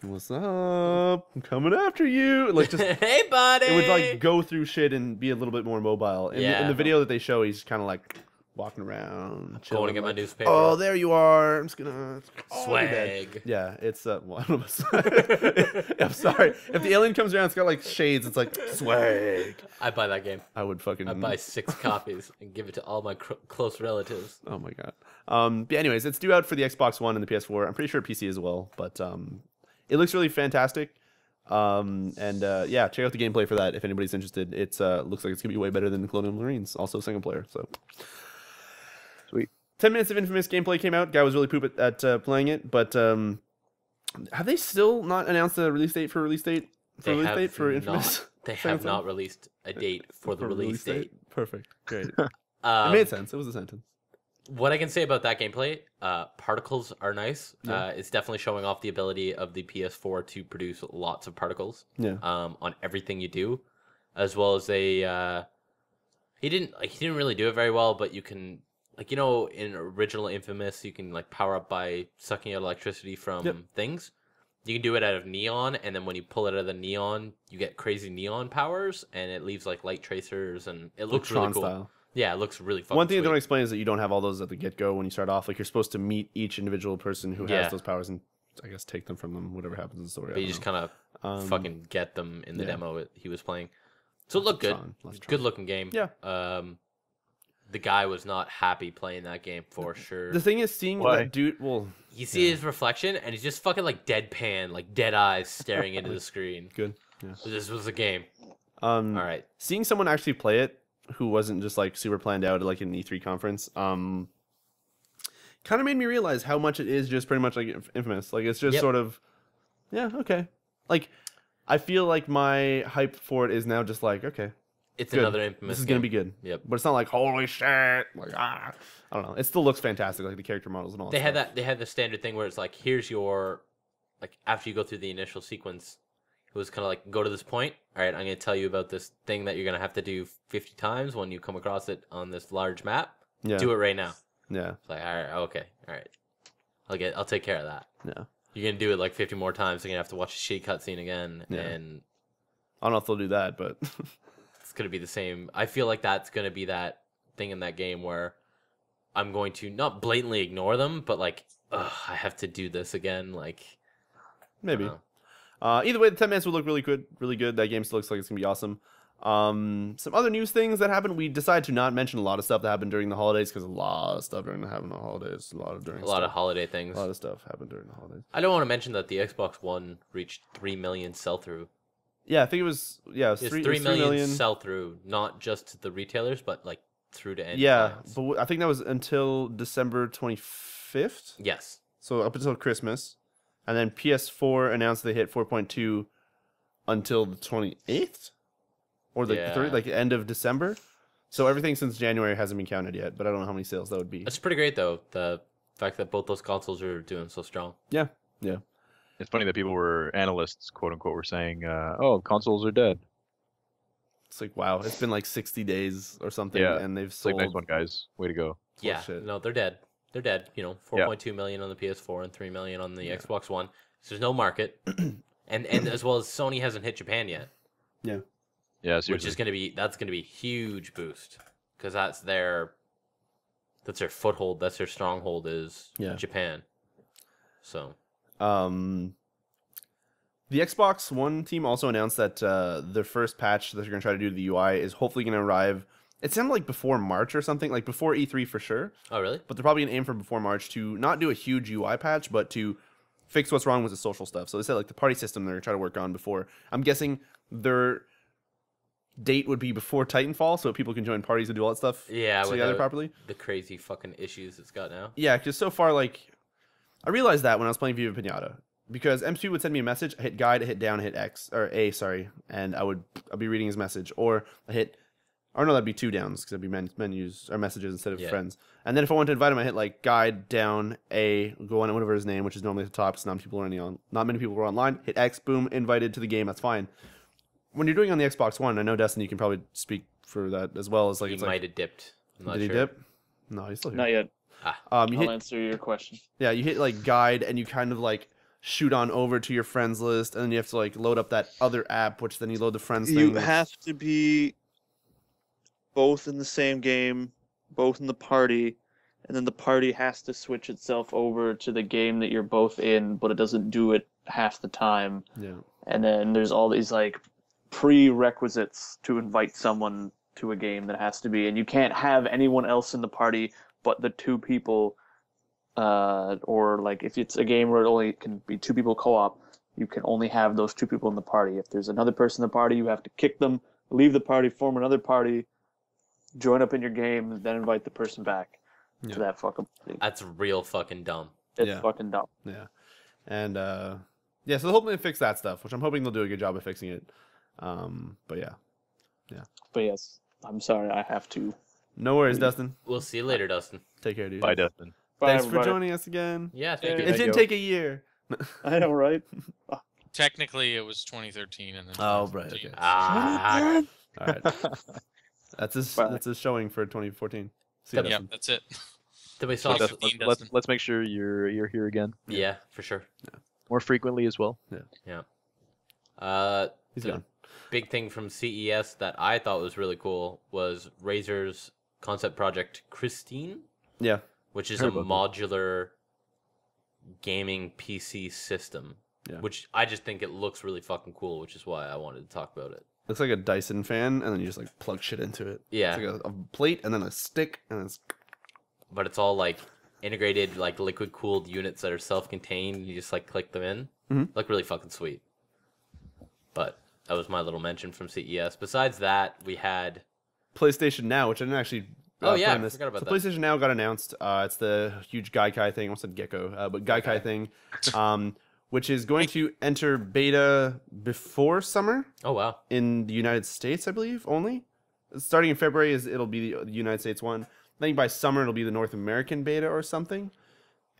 what's up? I'm coming after you. Like just Hey, buddy. it would like go through shit and be a little bit more mobile. In Yeah. the video that they show, he's kind of like walking around, Going chilling, to get my like, newspaper. oh, there you are. I'm just gonna you're dead." Swag. Yeah, it's well, I don't know. I'm sorry. If the alien comes around, it's got like shades. It's like swag. I buy that game. I would fucking. I buy 6 copies and give it to all my close relatives. Oh my god. But anyways, it's due out for the Xbox One and the PS4. I'm pretty sure PC as well. But it looks really fantastic. Yeah, check out the gameplay for that if anybody's interested. It's looks like it's gonna be way better than the Colonial Marines, also single player. So Sweet. 10 minutes of Infamous gameplay came out. Guy was really poop at playing it, but have they still not announced the release date for Infamous? They Second have son? not released a date for the release date. Perfect. Great. It made sense. It was a sentence. What I can say about that gameplay, particles are nice. Yeah. It's definitely showing off the ability of the PS4 to produce lots of particles. Yeah. On everything you do, as well as he didn't really do it very well, but you can in original Infamous you can like power up by sucking out electricity from things. You can do it out of neon, and then when you pull it out of the neon, you get crazy neon powers, and it leaves like light tracers, and it looks really Tron cool. style. Yeah, it looks really fun. One thing they don't explain is that you don't have all those at the get-go when you start off. Like, you're supposed to meet each individual person who Yeah. has those powers and, I guess, take them from them, whatever happens in the story. But you just kind of fucking get them in the yeah. demo he was playing. So it looked good. Lots of Tron. Good looking game. Yeah. The guy was not happy playing that game for sure. The thing is, seeing Why? that dude, well, You see his reflection, and he's just fucking like deadpan, like dead eyes staring into the screen. Good. Yeah. This was a game. All right. Seeing someone actually play it who wasn't just like super planned out at like an E3 conference, kind of made me realize how much it is just pretty much like Infamous. Like it's just sort of, yeah, okay. Like I feel like my hype for it is now just like, okay, it's good. another Infamous. This is gonna be good. Yep. But it's not like holy shit. Like I don't know. It still looks fantastic, like the character models and all. They had that. They had the standard thing where it's like, here's your, like after you go through the initial sequence. It was kind of like, go to this point. All right, I'm going to tell you about this thing that you're going to have to do 50 times when you come across it on this large map. Yeah. Do it right now. Yeah. It's like, all right, okay, all right. I'll take care of that. Yeah. You're going to do it like 50 more times. You're going to have to watch a shitty cutscene again. Yeah. And I don't know if they'll do that, but it's going to be the same. I feel like that's going to be that thing in that game where I'm going to not blatantly ignore them, but like, ugh, I have to do this again. Like, maybe. Either way, the 10 minutes will look really good. Really good. That game still looks like it's gonna be awesome. Some other news things that happened. We decided to not mention a lot of stuff that happened during the holidays because a lot of stuff during the holidays. A lot of holiday things. A lot of stuff happened during the holidays. I don't want to mention that the Xbox One reached 3 million sell-through. Yeah, I think it was. Yeah, it was 3 million sell-through, not just to the retailers, but like through to end. Yeah, clients. but I think that was until December 25th. Yes. So up until Christmas. And then PS4 announced they hit 4.2 until the 28th? Or the 30th, like the end of December? So everything since January hasn't been counted yet, but I don't know how many sales that would be. That's pretty great, though, the fact that both those consoles are doing so strong. Yeah. It's funny that people were, analysts, quote unquote, were saying, oh, consoles are dead. It's like, wow, it's been like 60 days or something, and they've It's sold... like, nice one, guys. Way to go. Yeah, shit. no, they're dead. They're dead. 4.2 million on the PS4 and 3 million on the Xbox One. So there's no market, and as well as Sony hasn't hit Japan yet. Yeah. Yeah, seriously. Which is gonna be a huge boost because that's their foothold. That's their stronghold is Japan. So. The Xbox One team also announced that their first patch that they're going to try to do to the UI is hopefully going to arrive. It sounded like before March or something, like before E3 for sure. Oh, really? But they're probably going to aim for before March to not do a huge UI patch, but to fix what's wrong with the social stuff. So they said like the party system they're going to try to work on before. I'm guessing their date would be before Titanfall so people can join parties and do all that stuff together properly. The crazy fucking issues it's got now. Yeah, because so far, like, I realized that when I was playing Viva Pinata. Because M2 would send me a message, I hit guide, I hit down, I hit X, or A, sorry, and I'd be reading his message. Or I hit, or no, that'd be 2 downs, because it'd be menus, or messages instead of friends. And then if I wanted to invite him, I hit, like, guide, down, A, go on whatever his name, which is normally at the top, because not many people are online. Hit X, boom, invited to the game, that's fine. When you're doing it on the Xbox One, I know, Dustin, you can probably speak for that as well. As like, he might have dipped. I'm not did he sure. dip? No, he's still here. Not yet. I'll answer your question. Yeah, you hit, like, guide, and you kind of, like, shoot on over to your friends list, and then you have to like load up that other app, which then you load the friends thing. You have to be both in the same game, both in the party, and then the party has to switch itself over to the game that you're both in, but it doesn't do it half the time. Yeah. And then there's all these like prerequisites to invite someone to a game that has to be, and you can't have anyone else in the party but the 2 people. Or like if it's a game where it only can be 2 people co-op, you can only have those 2 people in the party. If there's another person in the party, you have to kick them, leave the party, form another party, join up in your game, then invite the person back to that fucking party. That's real fucking dumb. It's fucking dumb. Yeah. And so they're hoping to fix that stuff, which I'm hoping they'll do a good job of fixing it. But yeah. But yes, I'm sorry, I have to. No worries, Dustin. We'll see you later, Dustin. Take care, dude. Bye, Dustin. Bye, Thanks everybody. for joining us again. Yeah, thank you. It didn't take a year. I know, right? Technically, it was 2013, and then. Oh, right. 2014. Okay. All right. That's Bye. his showing for 2014. See you, Yeah, Dustin. that's it. Then we saw. Let's- Let's make sure you're here again Yeah, for sure. more frequently as well. He's the gone. big thing from CES that I thought was really cool was Razer's concept project Christine, Yeah. which is Heard a about modular gaming PC system. Yeah. Which I just think it looks really fucking cool, which is why I wanted to talk about it. Looks like a Dyson fan, and then you just like plug shit into it. Yeah. It's like a plate, and then a stick, and it's But it's all like integrated like liquid cooled units that are self-contained. You just like click them in. Look really fucking sweet. But that was my little mention from CES. Besides that, we had PlayStation Now, which I didn't actually. Oh yeah, I this. forgot about So that. PlayStation Now got announced. It's the huge Gaikai thing. I almost said Gecko, but Gaikai thing, which is going to enter beta before summer Oh wow. in the United States, I believe. Only starting in February it'll be the United States one. I think by summer it'll be the North American beta or something.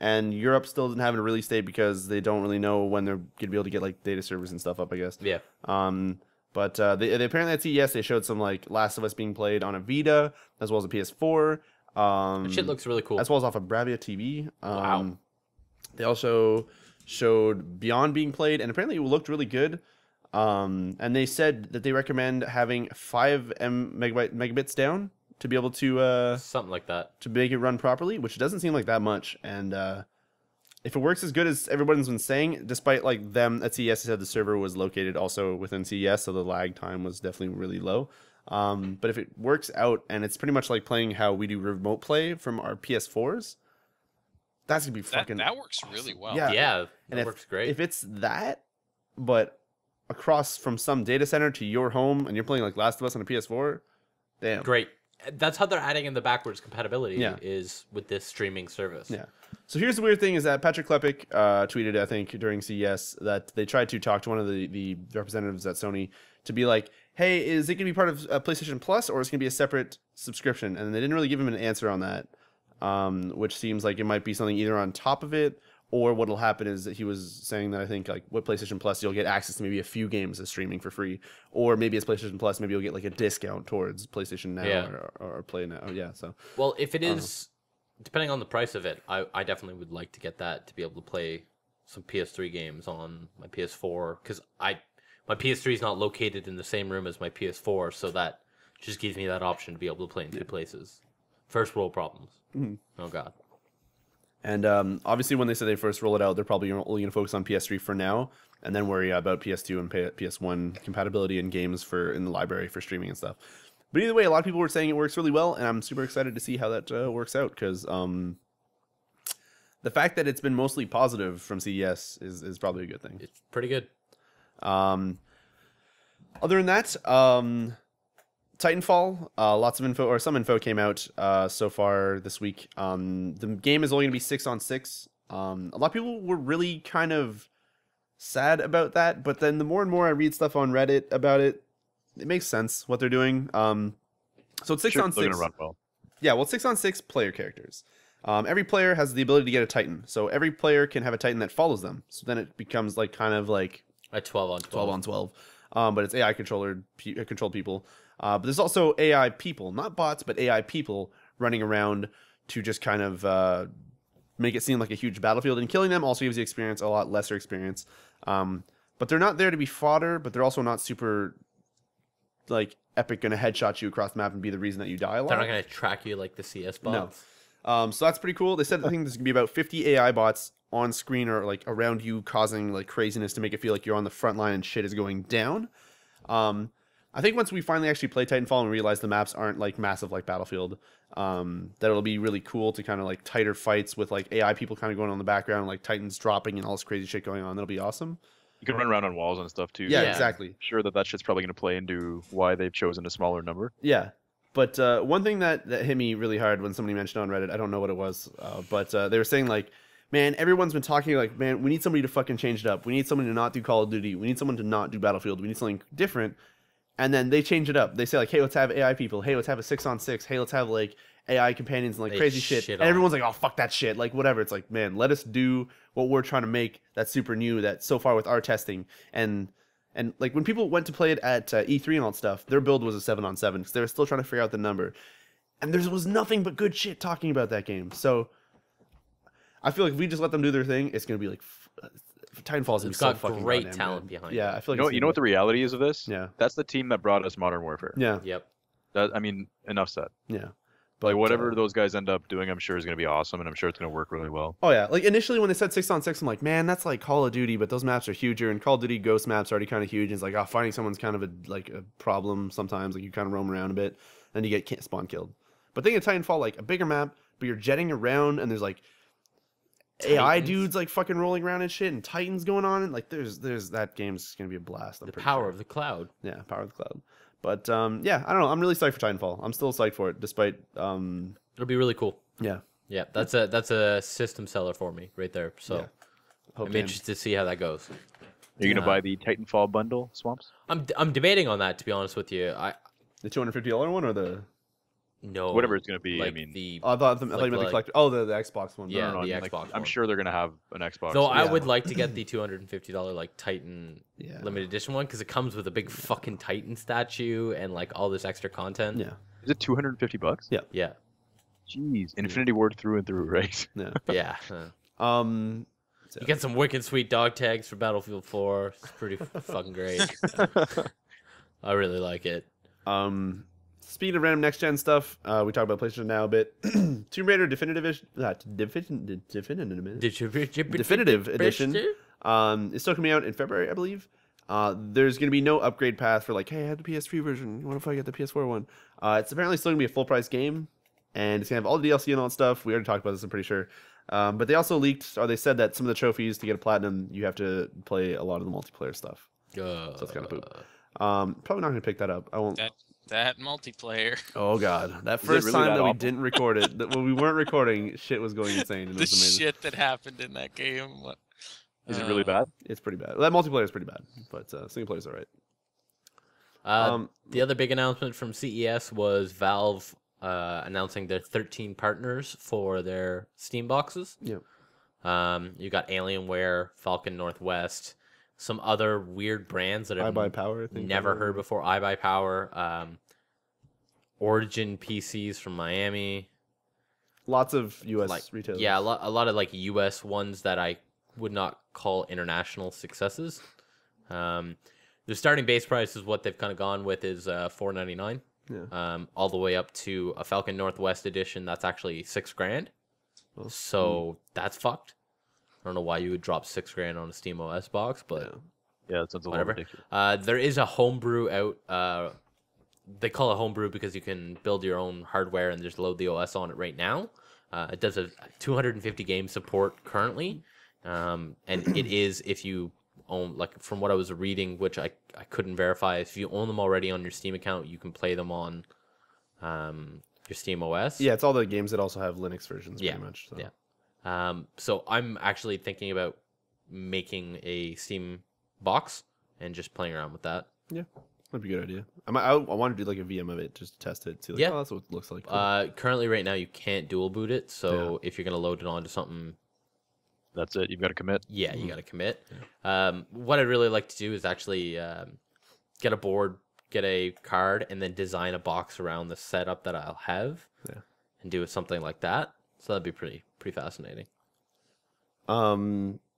And Europe still doesn't have a release date because they don't really know when they're gonna be able to get like data servers and stuff up, I guess. Yeah. But they apparently at CES they showed some like Last of Us being played on a Vita as well as a PS4. That shit looks really cool. As well as off of Bravia TV. Wow. They also showed Beyond being played, and apparently it looked really good. And they said that they recommend having 5 megabits down to be able to Something like that. to make it run properly, which doesn't seem like that much. And if it works as good as everyone's been saying, despite like them at CES said the server was located also within CES, so the lag time was definitely really low. But if it works out and it's pretty much like playing how we do remote play from our PS4s, that's gonna be fucking. That works really well. Yeah. Yeah, And that works great. If it's that, but across from some data center to your home, and you're playing like Last of Us on a PS4, damn. Great. That's how they're adding in the backwards compatibility. Yeah. Is with this streaming service. Yeah. So here's the weird thing: is that Patrick Klepek tweeted, I think, during CES that they tried to talk to one of the representatives at Sony to be like, "Hey, is it going to be part of PlayStation Plus, or is it going to be a separate subscription?" And they didn't really give him an answer on that, which seems like it might be something either on top of it, or what'll happen is that he was saying that I think like with PlayStation Plus you'll get access to maybe a few games as streaming for free, or maybe it's PlayStation Plus maybe you'll get like a discount towards PlayStation Now Yeah. or Play Now. Oh, yeah, so. Well, if it is, depending on the price of it, I definitely would like to get that to be able to play some PS3 games on my PS4 because my PS3 is not located in the same room as my PS4, so that just gives me that option to be able to play in two places. First world problems. Oh god. And obviously, when they say they first roll it out, they're probably only going to focus on PS3 for now, and then worry about PS2 and PS1 compatibility and games in the library for streaming and stuff. But either way, a lot of people were saying it works really well, and I'm super excited to see how that works out because the fact that it's been mostly positive from CES is probably a good thing. It's pretty good. Other than that, Titanfall, lots of info, or some info came out so far this week. The game is only going to be 6-on-6. A lot of people were really kind of sad about that, but then the more and more I read stuff on Reddit about it, it makes sense what they're doing. So it's 6-on-6. They're gonna run well. Yeah, well, 6-on-6 player characters. Every player has the ability to get a Titan, so every player can have a Titan that follows them. So then it becomes like kind of like A 12-on-12. 12-on-12. But it's AI controlled people. But there's also AI people, not bots, but AI people running around to just kind of make it seem like a huge battlefield. And killing them also gives you experience, a lot lesser experience. But they're not there to be fodder, but they're also not super like epic, going to headshot you across the map and be the reason that you die a lot. They're not going to track you like the CS bots. No. So that's pretty cool. They said I think there's going to be about 50 AI bots on screen or like around you causing like craziness to make it feel like you're on the front line and shit is going down. I think once we finally actually play Titanfall and realize the maps aren't like massive like Battlefield, that it'll be really cool to kind of like tighter fights with like AI people kind of going on in the background, like Titans dropping and all this crazy shit going on. That'll be awesome. You can run around on walls and stuff too. Yeah, Yeah. exactly. Sure that shit's probably going to play into why they've chosen a smaller number. Yeah. But one thing that hit me really hard when somebody mentioned on Reddit, I don't know what it was, but they were saying like, man, everyone's been talking like, man, we need somebody to fucking change it up. We need someone to not do Call of Duty. We need someone to not do Battlefield. We need something different. And then they change it up. They say like, hey, let's have AI people. Hey, let's have a 6-on-6. Hey, let's have like AI companions and like They crazy shit. shit And on everyone's like, oh, fuck that shit. Like whatever. It's like, man, let us do what we're trying to make that's super new, that so far with our testing. And like when people went to play it at E3 and all that stuff, their build was a 7-on-7 because they were still trying to figure out the number. And there was nothing but good shit talking about that game. So I feel like if we just let them do their thing, it's going to be like Titanfall is going to be It's so got fucking great goddamn talent good. behind Yeah, it. I feel like You it's know what the reality is of this? Yeah. That's the team that brought us Modern Warfare. Yeah, Yep. That, I mean, enough said. yeah. Like whatever those guys end up doing, I'm sure is going to be awesome, and I'm sure it's going to work really well. Oh yeah, like initially when they said 6-on-6, I'm like, man, that's like Call of Duty, but those maps are huger, and Call of Duty Ghost maps are already kind of huge. And it's like, oh, finding someone's kind of a problem sometimes. Like you kind of roam around a bit, then you get spawn killed. But thinking of Titanfall, like a bigger map, but you're jetting around and there's like AI Titans. dudes like fucking rolling around and shit, and Titans going on, and like there's that game's gonna be a blast. The power of the cloud. Yeah, power of the cloud. But yeah, I don't know. I'm really psyched for Titanfall. I'm still psyched for it, despite It'll be really cool. yeah. Yeah, that's a system seller for me right there. So Yeah. Hope I'm to- interested to see how that goes. Are you gonna buy the Titanfall bundle, Swamps? I'm debating on that, to be honest with you. the $250 one or the No, Whatever it's gonna be. like I mean, the I thought you meant the like- collector. Oh, the Xbox one. Yeah, I the mean, like, Xbox I'm one. sure they're gonna have an Xbox. though I Yeah. would like to get the $250 like Titan Yeah. limited edition one because it comes with a big fucking Titan statue and like all this extra content. Yeah. Is it $250? Yeah. Yeah. Jeez, Infinity Ward through and through, right? Yeah. Yeah. Um. You get some wicked sweet dog tags for Battlefield 4. It's pretty fucking great. I really like it. Speaking of random next gen stuff, we talked about PlayStation Now a bit. Tomb Raider Definitive Edition is still coming out in February, I believe. There's going to be no upgrade path for like, hey, I had the PS3 version. What if I get the PS4 one? It's apparently still going to be a full price game, and it's going to have all the DLC and all that stuff. We already talked about this, I'm pretty sure. But they also leaked, or they said that some of the trophies to get a platinum, you have to play a lot of the multiplayer stuff. So it's kind of poop. Probably not going to pick that up. I won't. That multiplayer. Oh god, that it first really time that that we awful? didn't record it, when we weren't recording, shit was going insane. And it The was amazing. shit that happened in that game. What? Is it really bad? It's pretty bad. That multiplayer is pretty bad, but single player's alright. The other big announcement from CES was Valve announcing their 13 partners for their Steam boxes. Yeah. You got Alienware, Falcon Northwest, some other weird brands that I I've Buy Power. I think never heard before. I Buy Power, Origin PCs from Miami. Lots of US Like retailers. yeah, a lot of like US ones that I would not call international successes. The starting base price is what they've kind of gone with is $4.99. Yeah. All the way up to a Falcon Northwest edition that's actually $6,000. Well, So that's fucked. I don't know why you would drop $6,000 on a Steam OS box, but Yeah, that sounds a little whatever. ridiculous. There is a homebrew out. They call it homebrew because you can build your own hardware and just load the OS on it right now. It does a 250 game support currently, and it is if you own, like from what I was reading, which I couldn't verify, if you own them already on your Steam account, you can play them on your Steam OS. Yeah, it's all the games that also have Linux versions, Yeah, pretty much. So. yeah. So I'm actually thinking about making a Steam box and just playing around with that. That'd be a good idea. I want to do like a VM of it just to test it. See, like, Yeah. oh, that's what it looks like. Currently, right now, you can't dual boot it. So if you're gonna load it onto something, That's it. You've got to commit. yeah, you gotta commit. What I'd really like to do is actually get a board, get a card, and then design a box around the setup that I'll have, and do something like that. So that'd be pretty fascinating.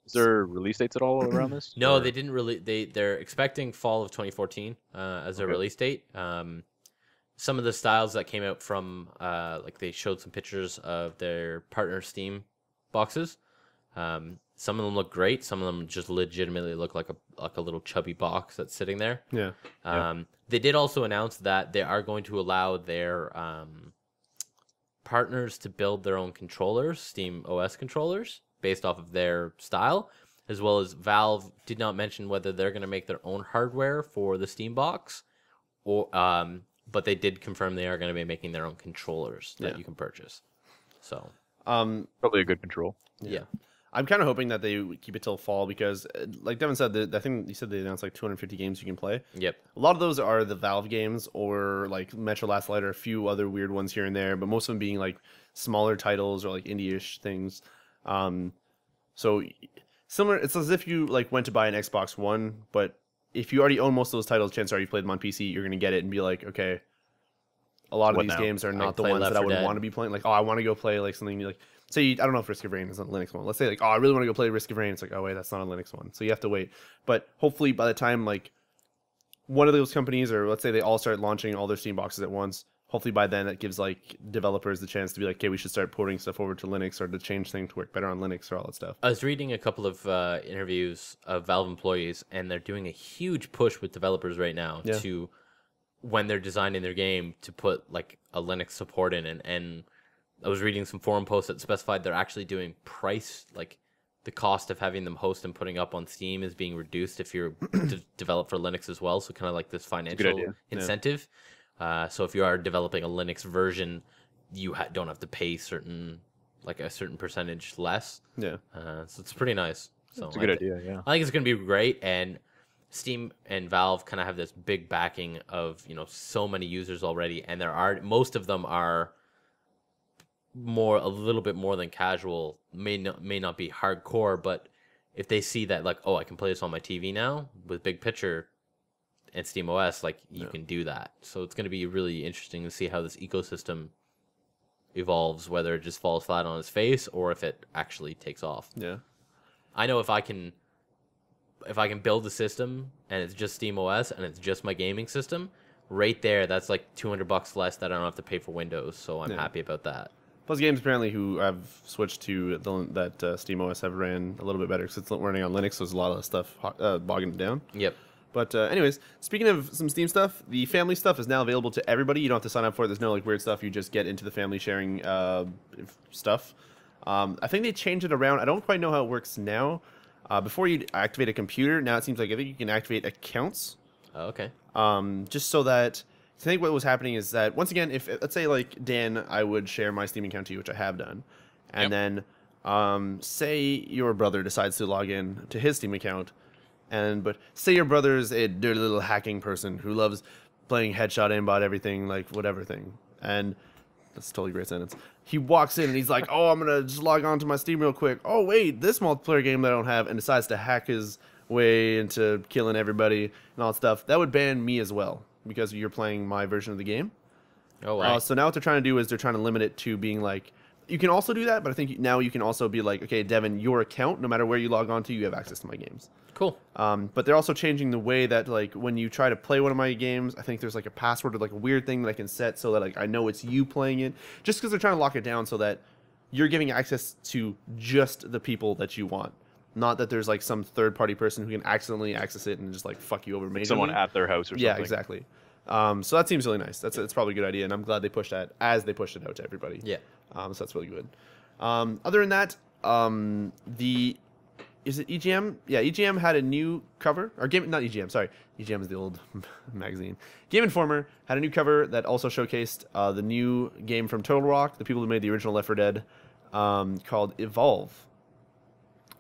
Is there release dates at all around this? No, Or- they didn't really. They're expecting fall of 2014 as their Okay. release date. Some of the styles that came out from like they showed some pictures of their partner Steam boxes. Some of them look great. Some of them just legitimately look like a little chubby box that's sitting there. yeah. They did also announce that they are going to allow their partners to build their own controllers, Steam OS controllers, based off of their style, as well as Valve did not mention whether they're going to make their own hardware for the Steam box, or but they did confirm they are going to be making their own controllers that you can purchase. So Probably a good control. yeah. I'm kind of hoping that they keep it till fall because, like Devin said, I think you said they announced like 250 games you can play. Yep. A lot of those are the Valve games or like Metro Last Light or a few other weird ones here and there, but most of them being like smaller titles or like indie-ish things. So similar, it's as if you like went to buy an Xbox One, but if you already own most of those titles, chances are you've played them on PC, you're going to get it and be like, okay, a lot of What these now? games are not the play ones Left that I 4 would Dead. want to be playing. Like, oh, I want to go play like something like, say, I don't know if Risk of Rain is a Linux one. Let's say like, oh, I really want to go play Risk of Rain. It's like, oh wait, that's not a Linux one. So you have to wait. But hopefully by the time like one of those companies, or let's say they all start launching all their Steam boxes at once, hopefully by then it gives like developers the chance to be like, okay, we should start porting stuff over to Linux or to change things to work better on Linux or all that stuff. I was reading a couple of interviews of Valve employees, and they're doing a huge push with developers right now to, when they're designing their game, to put like a Linux support in. And I was reading some forum posts that specified they're actually doing price, like the cost of having them host and putting up on Steam is being reduced if you're develop for Linux as well. So kind of like this financial incentive. So if you are developing a Linux version, you don't have to pay a certain percentage less. Yeah. So it's pretty nice. So It's a good idea, yeah. I think it's going to be great. And Steam and Valve kind of have this big backing of, so many users already. And most of them are a little bit more than casual, may not be hardcore, but if they see that like, oh, I can play this on my TV now with big picture and SteamOS, like you can do that. So it's going to be really interesting to see how this ecosystem evolves, whether it just falls flat on its face or if it actually takes off. Yeah. I know if I can build a system and it's just SteamOS and it's just my gaming system, right there, that's like $200 less that I don't have to pay for Windows. So I'm happy about that. Plus, games apparently who have switched to that SteamOS have ran a little bit better because it's running on Linux, so there's a lot of stuff bogging it down. Yep. But anyways, speaking of some Steam stuff, the family stuff is now available to everybody. You don't have to sign up for it. There's no like weird stuff. You just get into the family sharing stuff. I think they changed it around. I don't quite know how it works now. Before you activate a computer, now it seems like I think you can activate accounts. Oh, okay. Just so that I think what was happening is that once again, if let's say like Dan, I would share my Steam account to you, which I have done, and then say your brother decides to log in to his Steam account, but say your brother is a dirty little hacking person who loves playing headshot aimbot everything like whatever thing, and that's a totally great sentence. He walks in and he's like, oh, I'm gonna just log on to my Steam real quick. Oh wait, this multiplayer game that I don't have, and decides to hack his way into killing everybody and all that stuff. That would ban me as well, because you're playing my version of the game. Oh, wow. So now what they're trying to do is they're trying to limit it to being like, you can also do that, but I think now you can also be like, okay, Devin, your account, no matter where you log on to, you have access to my games. Cool. But they're also changing the way that like when you try to play one of my games, I think there's like a password or like a weird thing that I can set so that like I know it's you playing it, just because they're trying to lock it down so that you're giving access to just the people that you want. Not that there's like some third-party person who can accidentally access it and just like fuck you over majorly. Someone at their house or something. Yeah, exactly. So that seems really nice. It's probably a good idea, and I'm glad they pushed that as they pushed it out to everybody. Yeah. So that's really good. Other than that, is it EGM? Yeah, EGM had a new cover, or not EGM. Sorry, EGM is the old magazine. Game Informer had a new cover that also showcased the new game from Total Rock, the people who made the original Left 4 Dead, called Evolve.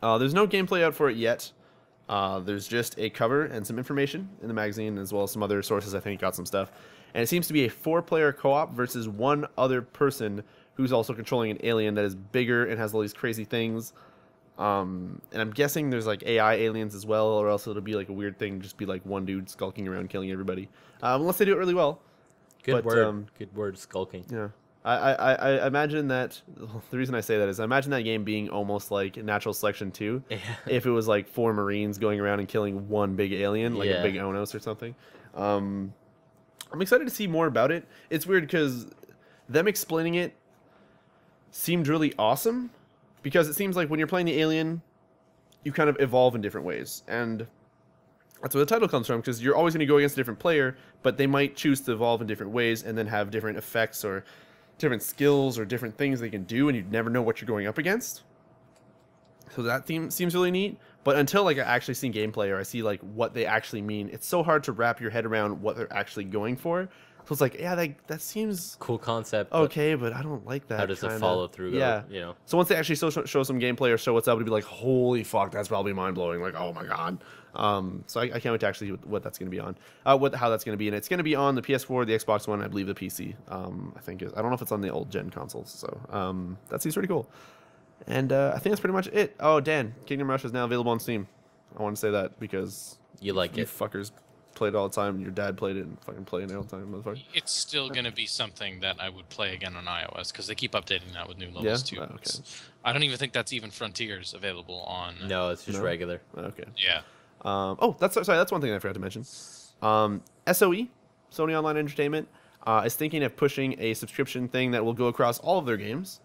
There's no gameplay out for it yet. There's just a cover and some information in the magazine, as well as some other sources, I think, got some stuff. And it seems to be a 4-player co-op versus one other person who's also controlling an alien that is bigger and has all these crazy things. And I'm guessing there's like AI aliens as well, or else it'll be like a weird thing, just be like one dude skulking around killing everybody. Unless they do it really well. Good word, skulking. Yeah. I imagine that the reason I say that is I imagine that game being almost like Natural Selection 2 if it was like 4 Marines going around and killing one big alien, like a big Onos or something. I'm excited to see more about it. It's weird because them explaining it seemed really awesome, because it seems like when you're playing the alien, you kind of evolve in different ways. And that's where the title comes from, because you're always going to go against a different player, but they might choose to evolve in different ways and then have different effects or different skills or different things they can do, and you'd never know what you're going up against. So that theme seems really neat. But until like I actually see gameplay or I see like what they actually mean, it's so hard to wrap your head around what they're actually going for. So it's like, yeah, that seems cool concept. Okay, but I don't like that. How does the follow through go? Yeah, you know. So once they actually show some gameplay or show what's up, it'd be like, holy fuck, that's probably mind blowing. Like, oh my god. So I can't wait to actually see what that's going to be on. How that's going to be, and it's going to be on the PS4, the Xbox One, I believe the PC. I think I don't know if it's on the old gen consoles. So that seems pretty cool. And I think that's pretty much it. Oh, Dan, Kingdom Rush is now available on Steam. I want to say that because you fuckers played it all the time, and your dad played it and fucking playing it all the time, motherfucker. It's still going to be something that I would play again on iOS, because they keep updating that with new levels too. Oh, okay. I don't even think that's even Frontiers available on. No, it's just regular. Okay. Yeah. That's one thing I forgot to mention. SOE, Sony Online Entertainment, is thinking of pushing a subscription thing that will go across all of their games.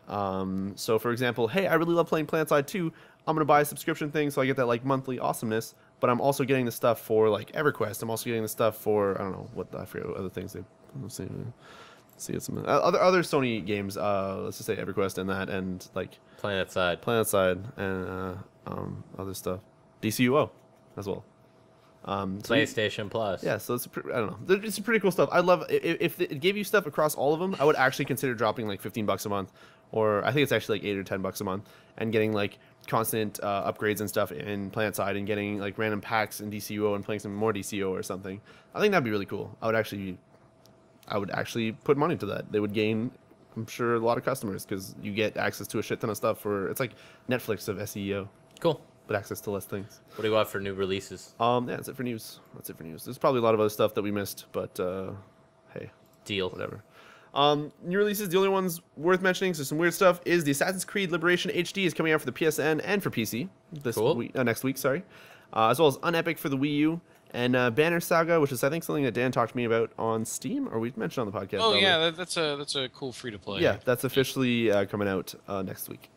So for example, hey, I really love playing PlanetSide 2. I'm gonna buy a subscription thing so I get that like monthly awesomeness, but I'm also getting the stuff for like EverQuest. I'm also getting the stuff for I forget what other things they. Let's see. see some other Sony games. Let's just say EverQuest and that, and like PlanetSide, and other stuff. DCUO as well. PlayStation Plus. Yeah, so it's I don't know. It's pretty cool stuff. I love if it gave you stuff across all of them. I would actually consider dropping like $15 a month, or I think it's actually like $8 or $10 a month, and getting like constant upgrades and stuff in PlanetSide, and getting like random packs in DCUO and playing some more DCO or something. I think that'd be really cool. I would actually put money to that. They would gain, I'm sure, a lot of customers because you get access to a shit ton of stuff for it's like Netflix of SEO. Cool. But access to less things. What do you got for new releases? Yeah, that's it for news. There's probably a lot of other stuff that we missed, but hey, Deal. whatever. New releases. The only ones worth mentioning, so some weird stuff, is the Assassin's Creed Liberation HD is coming out for the PSN and for PC next week. Sorry, as well as Unepic for the Wii U and Banner Saga, which is I think something that Dan talked to me about on Steam, or we mentioned on the podcast. Oh yeah, that's a cool free to play. Yeah, that's officially coming out next week.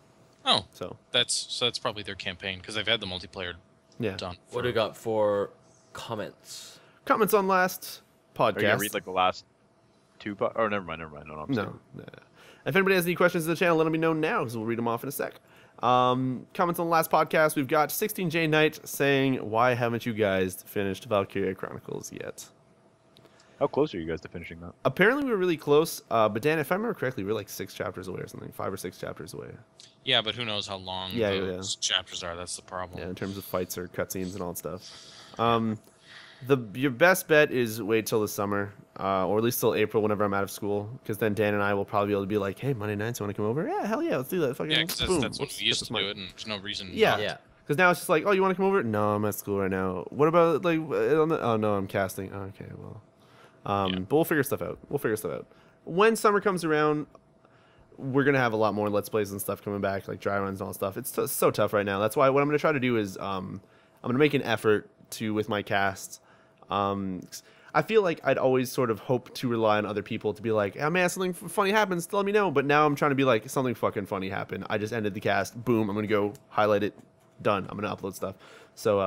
Oh, so that's probably their campaign because they've had the multiplayer done. What do you got for comments? Comments on last podcast. Are you gonna read like the last two? Oh, never mind. No. If anybody has any questions to the channel, let me know now because we'll read them off in a sec. Comments on the last podcast. We've got 16J Knight saying, "Why haven't you guys finished Valkyria Chronicles yet?" How close are you guys to finishing that? Apparently, we were really close. But Dan, if I remember correctly, we're like 6 chapters away or something, 5 or 6 chapters away. Yeah, but who knows how long those chapters are? That's the problem. Yeah, in terms of fights or cutscenes and all that stuff. Your best bet is wait till the summer, or at least till April whenever I'm out of school, because then Dan and I will probably be able to be like, "Hey, Monday nights, you want to come over? Yeah, hell yeah, let's do that." Fucking Yeah, because boom. that's when we used to do it, and there's no reason. Yeah, Yeah. Because now it's just like, "Oh, you want to come over?" No, I'm at school right now. What about like? Oh no, I'm casting. Oh, okay, well, but we'll figure stuff out. When summer comes around, we're gonna have a lot more Let's Plays and stuff coming back, like dry runs and all that stuff. It's so tough right now. That's why what I'm gonna try to do is I'm gonna make an effort to with my cast. I feel like I'd always sort of hope to rely on other people to be like, "Oh man, something funny happens, let me know." But now I'm trying to be like, something fucking funny happened. I just ended the cast. Boom. I'm gonna go highlight it. Done. I'm gonna upload stuff. So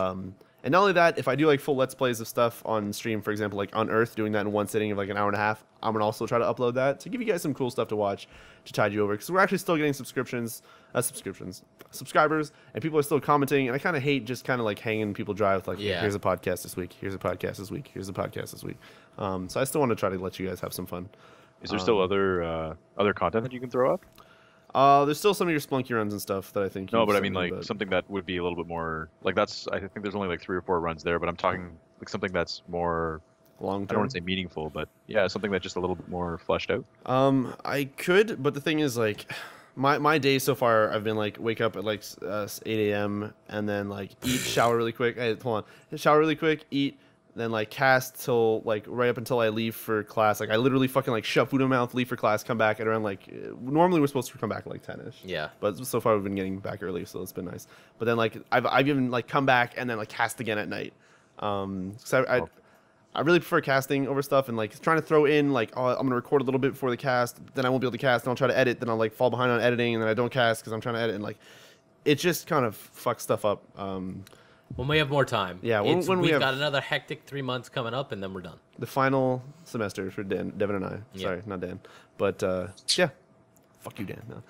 and not only that, if I do like full Let's Plays of stuff on stream, for example, like on Earth, doing that in one sitting of like an hour and a half, I'm gonna also try to upload that to give you guys some cool stuff to watch to tide you over. Because we're actually still getting subscribers, and people are still commenting. And I kind of hate just kind of like hanging people dry with like, here's a podcast this week, here's a podcast this week, here's a podcast this week. So I still want to try to let you guys have some fun. Is there still other content that you can throw up? There's still some of your Splunky runs and stuff that I think. No, but I mean like something that would be a little bit more like that's. I think there's only like 3 or 4 runs there, but I'm talking like something that's more long term. I don't want to say meaningful, but yeah, something that's just a little bit more fleshed out. I could, but the thing is like. My day so far, I've been like wake up at like 8 a.m. and then like eat, shower really quick. Shower really quick, eat, then like cast till like right up until I leave for class. Like I literally fucking like shove food in my mouth, leave for class, come back at around like normally we're supposed to come back at like 10ish. Yeah. But so far we've been getting back early, so it's been nice. But then like I've even like come back and then like cast again at night. So I really prefer casting over stuff and like trying to throw in like, oh, I'm gonna record a little bit before the cast, then I won't be able to cast, and I'll try to edit, then I'll like fall behind on editing, and then I don't cast because I'm trying to edit, and like it just kind of fucks stuff up. When we have more time. Yeah, when we've got another hectic 3 months coming up, and then we're done. The final semester for Devin and I. Yeah. Sorry, not Dan. But yeah, fuck you, Dan. No.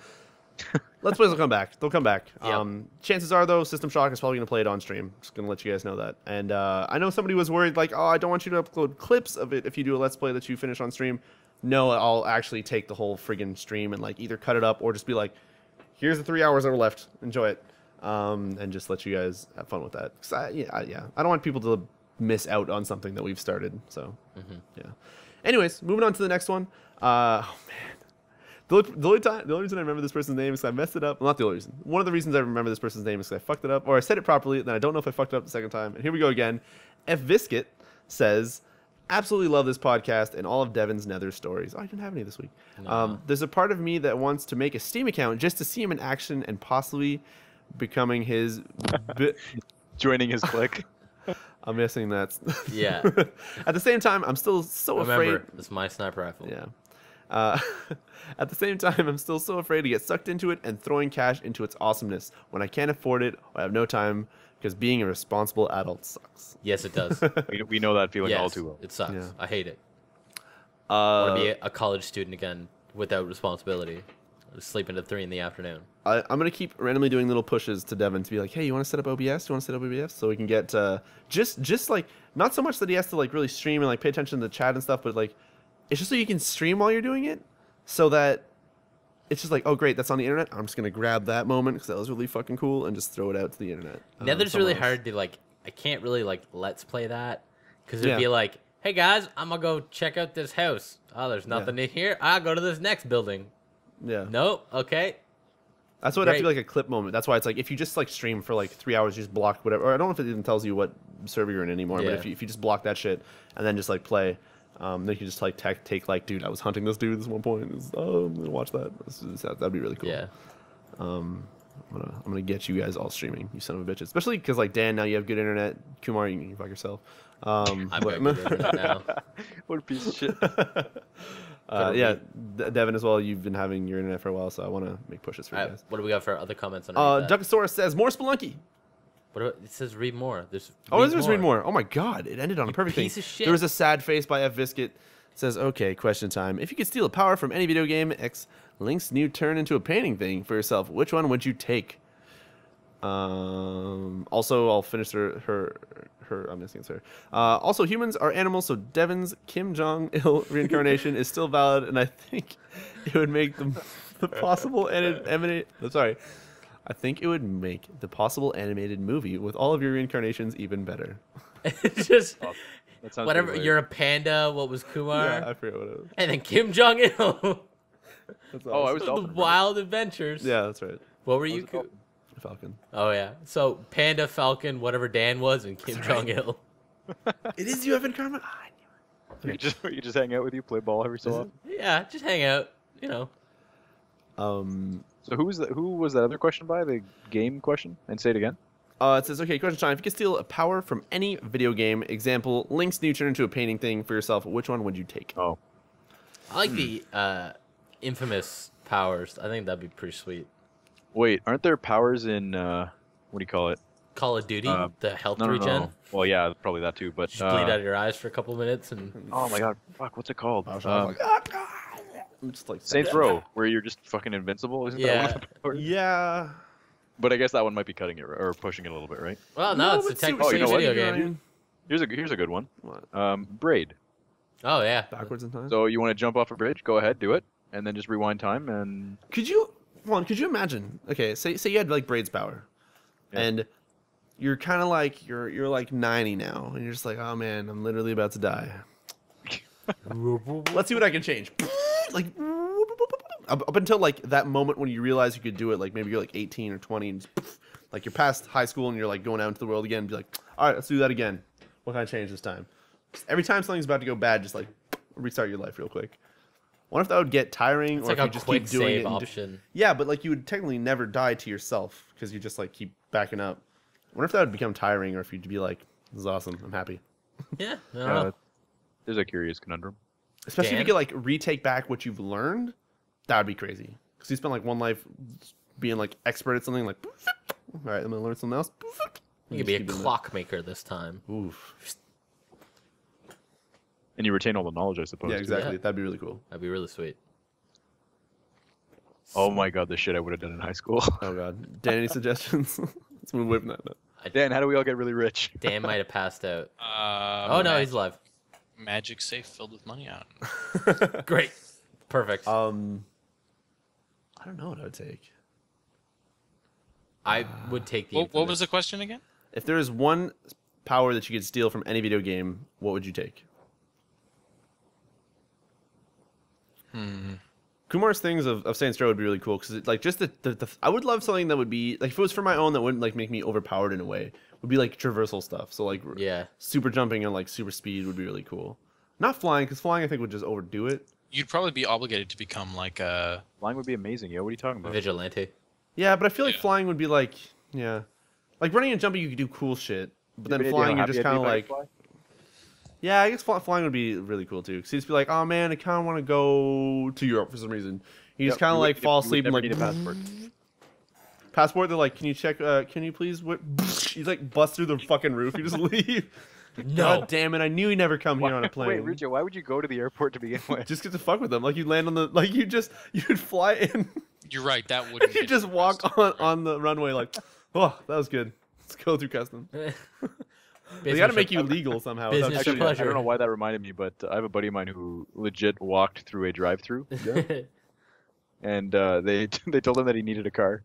Let's Plays will come back. They'll come back. Yep. Chances are, though, System Shock is probably going to play it on stream. Just going to let you guys know that. And I know somebody was worried, like, oh, I don't want you to upload clips of it if you do a Let's Play that you finish on stream. No, I'll actually take the whole friggin' stream and, like, either cut it up or just be like, here's the 3 hours that were left. Enjoy it. And just let you guys have fun with that. 'Cause I don't want people to miss out on something that we've started. So, yeah. Anyways, moving on to the next one. Oh, man. The only reason I remember this person's name is because I messed it up. Well, not the only reason. One of the reasons I remember this person's name is because I fucked it up, or I said it properly, then I don't know if I fucked it up the second time. And here we go again. F. Viscit says, absolutely love this podcast and all of Devin's Nether stories. Oh, I didn't have any this week. No. There's a part of me that wants to make a Steam account just to see him in action and possibly becoming his... Joining his clique. I'm missing that. Yeah. At the same time, I'm still so afraid... Remember, it's my sniper rifle. Yeah. At the same time, I'm still so afraid to get sucked into it and throwing cash into its awesomeness when I can't afford it or I have no time because being a responsible adult sucks. Yes, it does. We know that feeling all Yes, too well. it sucks. Yeah. I hate it. Want to be a college student again without responsibility. Sleeping at 3 in the afternoon. I'm gonna keep randomly doing little pushes to Devin to be like, hey, you want to set up OBS? You want to set up OBS so we can get just like not so much that he has to like really stream and like pay attention to the chat and stuff, but like it's just so you can stream while you're doing it, so that it's just like, oh great, that's on the internet. I'm just gonna grab that moment because that was really fucking cool and just throw it out to the internet. Nether's somewhere really else. hard to like. I can't really like let's play that because it'd be like, hey guys, I'm gonna go check out this house. Oh, there's nothing in here. I'll go to this next building. Yeah. Nope. Okay. That's what I feel like a clip moment. That's why it's like if you just like stream for like 3 hours, you just block whatever. Or I don't know if it even tells you what server you're in anymore. But if you just block that shit and then just like play, then you can just like take like, dude, I was hunting this dude at this one point. I'm gonna watch that. That'd be really cool. Yeah. I'm gonna get you guys all streaming, you son of a bitch. Especially because like Dan, now you have good internet. Kumar, you can fuck yourself. I'm going to internet now. What a piece of shit. Devin as well. You've been having your internet for a while, so I want to make pushes for you guys. What do we got for other comments on Duckosaurus says more Spelunky. it says read more. There's read more. Oh my god, it ended on a perfect piece thing. of shit. There was a sad face by F Viscit. Says, okay, question time. If you could steal a power from any video game, X Link's new turn into a painting thing for yourself, which one would you take? Also, I'll finish her. I'm guessing it's her. Also, humans are animals, so Devin's Kim Jong-il reincarnation is still valid, and I think it would make the possible I think it would make the possible animated movie with all of your reincarnations even better. It's just whatever. pretty You're a panda. What was Kumar? Yeah, I forget what it was. And then Kim Jong Il. That's Oh, I was The Dolphin. Wild Adventures. Yeah, that's right. What were you? Falcon. Oh yeah. So Panda, Falcon, whatever Dan was, and Kim Jong Il. It is you, Evan Carmen. You just hang out with you, play ball every so often. Yeah, just hang out. You know. So who was that other question by? The game question? And say it again. It says, okay, question time. If you could steal a power from any video game, example, Link's new turn into a painting thing for yourself, which one would you take? Oh. I like the infamous powers. I think that'd be pretty sweet. Wait, aren't there powers in what do you call it? Call of Duty, the health No. regen. Well, yeah, probably that too. But Just bleed out of your eyes for a couple minutes and. oh my god, fuck, what's it called? I'm just like Saints Row, where you're just fucking invincible. Isn't that one of the powers? Yeah. But I guess that one might be cutting it or pushing it a little bit, right? Well, no, it's a but technically you know what? video game. Here's a good one. What? Braid. Oh yeah. Backwards in time? So you want to jump off a bridge? Go ahead, do it, and then just rewind time and. Could you imagine? Okay, say you had like Braid's power, and you're kind of like you're like 90 now, and you're just like, oh man, I'm literally about to die. Let's see what I can change. Like up until like that moment when you realize you could do it, like maybe you're like 18 or 20, and just, like you're past high school and you're like going out into the world again. And be like, all right, let's do that again. What can I change this time? Just every time something's about to go bad, just like restart your life real quick. Wonder if that would get tiring, It's or like if a you just quick keep doing save it. option. Yeah, but like you would technically never die to yourself because you just like keep backing up. Wonder if that would become tiring, or if you'd be like, "This is awesome, I'm happy." Yeah. I don't know. There's a curious conundrum. Especially if Dan? you could like retake back what you've learned, that would be crazy. Because you spent like one life being like expert at something. Like, all right, I'm gonna learn something else. You could be a clockmaker this time. Oof. And you retain all the knowledge, I suppose. Yeah, too. exactly. Yeah. That'd be really cool. That'd be really sweet. Oh my god, the shit I would have done in high school. Oh god. Dan, any suggestions? Let's move away from that. Dan, how do we all get really rich? Dan might have passed out. Oh no, he's alive. Magic safe filled with money on. Great. Perfect. I don't know what I would take. I would take the. What was infamous. the question again? If there is one power that you could steal from any video game, what would you take? Kumar's things of Saints Row would be really cool because like just the I would love something that would be like if it was for my own that wouldn't like make me overpowered in a way, would be like traversal stuff. So like Yeah. super jumping and like super speed would be really cool. Not flying, because flying I think would just overdo it. You'd probably be obligated to become like a. Flying would be amazing, yo. What are you talking about? Vigilante. Yeah, but I feel like Yeah. flying would be like like running and jumping you could do cool shit, but then flying you're just kind of like yeah, I guess flying would be really cool too. Cause you just be like, oh man, I kind of want to go to Europe for some reason. You just kind of like fall asleep and like need a passport. passport. They're like, can you check? Can you please? You like bust through the fucking roof. You just leave. No. God damn it! I knew he'd never come here on a plane. Wait, Riccio, why would you go to the airport to begin with? Just get to fuck with them. Like you land on the you'd fly in. You're right. That wouldn't. You get just you walk arrested. on the runway like, oh, that was good. Let's go through customs. They Business got to make or- you legal somehow. without Business or shooting. Actually, I pleasure. don't know why that reminded me, but I have a buddy of mine who legit walked through a drive-through, and they told him that he needed a car.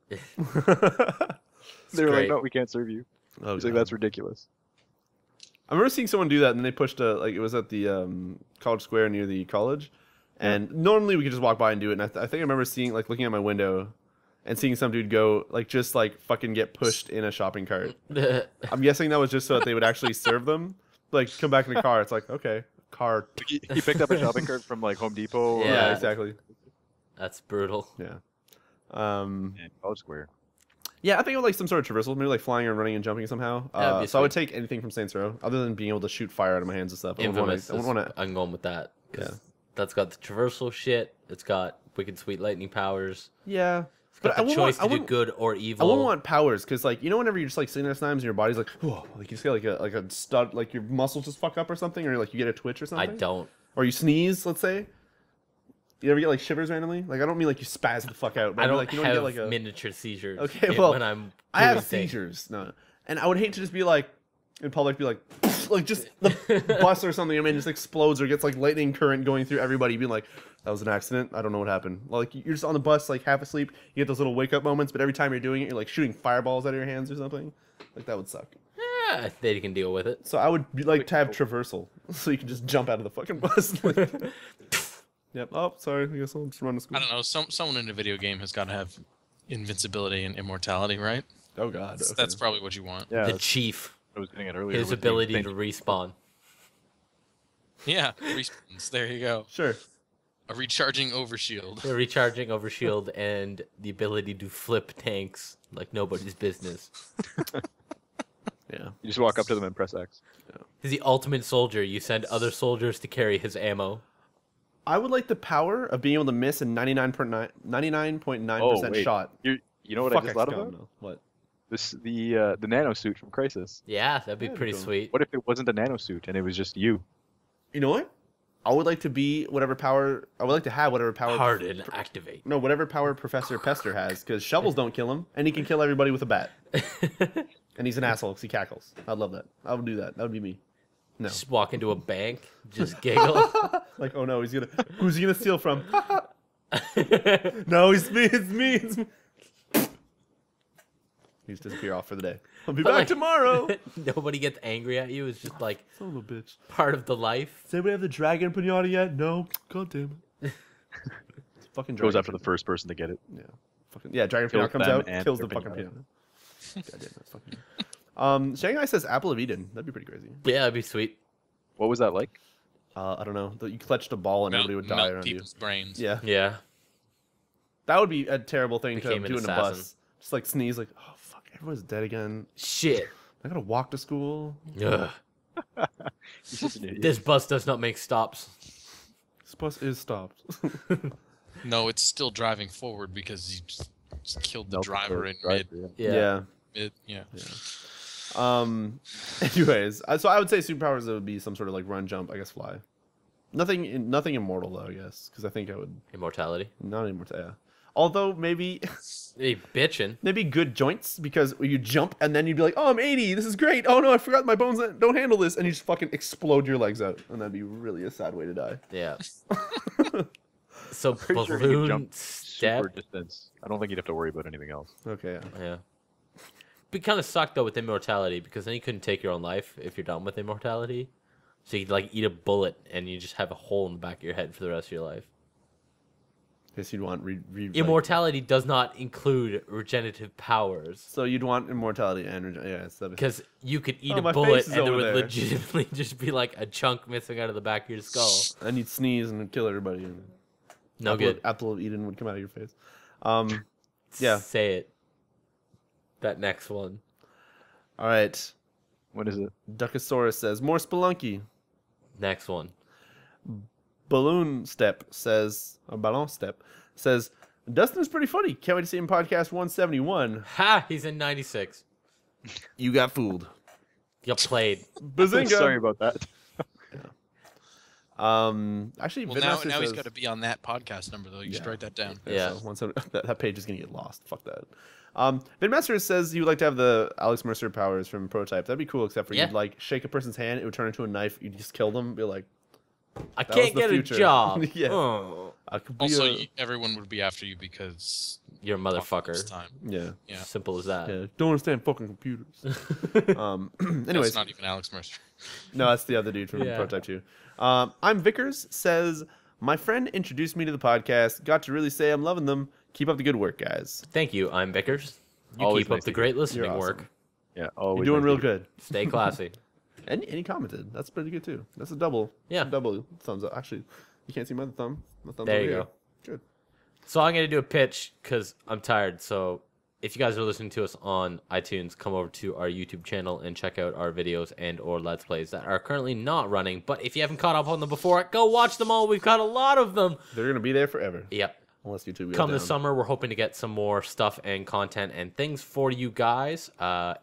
They were great. like, "No, we can't serve you." Oh, He's like, God. "That's ridiculous." I remember seeing someone do that, and then they pushed it was at the College Square near the college, and normally we could just walk by and do it. And I think I remember seeing looking at my window, and seeing some dude go just fucking get pushed in a shopping cart. I'm guessing that was just so that they would actually serve them. Come back in the car. It's like, okay, car. He picked up a shopping cart from Home Depot. Yeah. Yeah, exactly. That's brutal. Yeah. And College Square. Yeah, I think it was some sort of traversal, maybe flying or running and jumping somehow. That'd be So I would sweet. take anything from Saints Row, other than being able to shoot fire out of my hands and stuff. Infamous. I wouldn't want to. I'm going with that. 'Cause Yeah. That's got the traversal shit. It's got wicked sweet lightning powers. Yeah, It's got I the wouldn't choice want- to do good or I evil. wouldn't want powers because, whenever you're just sitting there sometimes and your body's whoa, you just get like a stud, your muscles just fuck up or something, or you get a twitch or I something. don't. Or you sneeze, let's say. You ever get shivers randomly? I don't mean you spaz the fuck out. But I I mean, don't you have get a. miniature seizures. Okay, well, when I'm I have doing things. seizures. No, and I would hate to just be in public, be just the bus or something. Just explodes or gets lightning current going through everybody, being like, that was an accident. I don't know what happened. You're just on the bus, half asleep. You get those little wake up moments, but every time you're doing it, you're shooting fireballs out of your hands or something. That would suck. Yeah, they can deal with it. So I would to have traversal, so you can just jump out of the fucking bus. Yep. Oh, sorry. I guess I'll just run to school. I don't know. Someone in a video game has got to have invincibility and immortality, right? Oh God. That's, Okay. that's probably what you want. Yeah, The that's chief, what I was getting at earlier. his with the ability thing. to respawn. Yeah, respawns. There you go. Sure. A recharging overshield. The recharging overshield and the ability to flip tanks like nobody's business. Yeah. You just walk up to them and press X. He's the ultimate soldier. You send other soldiers to carry his ammo. I would like the power of being able to miss a 99.9% Oh, wait. shot. You know what Fuck I just thought XCOM, about? though. What? The nano suit from Crisis. Yeah, that'd be That'd be pretty cool. sweet. What if it wasn't a nano suit and it was just you? You know what? I would like to be whatever power. I would like to have whatever power. Harden, activate. No, whatever power Professor Pester has, because shovels don't kill him, and he can kill everybody with a bat. And he's an asshole because he cackles. I'd love that. I would do that. That would be me. No. Just walk into a bank, just giggle. Oh no, who's he gonna steal from? No, it's me. It's me. It's me. You just disappear off for the day. I'll be back tomorrow. Nobody gets angry at you. It's just Son of a bitch. part of the life. Does anybody have the dragon pinata yet? No. God damn it. It's fucking dragon. Goes after the first person to get it. Yeah, dragon Kills pinata comes them out, and kills the their fucking pinata. pinata. God damn, that's fucking. Shanghai says Apple of Eden. That'd be pretty crazy. Yeah, that'd be sweet. What was that like? I don't know. You clutched a ball and Melt, everybody would die melt around you. people's brains. Yeah, Yeah. that would be a terrible thing to Became an do in a assassin. bus. Just sneeze, oh fuck, everyone's dead again. Shit. I gotta walk to school. Ugh. He's just an idiot. This bus does not make stops. This bus is stopped. No, it's still driving forward because you just killed the driver in Driver, mid. Yeah. Yeah. Anyways, so I would say superpowers would be some sort of run, jump, I guess fly. Nothing immortal though, I guess, because I think I would Immortality. not immortal. Yeah. Although maybe Hey, bitchin'. maybe good joints because you jump and then you'd be like, oh, I'm 80. This is great. Oh no, I forgot my bones don't handle this, and you just fucking explode your legs out, and that'd be really a sad way to die. Yeah. So Pretty sure he could balloon jump step. super distance. I don't think you'd have to worry about anything else. Okay. Yeah. Yeah. But kind of sucked though with immortality because then you couldn't take your own life if you're done with immortality. So you'd eat a bullet and you just have a hole in the back of your head for the rest of your life. Guess you'd want Immortality does not include regenerative powers. so you'd want immortality and that'd be... Because you could eat Oh, a my bullet face is and there over would there. legitimately just be a chunk missing out of the back of your skull. and you'd sneeze and it'd kill everybody. And No good. Apple of Eden would come out of your face. Yeah. Say it. That next one. All right. What is it? Duckosaurus says more Spelunky. Next one. Balloon Step says, or Ballon Step says, Dustin is pretty funny. Can't wait to see him podcast 171. Ha! He's in 96. You got fooled. You played. Bazinga. Sorry about that. Actually, Well, Vidmaster now he's says- got to be on that podcast number though. You should write that down. Yeah. So once that page is gonna get lost. Fuck that. Vidmaster says he would like to have the Alex Mercer powers from Prototype. That'd be cool, except for Yeah. you'd like shake a person's hand, it would turn into a knife. You'd just kill them. Be like, I was can't the get future. a job. Yeah. Oh, I could be Also, a... everyone would be after you because you're a this motherfucker. time. Yeah. Yeah. Simple as that. Yeah. Don't understand fucking computers. Anyways, That's not even Alex Mercer. no, that's the other dude from Yeah. Prototype 2. I'm Vickers says, my friend introduced me to the podcast. Got to really say I'm loving them. Keep up the good work, guys. Thank you. I'm Vickers. You Always keep up nice the to great You're listening awesome. work. Yeah. Always You're doing nice real to hear. good. Stay classy. And he commented. That's pretty good too. That's a double. Yeah. A double thumbs up. Actually, you can't see my thumb. My thumb's There over you here. go. Good. So I'm gonna do a pitch because I'm tired. So if you guys are listening to us on iTunes, come over to our YouTube channel and check out our videos and or Let's Plays that are currently not running. But if you haven't caught up on them before, go watch them all. We've got a lot of them. They're gonna be there forever. Yep. Unless YouTube goes Come down. this summer, we're hoping to get some more stuff and content and things for you guys.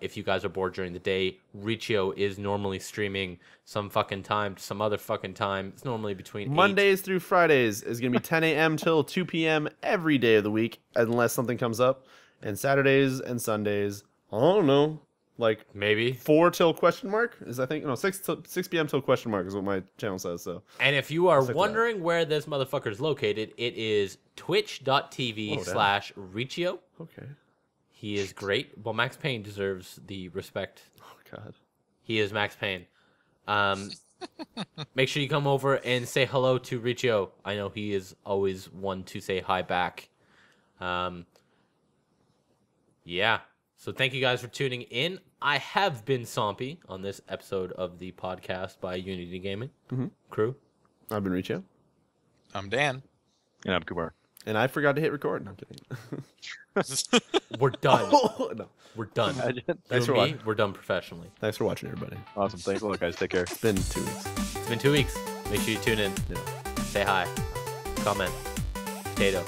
If you guys are bored during the day, Riccio is normally streaming some fucking time to some other fucking time. It's normally between 8. Mondays through Fridays is gonna be 10 a.m. till 2 p.m. every day of the week, unless something comes up. And Saturdays and Sundays, I don't know, like maybe. 4 till question mark is I think 6 p.m. till question mark is what my channel says. So And if you are Stick to that. wondering where this motherfucker is located, it is twitch.tv/Riccio. okay. He is great. Well, Max Payne deserves the respect. Oh God. He is Max Payne. Make sure you come over and say hello to Riccio. I know he is always one to say hi back. Yeah. So thank you guys for tuning in. I have been Sompy on this episode of the podcast by Unity Gaming Crew. I've been Riccio, I'm Dan. And I'm Kumar. and I forgot to hit record. No, I'm kidding. We're done. No. We're done. Imagine. Thanks You for and me, watching. we're done professionally. Thanks for watching, everybody. Awesome. Thanks a lot, guys. Take care. It's been 2 weeks. It's been 2 weeks. Make sure you tune in. Yeah. Say hi. Comment. Potato.